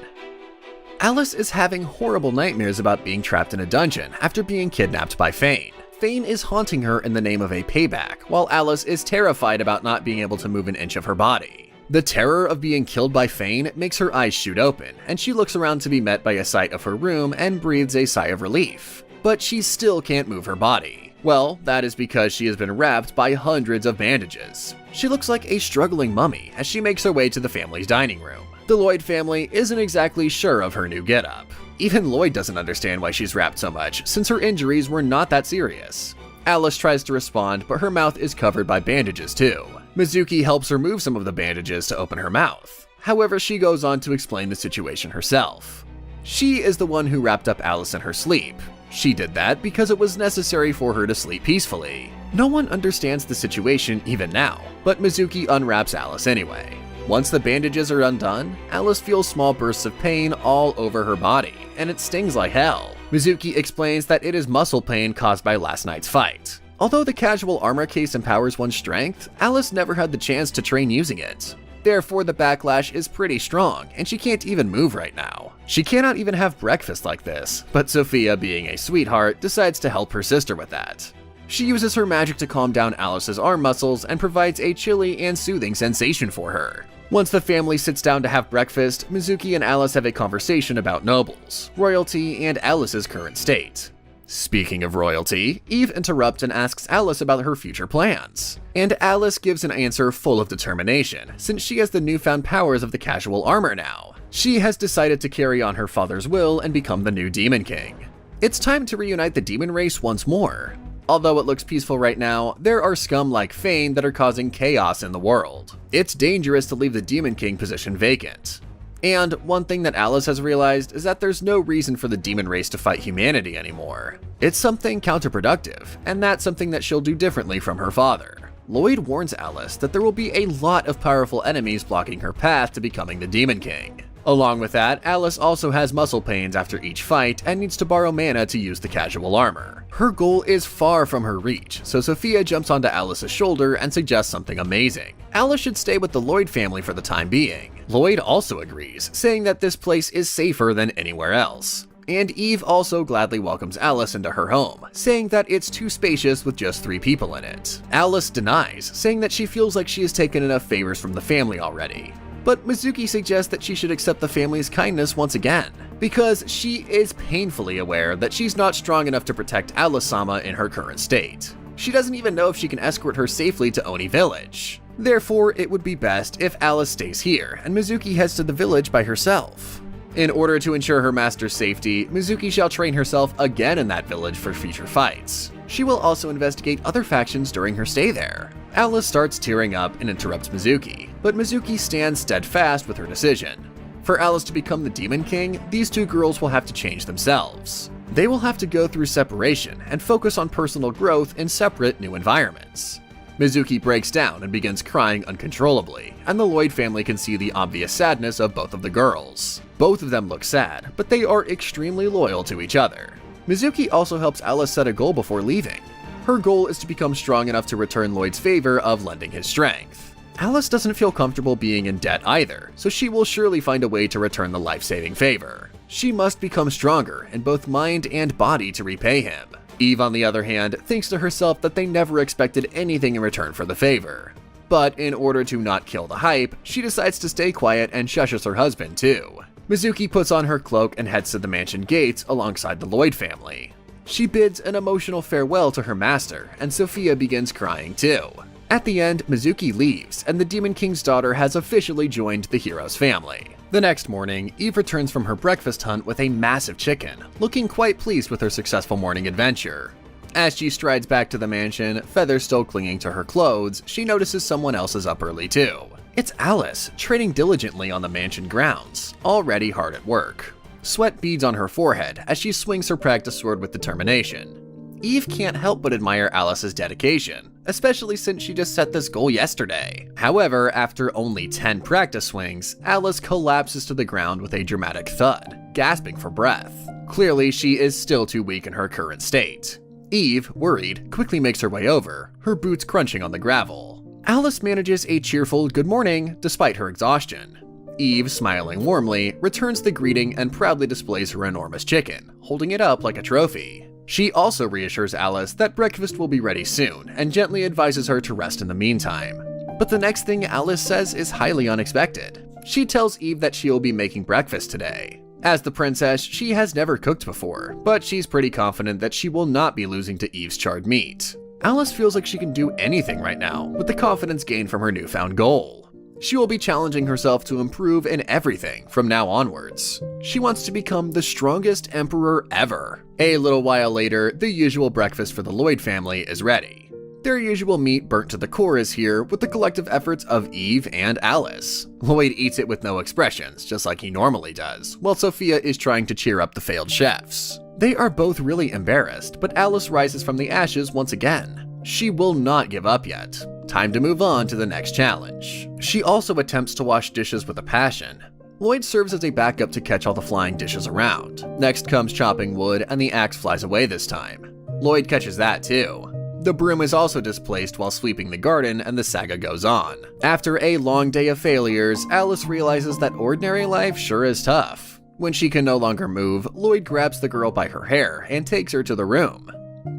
Alice is having horrible nightmares about being trapped in a dungeon after being kidnapped by Fane. Fane is haunting her in the name of a payback, while Alice is terrified about not being able to move an inch of her body. The terror of being killed by Fane makes her eyes shoot open, and she looks around to be met by a sight of her room and breathes a sigh of relief. But she still can't move her body. Well, that is because she has been wrapped by hundreds of bandages. She looks like a struggling mummy as she makes her way to the family's dining room. The Lloyd family isn't exactly sure of her new getup. Even Lloyd doesn't understand why she's wrapped so much, since her injuries were not that serious. Alice tries to respond, but her mouth is covered by bandages too. Mizuki helps her move some of the bandages to open her mouth. However, she goes on to explain the situation herself. She is the one who wrapped up Alice in her sleep. She did that because it was necessary for her to sleep peacefully. No one understands the situation even now, but Mizuki unwraps Alice anyway. Once the bandages are undone, Alice feels small bursts of pain all over her body, and it stings like hell. Mizuki explains that it is muscle pain caused by last night's fight. Although the casual armor case empowers one's strength, Alice never had the chance to train using it. Therefore, the backlash is pretty strong, and she can't even move right now. She cannot even have breakfast like this, but Sophia, being a sweetheart, decides to help her sister with that. She uses her magic to calm down Alice's arm muscles and provides a chilly and soothing sensation for her. Once the family sits down to have breakfast, Mizuki and Alice have a conversation about nobles, royalty, and Alice's current state. Speaking of royalty, Eve interrupts and asks Alice about her future plans. And Alice gives an answer full of determination, since she has the newfound powers of the casual armor now. She has decided to carry on her father's will and become the new Demon King. It's time to reunite the demon race once more. Although it looks peaceful right now, there are scum like Fane that are causing chaos in the world. It's dangerous to leave the Demon King position vacant. And one thing that Alice has realized is that there's no reason for the demon race to fight humanity anymore. It's something counterproductive, and that's something that she'll do differently from her father. Lloyd warns Alice that there will be a lot of powerful enemies blocking her path to becoming the Demon King. Along with that, Alice also has muscle pains after each fight and needs to borrow mana to use the casual armor. Her goal is far from her reach, so Sophia jumps onto Alice's shoulder and suggests something amazing. Alice should stay with the Lloyd family for the time being. Lloyd also agrees, saying that this place is safer than anywhere else. And Eve also gladly welcomes Alice into her home, saying that it's too spacious with just 3 people in it. Alice denies, saying that she feels like she has taken enough favors from the family already. But Mizuki suggests that she should accept the family's kindness once again, because she is painfully aware that she's not strong enough to protect Alice-sama in her current state. She doesn't even know if she can escort her safely to Oni Village. Therefore, it would be best if Alice stays here and Mizuki heads to the village by herself. In order to ensure her master's safety, Mizuki shall train herself again in that village for future fights. She will also investigate other factions during her stay there. Alice starts tearing up and interrupts Mizuki, but Mizuki stands steadfast with her decision. For Alice to become the Demon King, these two girls will have to change themselves. They will have to go through separation and focus on personal growth in separate new environments. Mizuki breaks down and begins crying uncontrollably, and the Lloyd family can see the obvious sadness of both of the girls. Both of them look sad, but they are extremely loyal to each other. Mizuki also helps Alice set a goal before leaving. Her goal is to become strong enough to return Lloyd's favor of lending his strength. Alice doesn't feel comfortable being in debt either, so she will surely find a way to return the life-saving favor. She must become stronger in both mind and body to repay him. Eve, on the other hand, thinks to herself that they never expected anything in return for the favor. But in order to not kill the hype, she decides to stay quiet and shushes her husband too. Mizuki puts on her cloak and heads to the mansion gates alongside the Lloyd family. She bids an emotional farewell to her master, and Sophia begins crying too. At the end, Mizuki leaves, and the Demon King's daughter has officially joined the hero's family. The next morning, Eve returns from her breakfast hunt with a massive chicken, looking quite pleased with her successful morning adventure. As she strides back to the mansion, feathers still clinging to her clothes, she notices someone else is up early too. It's Alice, training diligently on the mansion grounds, already hard at work. Sweat beads on her forehead as she swings her practice sword with determination. Eve can't help but admire Alice's dedication, especially since she just set this goal yesterday. However, after only 10 practice swings, Alice collapses to the ground with a dramatic thud, gasping for breath. Clearly, she is still too weak in her current state. Eve, worried, quickly makes her way over, her boots crunching on the gravel. Alice manages a cheerful good morning despite her exhaustion. Eve, smiling warmly, returns the greeting and proudly displays her enormous chicken, holding it up like a trophy. She also reassures Alice that breakfast will be ready soon and gently advises her to rest in the meantime. But the next thing Alice says is highly unexpected. She tells Eve that she will be making breakfast today. As the princess, she has never cooked before, but she's pretty confident that she will not be losing to Eve's charred meat. Alice feels like she can do anything right now with the confidence gained from her newfound goal. She will be challenging herself to improve in everything from now onwards. She wants to become the strongest emperor ever. A little while later, the usual breakfast for the Lloyd family is ready. Their usual meat burnt to the core is here with the collective efforts of Eve and Alice. Lloyd eats it with no expressions, just like he normally does, while Sophia is trying to cheer up the failed chefs. They are both really embarrassed, but Alice rises from the ashes once again. She will not give up yet. Time to move on to the next challenge. She also attempts to wash dishes with a passion. Lloyd serves as a backup to catch all the flying dishes around. Next comes chopping wood, and the axe flies away this time. Lloyd catches that too. The broom is also displaced while sweeping the garden, and the saga goes on. After a long day of failures, Alice realizes that ordinary life sure is tough. When she can no longer move, Lloyd grabs the girl by her hair and takes her to the room.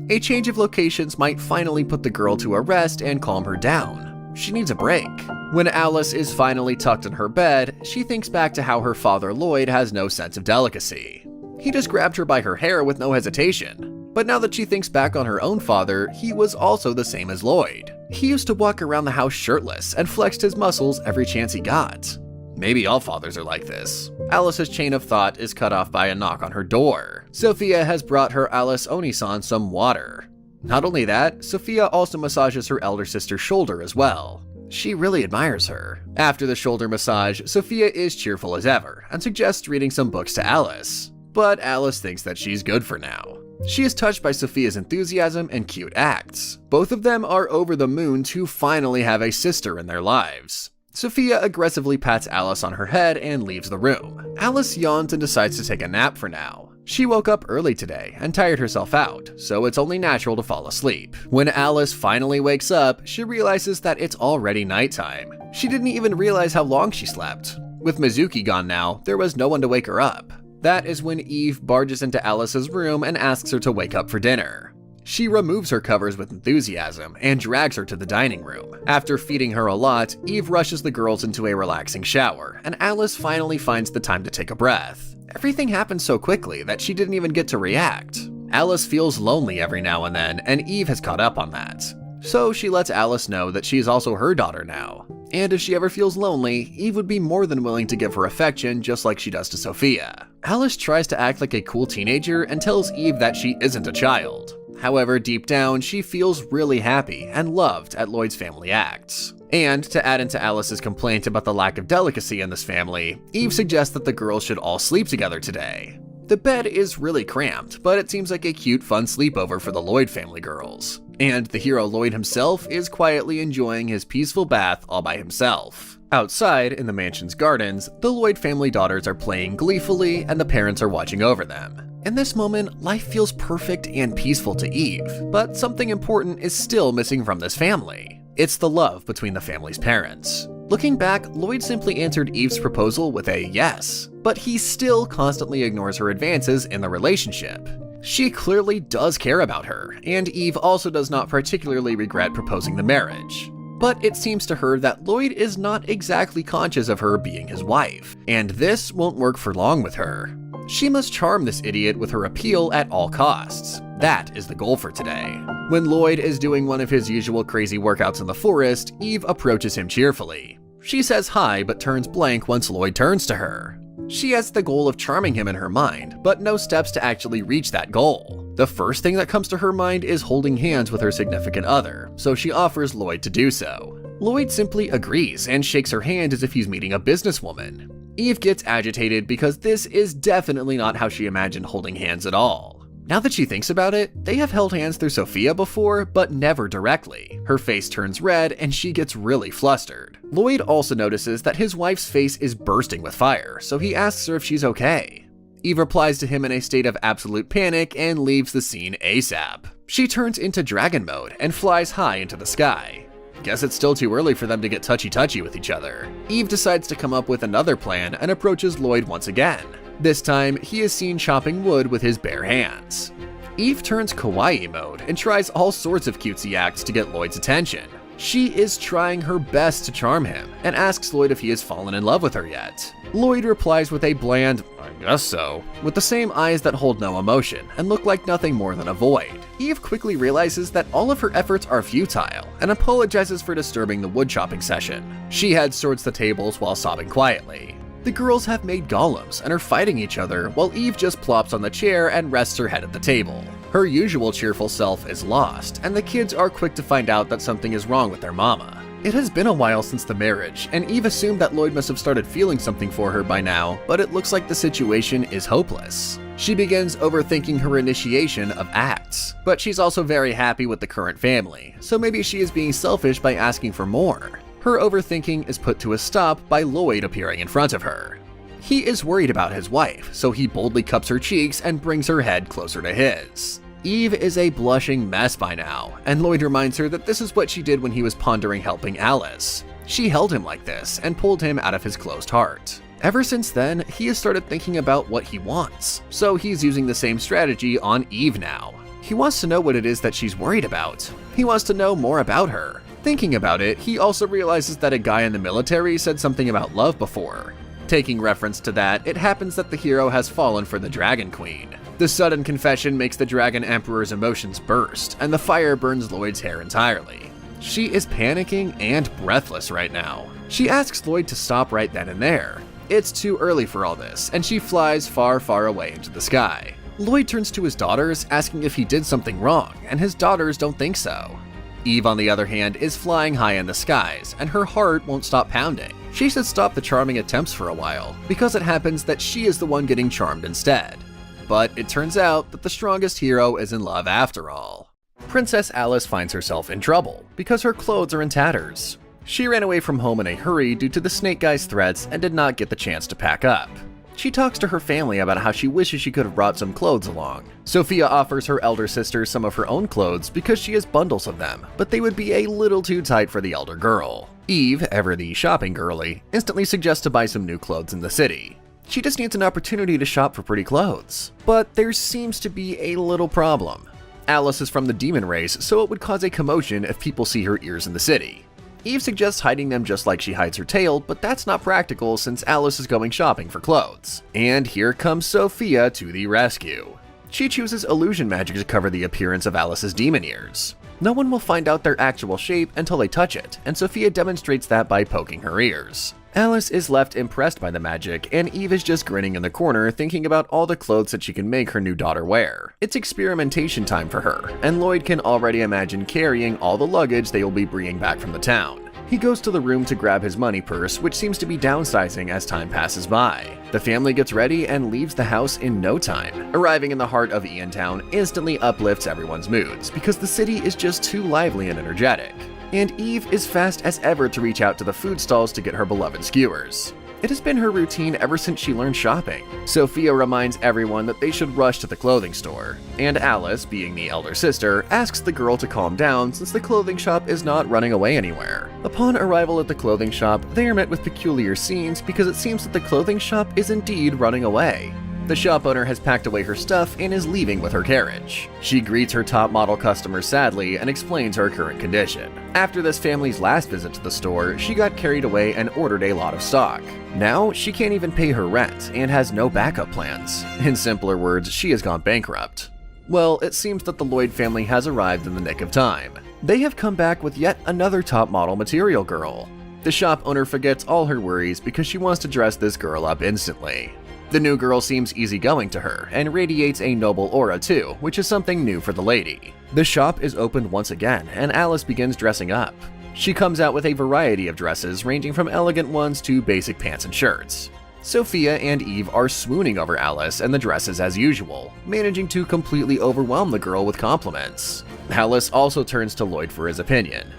A change of locations might finally put the girl to a rest and calm her down. She needs a break. When Alice is finally tucked in her bed, she thinks back to how her father Lloyd has no sense of delicacy. He just grabbed her by her hair with no hesitation. But now that she thinks back on her own father, he was also the same as Lloyd. He used to walk around the house shirtless and flexed his muscles every chance he got. Maybe all fathers are like this. Alice's chain of thought is cut off by a knock on her door. Sophia has brought her Alice Oni-san some water. Not only that, Sophia also massages her elder sister's shoulder as well. She really admires her. After the shoulder massage, Sophia is cheerful as ever and suggests reading some books to Alice. But Alice thinks that she's good for now. She is touched by Sophia's enthusiasm and cute acts. Both of them are over the moon to finally have a sister in their lives. Sophia aggressively pats Alice on her head and leaves the room. Alice yawns and decides to take a nap for now. She woke up early today and tired herself out, so it's only natural to fall asleep. When Alice finally wakes up, she realizes that it's already nighttime. She didn't even realize how long she slept. With Mizuki gone now, there was no one to wake her up. That is when Eve barges into Alice's room and asks her to wake up for dinner. She removes her covers with enthusiasm and drags her to the dining room. After feeding her a lot, Eve rushes the girls into a relaxing shower, and Alice finally finds the time to take a breath. Everything happened so quickly that she didn't even get to react. Alice feels lonely every now and then, and Eve has caught up on that. So she lets Alice know that she is also her daughter now. And if she ever feels lonely, Eve would be more than willing to give her affection just like she does to Sophia. Alice tries to act like a cool teenager and tells Eve that she isn't a child. However, deep down, she feels really happy and loved at Lloyd's family acts. And to add into Alice's complaint about the lack of delicacy in this family, Eve suggests that the girls should all sleep together today. The bed is really cramped, but it seems like a cute, fun sleepover for the Lloyd family girls. And the hero Lloyd himself is quietly enjoying his peaceful bath all by himself. Outside, in the mansion's gardens, the Lloyd family daughters are playing gleefully and the parents are watching over them. In this moment, life feels perfect and peaceful to Eve, but something important is still missing from this family. It's the love between the family's parents. Looking back, Lloyd simply answered Eve's proposal with a yes, but he still constantly ignores her advances in the relationship. She clearly does care about her, and Eve also does not particularly regret proposing the marriage. But it seems to her that Lloyd is not exactly conscious of her being his wife, and this won't work for long with her. She must charm this idiot with her appeal at all costs. That is the goal for today. When Lloyd is doing one of his usual crazy workouts in the forest, Eve approaches him cheerfully. She says hi but turns blank once Lloyd turns to her. She has the goal of charming him in her mind, but no steps to actually reach that goal. The first thing that comes to her mind is holding hands with her significant other, so she offers Lloyd to do so. Lloyd simply agrees and shakes her hand as if he's meeting a businesswoman. Eve gets agitated because this is definitely not how she imagined holding hands at all. Now that she thinks about it, they have held hands through Sophia before, but never directly. Her face turns red and she gets really flustered. Lloyd also notices that his wife's face is bursting with fire, so he asks her if she's okay. Eve replies to him in a state of absolute panic and leaves the scene ASAP. She turns into dragon mode and flies high into the sky. Guess it's still too early for them to get touchy-touchy with each other. Eve decides to come up with another plan and approaches Lloyd once again. This time, he is seen chopping wood with his bare hands. Eve turns kawaii mode and tries all sorts of cutesy acts to get Lloyd's attention. She is trying her best to charm him and asks Lloyd if he has fallen in love with her yet. Lloyd replies with a bland, "I guess so," with the same eyes that hold no emotion and look like nothing more than a void. Eve quickly realizes that all of her efforts are futile and apologizes for disturbing the wood chopping session. She heads towards the tables while sobbing quietly. The girls have made golems and are fighting each other while Eve just plops on the chair and rests her head at the table. Her usual cheerful self is lost, and the kids are quick to find out that something is wrong with their mama. It has been a while since the marriage, and Eve assumed that Lloyd must have started feeling something for her by now, but it looks like the situation is hopeless. She begins overthinking her initiation of acts, but she's also very happy with the current family, so maybe she is being selfish by asking for more. Her overthinking is put to a stop by Lloyd appearing in front of her. He is worried about his wife, so he boldly cups her cheeks and brings her head closer to his. Eve is a blushing mess by now, and Lloyd reminds her that this is what she did when he was pondering helping Alice. She held him like this and pulled him out of his closed heart. Ever since then, he has started thinking about what he wants, so he's using the same strategy on Eve now. He wants to know what it is that she's worried about. He wants to know more about her. Thinking about it, he also realizes that a guy in the military said something about love before. Taking reference to that, it happens that the hero has fallen for the Dragon Queen. The sudden confession makes the Dragon Emperor's emotions burst, and the fire burns Lloyd's hair entirely. She is panicking and breathless right now. She asks Lloyd to stop right then and there. It's too early for all this, and she flies far, far away into the sky. Lloyd turns to his daughters, asking if he did something wrong, and his daughters don't think so. Eve, on the other hand, is flying high in the skies, and her heart won't stop pounding. She should stop the charming attempts for a while, because it happens that she is the one getting charmed instead. But it turns out that the strongest hero is in love after all. Princess Alice finds herself in trouble, because her clothes are in tatters. She ran away from home in a hurry due to the snake guy's threats and did not get the chance to pack up. She talks to her family about how she wishes she could have brought some clothes along. Sophia offers her elder sister some of her own clothes because she has bundles of them, but they would be a little too tight for the elder girl. Eve, ever the shopping girly, instantly suggests to buy some new clothes in the city. She just needs an opportunity to shop for pretty clothes. But there seems to be a little problem. Alice is from the demon race, so it would cause a commotion if people see her ears in the city. Eve suggests hiding them just like she hides her tail, but that's not practical since Alice is going shopping for clothes. And here comes Sophia to the rescue. She chooses illusion magic to cover the appearance of Alice's demon ears. No one will find out their actual shape until they touch it, and Sophia demonstrates that by poking her ears. Alice is left impressed by the magic, and Eve is just grinning in the corner thinking about all the clothes that she can make her new daughter wear. It's experimentation time for her, and Lloyd can already imagine carrying all the luggage they will be bringing back from the town. He goes to the room to grab his money purse, which seems to be downsizing as time passes by. The family gets ready and leaves the house in no time. Arriving in the heart of Iantown instantly uplifts everyone's moods, because the city is just too lively and energetic. And Eve is fast as ever to reach out to the food stalls to get her beloved skewers. It has been her routine ever since she learned shopping. Sophia reminds everyone that they should rush to the clothing store, and Alice, being the elder sister, asks the girl to calm down since the clothing shop is not running away anywhere. Upon arrival at the clothing shop, they are met with peculiar scenes because it seems that the clothing shop is indeed running away. The shop owner has packed away her stuff and is leaving with her carriage. She greets her top model customers sadly and explains her current condition. After this family's last visit to the store, she got carried away and ordered a lot of stock. Now, she can't even pay her rent and has no backup plans. In simpler words, she has gone bankrupt. Well, it seems that the Lloyd family has arrived in the nick of time. They have come back with yet another top model material girl. The shop owner forgets all her worries because she wants to dress this girl up instantly. The new girl seems easygoing to her, and radiates a noble aura too, which is something new for the lady. The shop is opened once again, and Alice begins dressing up. She comes out with a variety of dresses, ranging from elegant ones to basic pants and shirts. Sophia and Eve are swooning over Alice and the dresses as usual, managing to completely overwhelm the girl with compliments. Alice also turns to Lloyd for his opinion.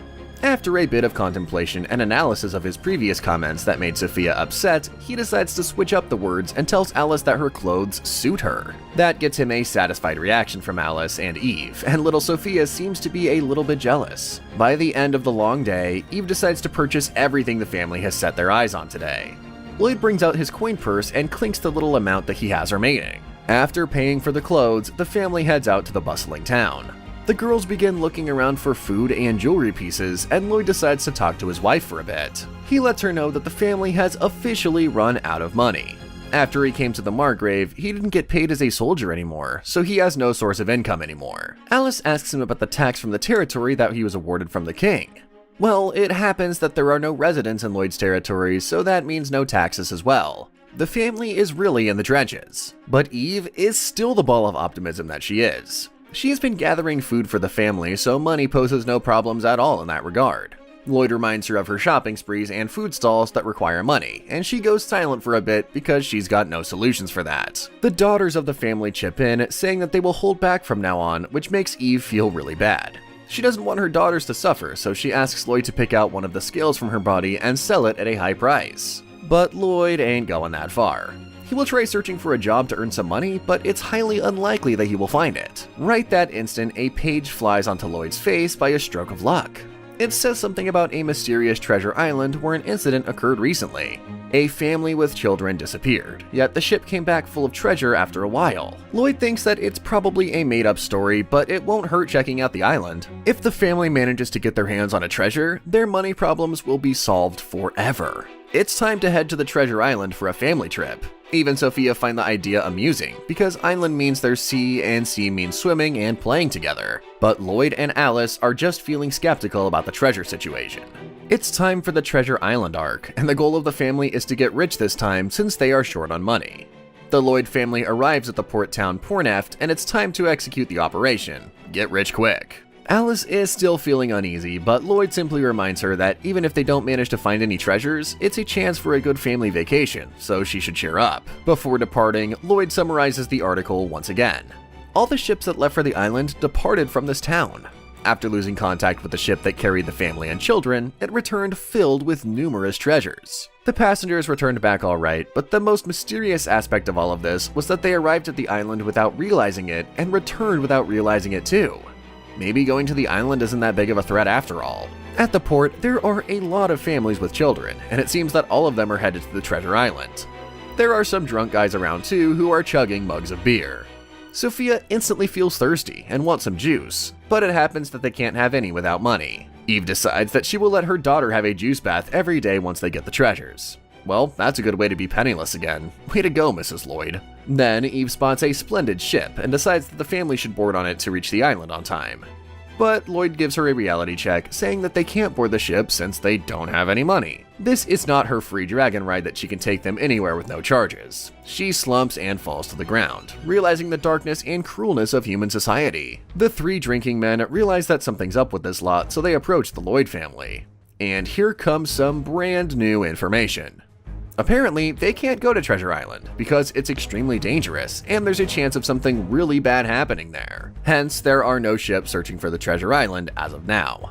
After a bit of contemplation and analysis of his previous comments that made Sophia upset, he decides to switch up the words and tells Alice that her clothes suit her. That gets him a satisfied reaction from Alice and Eve, and little Sophia seems to be a little bit jealous. By the end of the long day, Eve decides to purchase everything the family has set their eyes on today. Lloyd brings out his coin purse and clinks the little amount that he has remaining. After paying for the clothes, the family heads out to the bustling town. The girls begin looking around for food and jewelry pieces, and Lloyd decides to talk to his wife for a bit. He lets her know that the family has officially run out of money. After he came to the Margrave, he didn't get paid as a soldier anymore, so he has no source of income anymore. Alice asks him about the tax from the territory that he was awarded from the king. Well, it happens that there are no residents in Lloyd's territory, so that means no taxes as well. The family is really in the trenches, but Eve is still the ball of optimism that she is. She has been gathering food for the family, so money poses no problems at all in that regard. Lloyd reminds her of her shopping sprees and food stalls that require money, and she goes silent for a bit because she's got no solutions for that. The daughters of the family chip in, saying that they will hold back from now on, which makes Eve feel really bad. She doesn't want her daughters to suffer, so she asks Lloyd to pick out one of the scales from her body and sell it at a high price. But Lloyd ain't going that far. He will try searching for a job to earn some money, but it's highly unlikely that he will find it. Right that instant, a page flies onto Lloyd's face by a stroke of luck. It says something about a mysterious treasure island where an incident occurred recently. A family with children disappeared, yet the ship came back full of treasure after a while. Lloyd thinks that it's probably a made-up story, but it won't hurt checking out the island. If the family manages to get their hands on a treasure, their money problems will be solved forever. It's time to head to the treasure island for a family trip. Eve and Sophia find the idea amusing, because island means there's sea and sea means swimming and playing together. But Lloyd and Alice are just feeling skeptical about the treasure situation. It's time for the Treasure Island arc, and the goal of the family is to get rich this time since they are short on money. The Lloyd family arrives at the port town Porneft, and it's time to execute the operation. Get rich quick. Alice is still feeling uneasy, but Lloyd simply reminds her that even if they don't manage to find any treasures, it's a chance for a good family vacation, so she should cheer up. Before departing, Lloyd summarizes the article once again. All the ships that left for the island departed from this town. After losing contact with the ship that carried the family and children, it returned filled with numerous treasures. The passengers returned back alright, but the most mysterious aspect of all of this was that they arrived at the island without realizing it and returned without realizing it too. Maybe going to the island isn't that big of a threat after all. At the port, there are a lot of families with children, and it seems that all of them are headed to the treasure island. There are some drunk guys around too who are chugging mugs of beer. Sophia instantly feels thirsty and wants some juice, but it happens that they can't have any without money. Eve decides that she will let her daughter have a juice bath every day once they get the treasures. Well, that's a good way to be penniless again. Way to go, Mrs. Lloyd. Then Eve spots a splendid ship and decides that the family should board on it to reach the island on time. But Lloyd gives her a reality check, saying that they can't board the ship since they don't have any money. This is not her free dragon ride that she can take them anywhere with no charges. She slumps and falls to the ground, realizing the darkness and cruelness of human society. The three drinking men realize that something's up with this lot, so they approach the Lloyd family. And here comes some brand new information. Apparently, they can't go to Treasure Island because it's extremely dangerous and there's a chance of something really bad happening there. Hence, there are no ships searching for the Treasure Island as of now.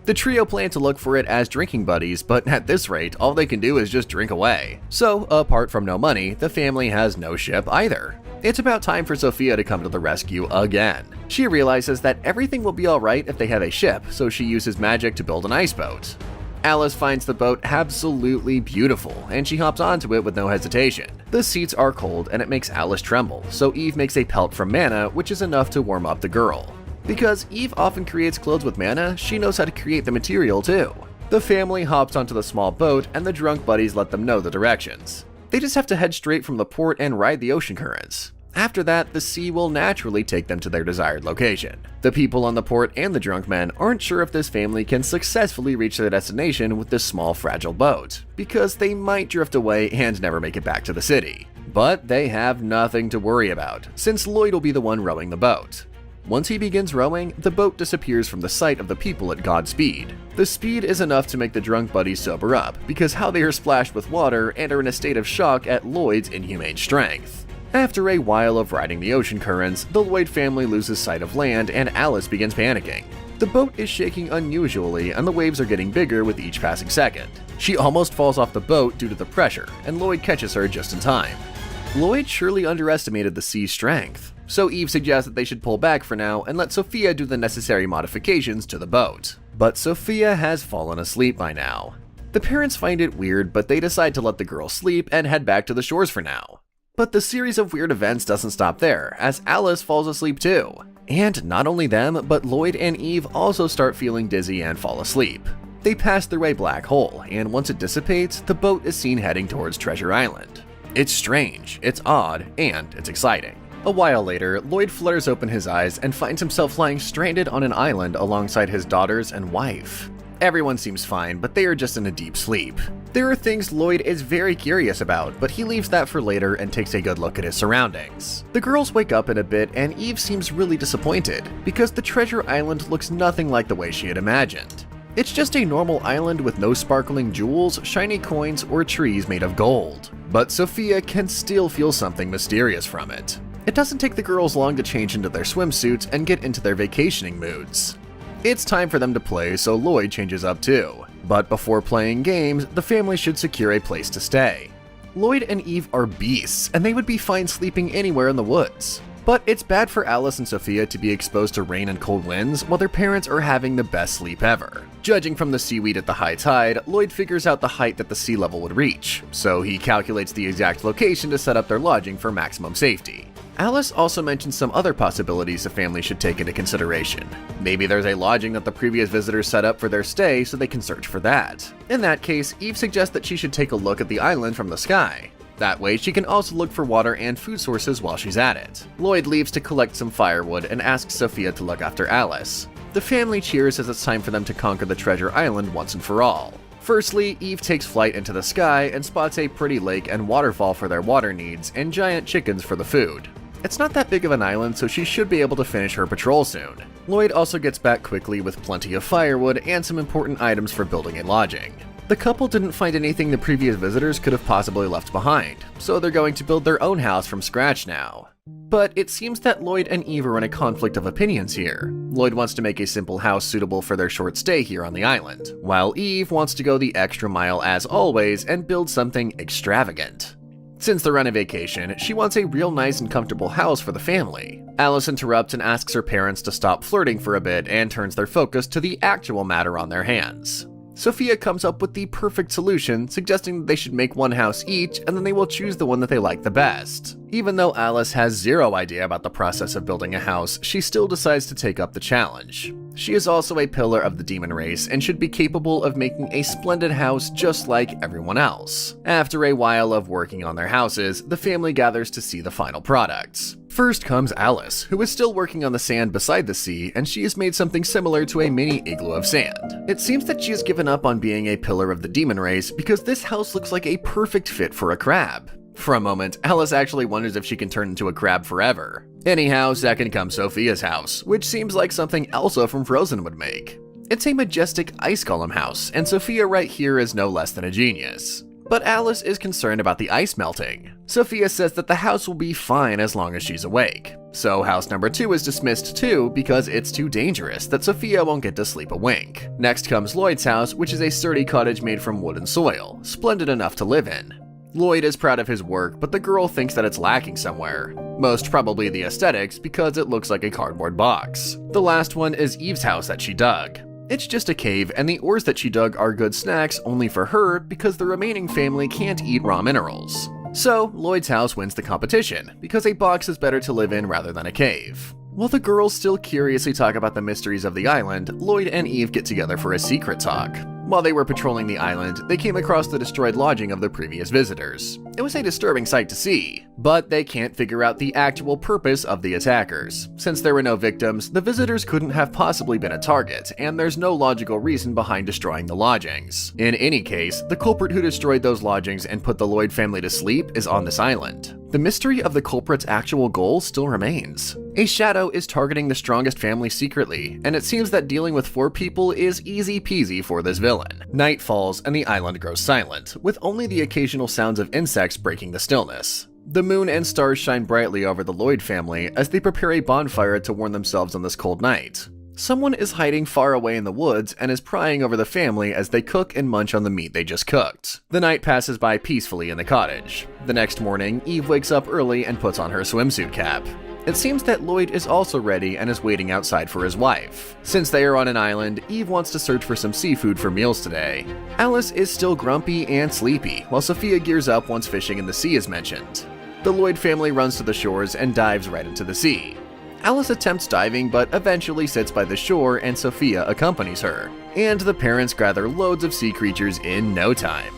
The trio plan to look for it as drinking buddies, but at this rate, all they can do is just drink away. So, apart from no money, the family has no ship either. It's about time for Sophia to come to the rescue again. She realizes that everything will be alright if they have a ship, so she uses magic to build an ice boat. Alice finds the boat absolutely beautiful, and she hops onto it with no hesitation. The seats are cold and it makes Alice tremble, so Eve makes a pelt from mana, which is enough to warm up the girl. Because Eve often creates clothes with mana, she knows how to create the material too. The family hops onto the small boat and the drunk buddies let them know the directions. They just have to head straight from the port and ride the ocean currents. After that, the sea will naturally take them to their desired location. The people on the port and the drunk men aren't sure if this family can successfully reach their destination with this small fragile boat, because they might drift away and never make it back to the city. But they have nothing to worry about, since Lloyd will be the one rowing the boat. Once he begins rowing, the boat disappears from the sight of the people at God's speed. The speed is enough to make the drunk buddies sober up, because how they are splashed with water and are in a state of shock at Lloyd's inhumane strength. After a while of riding the ocean currents, the Lloyd family loses sight of land and Alice begins panicking. The boat is shaking unusually and the waves are getting bigger with each passing second. She almost falls off the boat due to the pressure, and Lloyd catches her just in time. Lloyd surely underestimated the sea's strength, so Eve suggests that they should pull back for now and let Sophia do the necessary modifications to the boat. But Sophia has fallen asleep by now. The parents find it weird, but they decide to let the girl sleep and head back to the shores for now. But the series of weird events doesn't stop there, as Alice falls asleep too. And not only them, but Lloyd and Eve also start feeling dizzy and fall asleep. They pass through a black hole, and once it dissipates, the boat is seen heading towards Treasure Island. It's strange, it's odd, and it's exciting. A while later, Lloyd flutters open his eyes and finds himself lying stranded on an island alongside his daughters and wife. Everyone seems fine, but they are just in a deep sleep. There are things Lloyd is very curious about, but he leaves that for later and takes a good look at his surroundings. The girls wake up in a bit and Eve seems really disappointed, because the Treasure Island looks nothing like the way she had imagined. It's just a normal island with no sparkling jewels, shiny coins, or trees made of gold. But Sophia can still feel something mysterious from it. It doesn't take the girls long to change into their swimsuits and get into their vacationing moods. It's time for them to play, so Lloyd changes up too. But before playing games, the family should secure a place to stay. Lloyd and Eve are beasts, and they would be fine sleeping anywhere in the woods. But it's bad for Alice and Sophia to be exposed to rain and cold winds while their parents are having the best sleep ever. Judging from the seaweed at the high tide, Lloyd figures out the height that the sea level would reach, so he calculates the exact location to set up their lodging for maximum safety. Alice also mentions some other possibilities the family should take into consideration. Maybe there's a lodging that the previous visitors set up for their stay so they can search for that. In that case, Eve suggests that she should take a look at the island from the sky. That way, she can also look for water and food sources while she's at it. Lloyd leaves to collect some firewood and asks Sophia to look after Alice. The family cheers as it's time for them to conquer the Treasure Island once and for all. Firstly, Eve takes flight into the sky and spots a pretty lake and waterfall for their water needs and giant chickens for the food. It's not that big of an island, so she should be able to finish her patrol soon. Lloyd also gets back quickly with plenty of firewood and some important items for building a lodging. The couple didn't find anything the previous visitors could have possibly left behind, so they're going to build their own house from scratch now. But it seems that Lloyd and Eve are in a conflict of opinions here. Lloyd wants to make a simple house suitable for their short stay here on the island, while Eve wants to go the extra mile as always and build something extravagant. Since they're on a vacation, she wants a real nice and comfortable house for the family. Alice interrupts and asks her parents to stop flirting for a bit and turns their focus to the actual matter on their hands. Sophia comes up with the perfect solution, suggesting that they should make one house each and then they will choose the one that they like the best. Even though Alice has zero idea about the process of building a house, she still decides to take up the challenge. She is also a pillar of the demon race and should be capable of making a splendid house just like everyone else. After a while of working on their houses, the family gathers to see the final products. First comes Alice, who is still working on the sand beside the sea, and she has made something similar to a mini igloo of sand. It seems that she has given up on being a pillar of the demon race because this house looks like a perfect fit for a crab. For a moment, Alice actually wonders if she can turn into a crab forever. Anyhow, second comes Sophia's house, which seems like something Elsa from Frozen would make. It's a majestic ice golem house, and Sophia right here is no less than a genius. But Alice is concerned about the ice melting. Sophia says that the house will be fine as long as she's awake. So house number 2 is dismissed too because it's too dangerous that Sophia won't get to sleep a wink. Next comes Lloyd's house, which is a sturdy cottage made from wood and soil, splendid enough to live in. Lloyd is proud of his work, but the girl thinks that it's lacking somewhere. Most probably the aesthetics, because it looks like a cardboard box. The last one is Eve's house that she dug. It's just a cave, and the ores that she dug are good snacks only for her because the remaining family can't eat raw minerals. So, Lloyd's house wins the competition, because a box is better to live in rather than a cave. While the girls still curiously talk about the mysteries of the island, Lloyd and Eve get together for a secret talk. While they were patrolling the island, they came across the destroyed lodging of the previous visitors. It was a disturbing sight to see, but they can't figure out the actual purpose of the attackers. Since there were no victims, the visitors couldn't have possibly been a target, and there's no logical reason behind destroying the lodgings. In any case, the culprit who destroyed those lodgings and put the Lloyd family to sleep is on this island. The mystery of the culprit's actual goal still remains. A shadow is targeting the strongest family secretly, and it seems that dealing with 4 people is easy peasy for this villain. Night falls and the island grows silent, with only the occasional sounds of insects breaking the stillness. The moon and stars shine brightly over the Lloyd family as they prepare a bonfire to warm themselves on this cold night. Someone is hiding far away in the woods and is prying over the family as they cook and munch on the meat they just cooked. The night passes by peacefully in the cottage. The next morning, Eve wakes up early and puts on her swimsuit cap. It seems that Lloyd is also ready and is waiting outside for his wife. Since they are on an island, Eve wants to search for some seafood for meals today. Alice is still grumpy and sleepy, while Sophia gears up once fishing in the sea is mentioned. The Lloyd family runs to the shores and dives right into the sea. Alice attempts diving but eventually sits by the shore and Sophia accompanies her, and the parents gather loads of sea creatures in no time.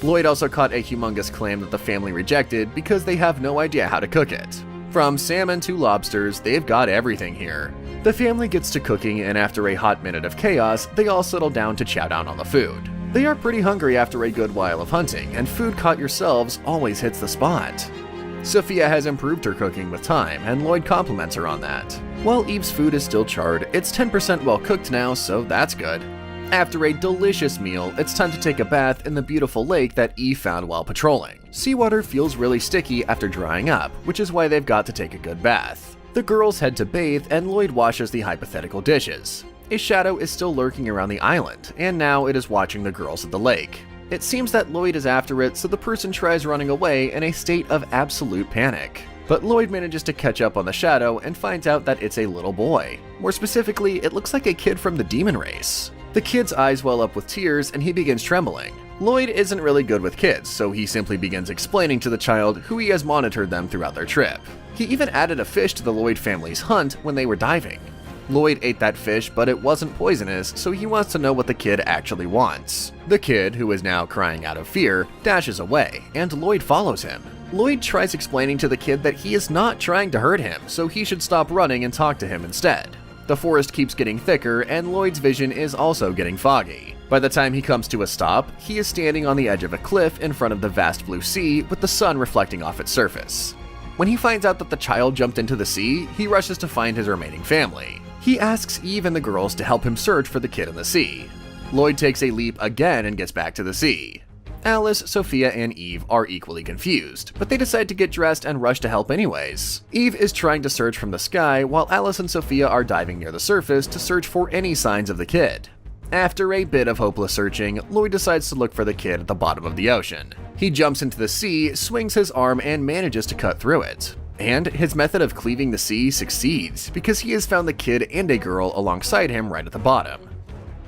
Lloyd also caught a humongous clam that the family rejected because they have no idea how to cook it. From salmon to lobsters, they've got everything here. The family gets to cooking, and after a hot minute of chaos, they all settle down to chow down on the food. They are pretty hungry after a good while of hunting, and food caught yourselves always hits the spot. Sophia has improved her cooking with time, and Lloyd compliments her on that. While Eve's food is still charred, it's 10% well cooked now, so that's good. After a delicious meal, it's time to take a bath in the beautiful lake that Eve found while patrolling. Seawater feels really sticky after drying up, which is why they've got to take a good bath. The girls head to bathe, and Lloyd washes the hypothetical dishes. A shadow is still lurking around the island, and now it is watching the girls at the lake. It seems that Lloyd is after it, so the person tries running away in a state of absolute panic. But Lloyd manages to catch up on the shadow and finds out that it's a little boy. More specifically, it looks like a kid from the demon race. The kid's eyes well up with tears and he begins trembling. Lloyd isn't really good with kids, so he simply begins explaining to the child who he has monitored them throughout their trip. He even added a fish to the Lloyd family's hunt when they were diving. Lloyd ate that fish, but it wasn't poisonous, so he wants to know what the kid actually wants. The kid, who is now crying out of fear, dashes away, and Lloyd follows him. Lloyd tries explaining to the kid that he is not trying to hurt him, so he should stop running and talk to him instead. The forest keeps getting thicker, and Lloyd's vision is also getting foggy. By the time he comes to a stop, he is standing on the edge of a cliff in front of the vast blue sea with the sun reflecting off its surface. When he finds out that the child jumped into the sea, he rushes to find his remaining family. He asks Eve and the girls to help him search for the kid in the sea. Lloyd takes a leap again and gets back to the sea. Alice, Sophia, and Eve are equally confused, but they decide to get dressed and rush to help anyways. Eve is trying to search from the sky, while Alice and Sophia are diving near the surface to search for any signs of the kid. After a bit of hopeless searching, Lloyd decides to look for the kid at the bottom of the ocean. He jumps into the sea, swings his arm, and manages to cut through it. And his method of cleaving the sea succeeds, because he has found the kid and a girl alongside him right at the bottom.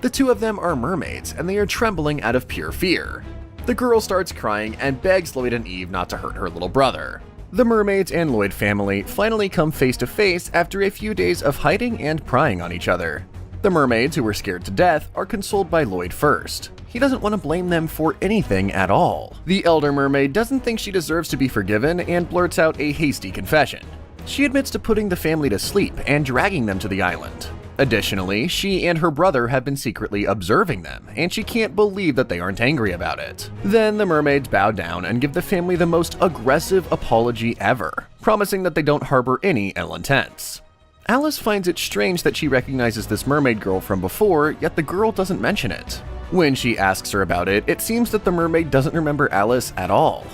The two of them are mermaids, and they are trembling out of pure fear. The girl starts crying and begs Lloyd and Eve not to hurt her little brother. The mermaids and Lloyd family finally come face to face after a few days of hiding and prying on each other. The mermaids, who were scared to death, are consoled by Lloyd first. He doesn't want to blame them for anything at all. The elder mermaid doesn't think she deserves to be forgiven and blurts out a hasty confession. She admits to putting the family to sleep and dragging them to the island. Additionally, she and her brother have been secretly observing them, and she can't believe that they aren't angry about it. Then the mermaids bow down and give the family the most aggressive apology ever, promising that they don't harbor any ill intents. Alice finds it strange that she recognizes this mermaid girl from before, yet the girl doesn't mention it. When she asks her about it, it seems that the mermaid doesn't remember Alice at all.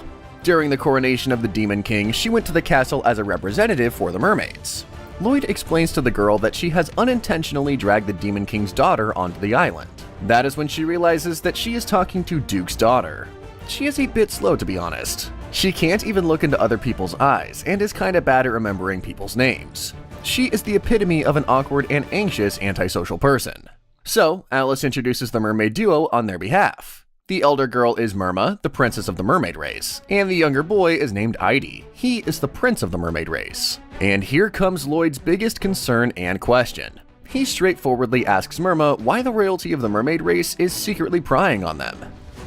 During the coronation of the Demon King, she went to the castle as a representative for the mermaids. Lloyd explains to the girl that she has unintentionally dragged the Demon King's daughter onto the island. That is when she realizes that she is talking to Duke's daughter. She is a bit slow, to be honest. She can't even look into other people's eyes and is kinda bad at remembering people's names. She is the epitome of an awkward and anxious antisocial person. So, Alice introduces the mermaid duo on their behalf. The elder girl is Myrma, the princess of the mermaid race, and the younger boy is named Idy. He is the prince of the mermaid race. And here comes Lloyd's biggest concern and question. He straightforwardly asks Myrma why the royalty of the mermaid race is secretly prying on them.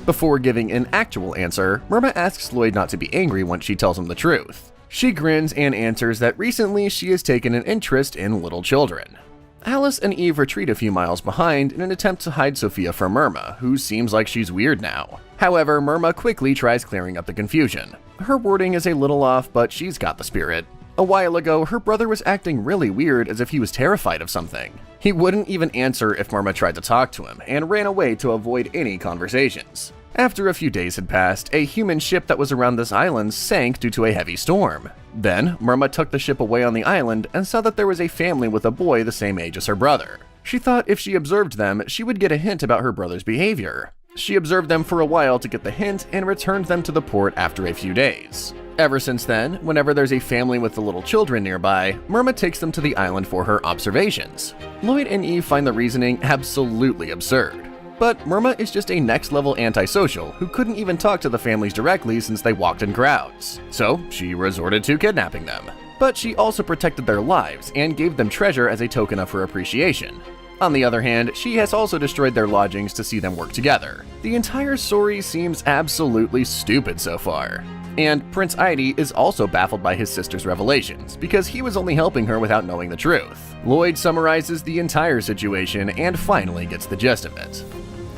Before giving an actual answer, Myrma asks Lloyd not to be angry once she tells him the truth. She grins and answers that recently she has taken an interest in little children. Alice and Eve retreat a few miles behind in an attempt to hide Sophia from Myrma, who seems like she's weird now. However, Myrma quickly tries clearing up the confusion. Her wording is a little off, but she's got the spirit. A while ago, her brother was acting really weird, as if he was terrified of something. He wouldn't even answer if Myrma tried to talk to him, and ran away to avoid any conversations. After a few days had passed, a human ship that was around this island sank due to a heavy storm. Then, Myrma took the ship away on the island and saw that there was a family with a boy the same age as her brother. She thought if she observed them, she would get a hint about her brother's behavior. She observed them for a while to get the hint and returned them to the port after a few days. Ever since then, whenever there's a family with the little children nearby, Myrma takes them to the island for her observations. Lloyd and Eve find the reasoning absolutely absurd. But Myrma is just a next-level antisocial who couldn't even talk to the families directly since they walked in crowds. So she resorted to kidnapping them. But she also protected their lives and gave them treasure as a token of her appreciation. On the other hand, she has also destroyed their lodgings to see them work together. The entire story seems absolutely stupid so far. And Prince Idy is also baffled by his sister's revelations, because he was only helping her without knowing the truth. Lloyd summarizes the entire situation and finally gets the gist of it.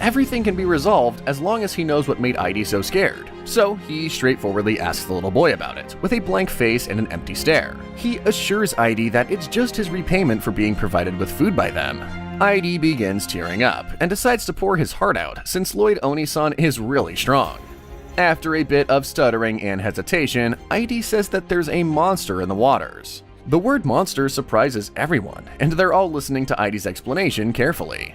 Everything can be resolved as long as he knows what made Idy so scared. So he straightforwardly asks the little boy about it, with a blank face and an empty stare. He assures Idy that it's just his repayment for being provided with food by them. Idy begins tearing up, and decides to pour his heart out since Lloyd Oni-san is really strong. After a bit of stuttering and hesitation, Idy says that there's a monster in the waters. The word monster surprises everyone, and they're all listening to Idy's explanation carefully.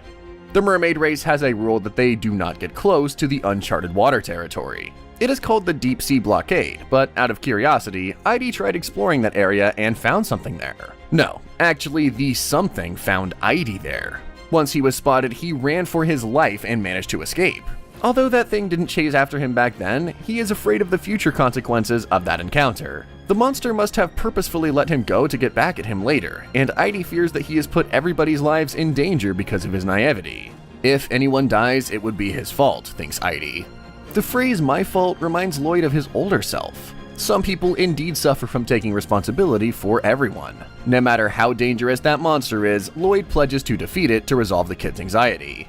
The mermaid race has a rule that they do not get close to the uncharted water territory. It is called the Deep Sea Blockade, but out of curiosity, Idy tried exploring that area and found something there. No, actually the something found Idy there. Once he was spotted, he ran for his life and managed to escape. Although that thing didn't chase after him back then, he is afraid of the future consequences of that encounter. The monster must have purposefully let him go to get back at him later, and Idy fears that he has put everybody's lives in danger because of his naivety. If anyone dies, it would be his fault, thinks Idy. The phrase "my fault" reminds Lloyd of his older self. Some people indeed suffer from taking responsibility for everyone. No matter how dangerous that monster is, Lloyd pledges to defeat it to resolve the kid's anxiety.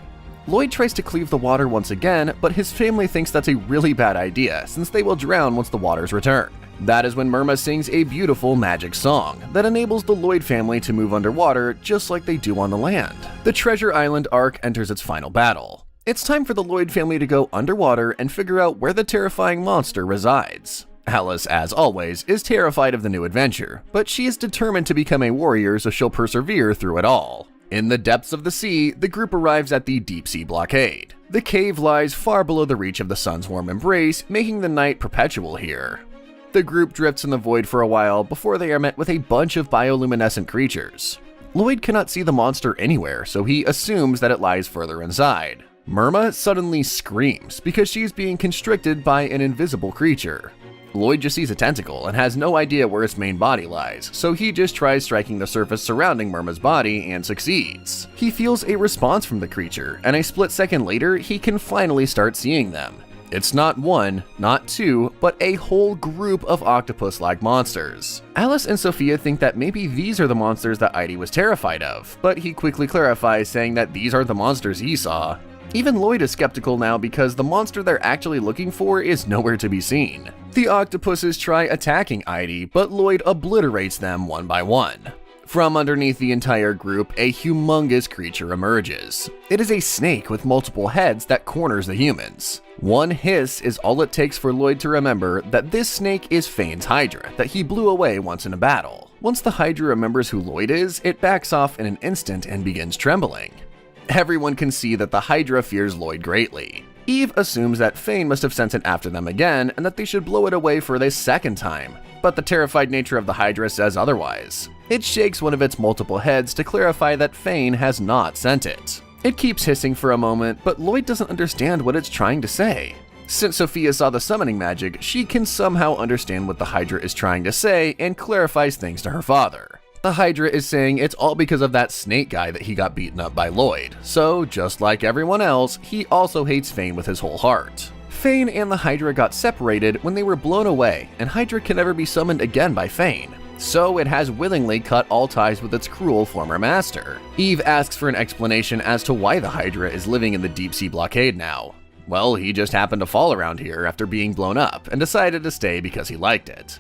Lloyd tries to cleave the water once again, but his family thinks that's a really bad idea since they will drown once the waters return. That is when Myrma sings a beautiful magic song that enables the Lloyd family to move underwater just like they do on the land. The Treasure Island arc enters its final battle. It's time for the Lloyd family to go underwater and figure out where the terrifying monster resides. Alice, as always, is terrified of the new adventure, but she is determined to become a warrior, so she'll persevere through it all. In the depths of the sea, the group arrives at the Deep Sea Blockade. The cave lies far below the reach of the sun's warm embrace, making the night perpetual here. The group drifts in the void for a while before they are met with a bunch of bioluminescent creatures. Lloyd cannot see the monster anywhere, so he assumes that it lies further inside. Myrma suddenly screams because she is being constricted by an invisible creature. Lloyd just sees a tentacle and has no idea where its main body lies, so he just tries striking the surface surrounding Murma's body and succeeds. He feels a response from the creature, and a split second later, he can finally start seeing them. It's not one, not two, but a whole group of octopus-like monsters. Alice and Sophia think that maybe these are the monsters that Idy was terrified of, but he quickly clarifies, saying that these are the monsters he saw. Even Lloyd is skeptical now because the monster they're actually looking for is nowhere to be seen. The octopuses try attacking Idy, but Lloyd obliterates them one by one. From underneath the entire group, a humongous creature emerges. It is a snake with multiple heads that corners the humans. One hiss is all it takes for Lloyd to remember that this snake is Fane's Hydra that he blew away once in a battle. Once the Hydra remembers who Lloyd is, it backs off in an instant and begins trembling. Everyone can see that the Hydra fears Lloyd greatly. Eve assumes that Fane must have sent it after them again and that they should blow it away for the second time, but the terrified nature of the Hydra says otherwise. It shakes one of its multiple heads to clarify that Fane has not sent it. It keeps hissing for a moment, but Lloyd doesn't understand what it's trying to say. Since Sophia saw the summoning magic, she can somehow understand what the Hydra is trying to say and clarifies things to her father. The Hydra is saying it's all because of that snake guy that he got beaten up by Lloyd, so just like everyone else, he also hates Fane with his whole heart. Fane and the Hydra got separated when they were blown away, and Hydra can never be summoned again by Fane, so it has willingly cut all ties with its cruel former master. Eve asks for an explanation as to why the Hydra is living in the deep sea blockade now. Well, he just happened to fall around here after being blown up, and decided to stay because he liked it.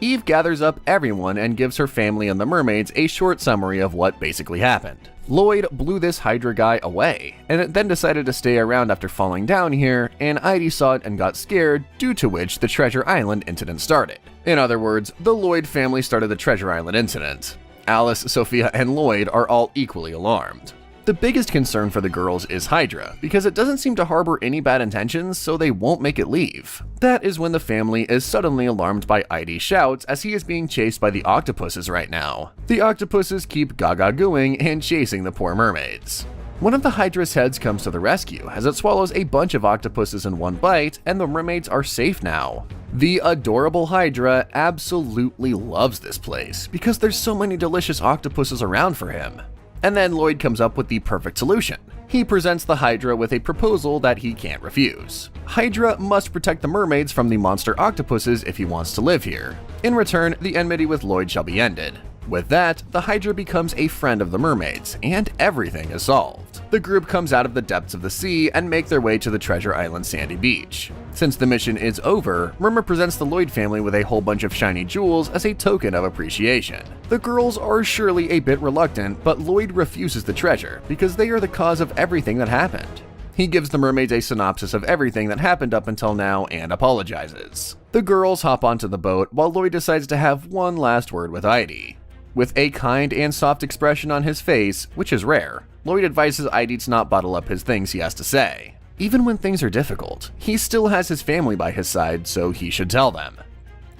Eve gathers up everyone and gives her family and the mermaids a short summary of what basically happened. Lloyd blew this Hydra guy away, and then decided to stay around after falling down here, and Idy saw it and got scared, due to which the Treasure Island incident started. In other words, the Lloyd family started the Treasure Island incident. Alice, Sophia, and Lloyd are all equally alarmed. The biggest concern for the girls is Hydra, because it doesn't seem to harbor any bad intentions, so they won't make it leave. That is when the family is suddenly alarmed by Idy's shouts as he is being chased by the octopuses right now. The octopuses keep gaga-gooing and chasing the poor mermaids. One of the Hydra's heads comes to the rescue as it swallows a bunch of octopuses in one bite, and the mermaids are safe now. The adorable Hydra absolutely loves this place because there's so many delicious octopuses around for him. And then Lloyd comes up with the perfect solution. He presents the Hydra with a proposal that he can't refuse. Hydra must protect the mermaids from the monster octopuses if he wants to live here. In return, the enmity with Lloyd shall be ended. With that, the Hydra becomes a friend of the mermaids, and everything is solved. The group comes out of the depths of the sea and make their way to the Treasure Island sandy beach. Since the mission is over, Murma presents the Lloyd family with a whole bunch of shiny jewels as a token of appreciation. The girls are surely a bit reluctant, but Lloyd refuses the treasure because they are the cause of everything that happened. He gives the mermaids a synopsis of everything that happened up until now and apologizes. The girls hop onto the boat while Lloyd decides to have one last word with Idy. With a kind and soft expression on his face, which is rare, Lloyd advises Idy to not bottle up his things he has to say. Even when things are difficult, he still has his family by his side, so he should tell them.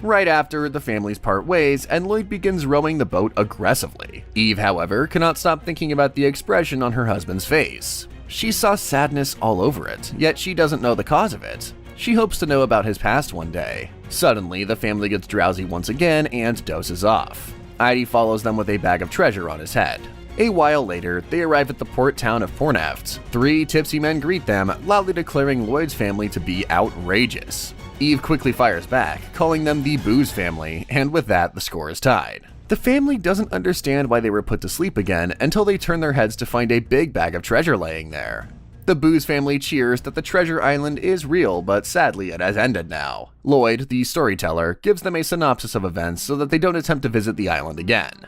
Right after, the families part ways, and Lloyd begins rowing the boat aggressively. Eve, however, cannot stop thinking about the expression on her husband's face. She saw sadness all over it, yet she doesn't know the cause of it. She hopes to know about his past one day. Suddenly, the family gets drowsy once again and dozes off. Idy follows them with a bag of treasure on his head. A while later, they arrive at the port town of Porneft. 3 tipsy men greet them, loudly declaring Lloyd's family to be outrageous. Eve quickly fires back, calling them the Booze family, and with that, the score is tied. The family doesn't understand why they were put to sleep again until they turn their heads to find a big bag of treasure laying there. The Booze family cheers that the Treasure Island is real, but sadly it has ended now. Lloyd, the storyteller, gives them a synopsis of events so that they don't attempt to visit the island again.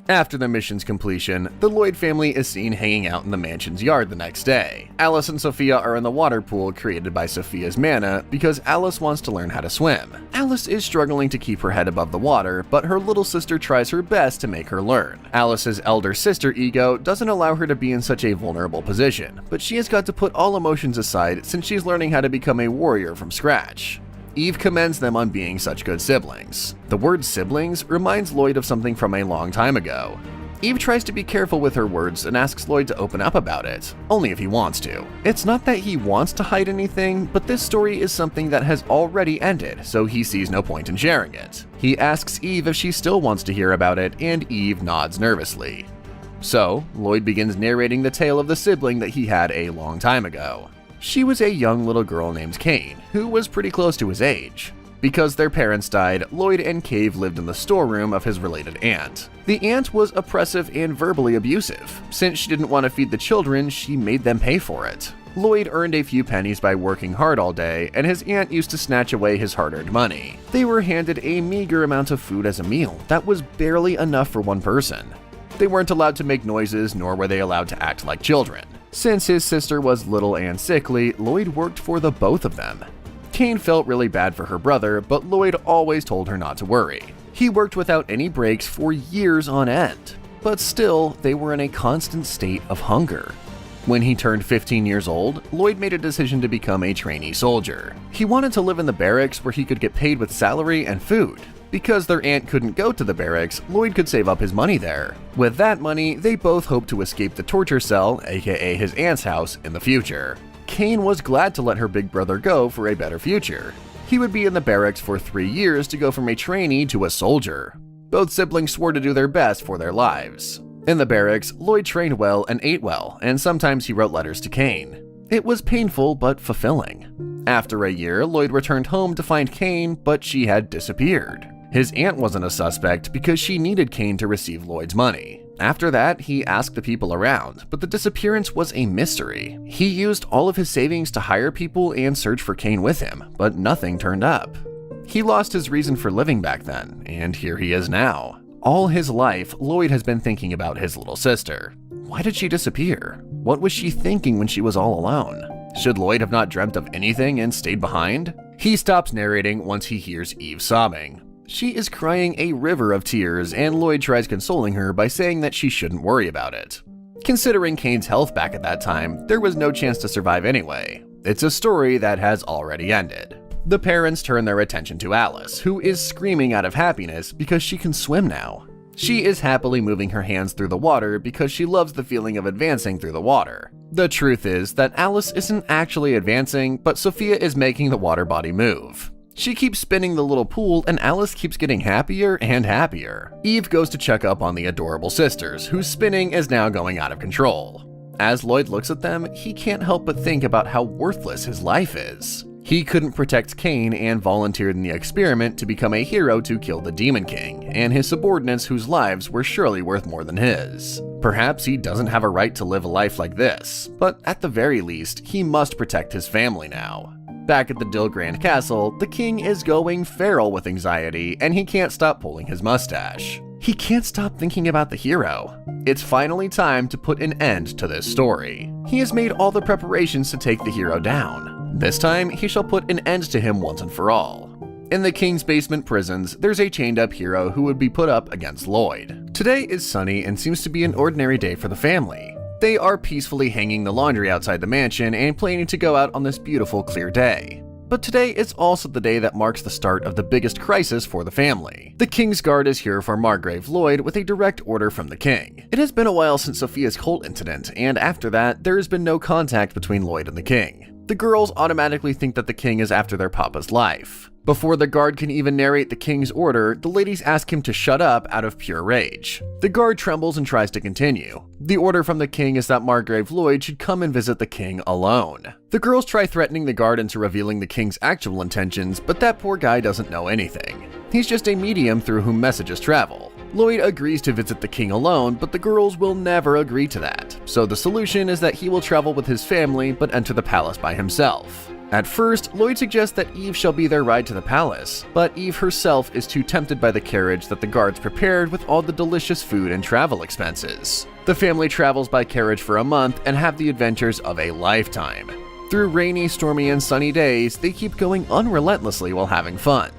After the mission's completion, the Lloyd family is seen hanging out in the mansion's yard the next day. Alice and Sophia are in the water pool created by Sophia's mana because Alice wants to learn how to swim. Alice is struggling to keep her head above the water, but her little sister tries her best to make her learn. Alice's elder sister ego doesn't allow her to be in such a vulnerable position, but she has got to put all emotions aside since she's learning how to become a warrior from scratch. Eve commends them on being such good siblings. The word siblings reminds Lloyd of something from a long time ago. Eve tries to be careful with her words and asks Lloyd to open up about it, only if he wants to. It's not that he wants to hide anything, but this story is something that has already ended, so he sees no point in sharing it. He asks Eve if she still wants to hear about it, and Eve nods nervously. So, Lloyd begins narrating the tale of the sibling that he had a long time ago. She was a young little girl named Kane, who was pretty close to his age. Because their parents died, Lloyd and Cave lived in the storeroom of his related aunt. The aunt was oppressive and verbally abusive. Since she didn't want to feed the children, she made them pay for it. Lloyd earned a few pennies by working hard all day, and his aunt used to snatch away his hard-earned money. They were handed a meager amount of food as a meal that was barely enough for one person. They weren't allowed to make noises, nor were they allowed to act like children. Since his sister was little and sickly, Lloyd worked for the both of them. Kane felt really bad for her brother, but Lloyd always told her not to worry. He worked without any breaks for years on end, but still, they were in a constant state of hunger. When he turned 15 years old, Lloyd made a decision to become a trainee soldier. He wanted to live in the barracks where he could get paid with salary and food. Because their aunt couldn't go to the barracks, Lloyd could save up his money there. With that money, they both hoped to escape the torture cell, aka his aunt's house, in the future. Kane was glad to let her big brother go for a better future. He would be in the barracks for 3 years to go from a trainee to a soldier. Both siblings swore to do their best for their lives. In the barracks, Lloyd trained well and ate well, and sometimes he wrote letters to Kane. It was painful but fulfilling. After a year, Lloyd returned home to find Kane, but she had disappeared. His aunt wasn't a suspect because she needed Kane to receive Lloyd's money. After that, he asked the people around, but the disappearance was a mystery. He used all of his savings to hire people and search for Kane with him, but nothing turned up. He lost his reason for living back then, and here he is now. All his life, Lloyd has been thinking about his little sister. Why did she disappear? What was she thinking when she was all alone? Should Lloyd have not dreamt of anything and stayed behind? He stops narrating once he hears Eve sobbing. She is crying a river of tears, and Lloyd tries consoling her by saying that she shouldn't worry about it. Considering Kane's health back at that time, there was no chance to survive anyway. It's a story that has already ended. The parents turn their attention to Alice, who is screaming out of happiness because she can swim now. She is happily moving her hands through the water because she loves the feeling of advancing through the water. The truth is that Alice isn't actually advancing, but Sophia is making the water body move. She keeps spinning the little pool, and Alice keeps getting happier and happier. Eve goes to check up on the adorable sisters, whose spinning is now going out of control. As Lloyd looks at them, he can't help but think about how worthless his life is. He couldn't protect Kane and volunteered in the experiment to become a hero to kill the Demon King, and his subordinates whose lives were surely worth more than his. Perhaps he doesn't have a right to live a life like this, but at the very least, he must protect his family now. Back at the Dilgrand Castle, the king is going feral with anxiety, and he can't stop pulling his mustache. He can't stop thinking about the hero. It's finally time to put an end to this story. He has made all the preparations to take the hero down. This time, he shall put an end to him once and for all. In the king's basement prisons, there's a chained-up hero who would be put up against Lloyd. Today is sunny and seems to be an ordinary day for the family. They are peacefully hanging the laundry outside the mansion and planning to go out on this beautiful, clear day. But today is also the day that marks the start of the biggest crisis for the family. The King's Guard is here for Margrave Lloyd with a direct order from the king. It has been a while since Sophia's cult incident, and after that, there has been no contact between Lloyd and the king. The girls automatically think that the king is after their papa's life. Before the guard can even narrate the king's order, the ladies ask him to shut up out of pure rage. The guard trembles and tries to continue. The order from the king is that Margrave Lloyd should come and visit the king alone. The girls try threatening the guard into revealing the king's actual intentions, but that poor guy doesn't know anything. He's just a medium through whom messages travel. Lloyd agrees to visit the king alone, but the girls will never agree to that. So the solution is that he will travel with his family but enter the palace by himself. At first, Lloyd suggests that Eve shall be their ride to the palace, but Eve herself is too tempted by the carriage that the guards prepared with all the delicious food and travel expenses. The family travels by carriage for a month and have the adventures of a lifetime. Through rainy, stormy, and sunny days, they keep going unrelentlessly while having fun.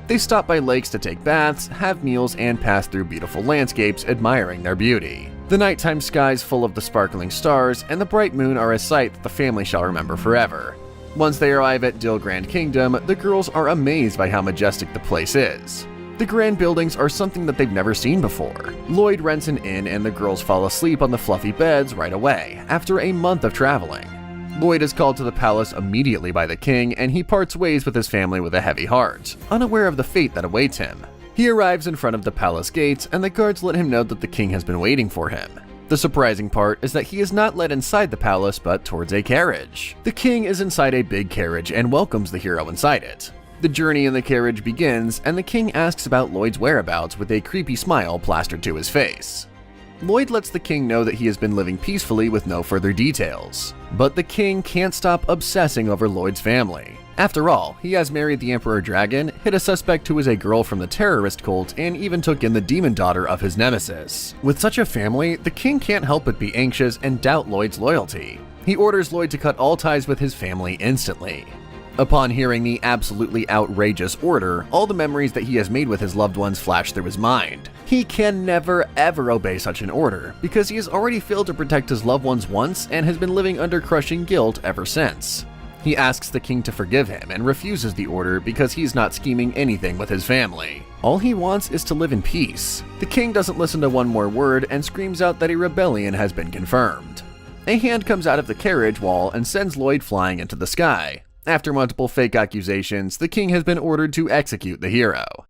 They stop by lakes to take baths, have meals, and pass through beautiful landscapes admiring their beauty. The nighttime skies full of the sparkling stars and the bright moon are a sight that the family shall remember forever. Once they arrive at Dilgrand Kingdom, the girls are amazed by how majestic the place is. The grand buildings are something that they've never seen before. Lloyd rents an inn and the girls fall asleep on the fluffy beds right away, after a month of traveling. Lloyd is called to the palace immediately by the king, and he parts ways with his family with a heavy heart, unaware of the fate that awaits him. He arrives in front of the palace gates, and the guards let him know that the king has been waiting for him. The surprising part is that he is not led inside the palace, but towards a carriage. The king is inside a big carriage and welcomes the hero inside it. The journey in the carriage begins, and the king asks about Lloyd's whereabouts with a creepy smile plastered to his face. Lloyd lets the king know that he has been living peacefully with no further details. But the king can't stop obsessing over Lloyd's family. After all, he has married the Emperor Dragon, hit a suspect who is a girl from the terrorist cult, and even took in the demon daughter of his nemesis. With such a family, the king can't help but be anxious and doubt Lloyd's loyalty. He orders Lloyd to cut all ties with his family instantly. Upon hearing the absolutely outrageous order, all the memories that he has made with his loved ones flash through his mind. He can never ever obey such an order, because he has already failed to protect his loved ones once and has been living under crushing guilt ever since. He asks the king to forgive him and refuses the order because he's not scheming anything with his family. All he wants is to live in peace. The king doesn't listen to one more word and screams out that a rebellion has been confirmed. A hand comes out of the carriage wall and sends Lloyd flying into the sky. After multiple fake accusations, the king has been ordered to execute the hero.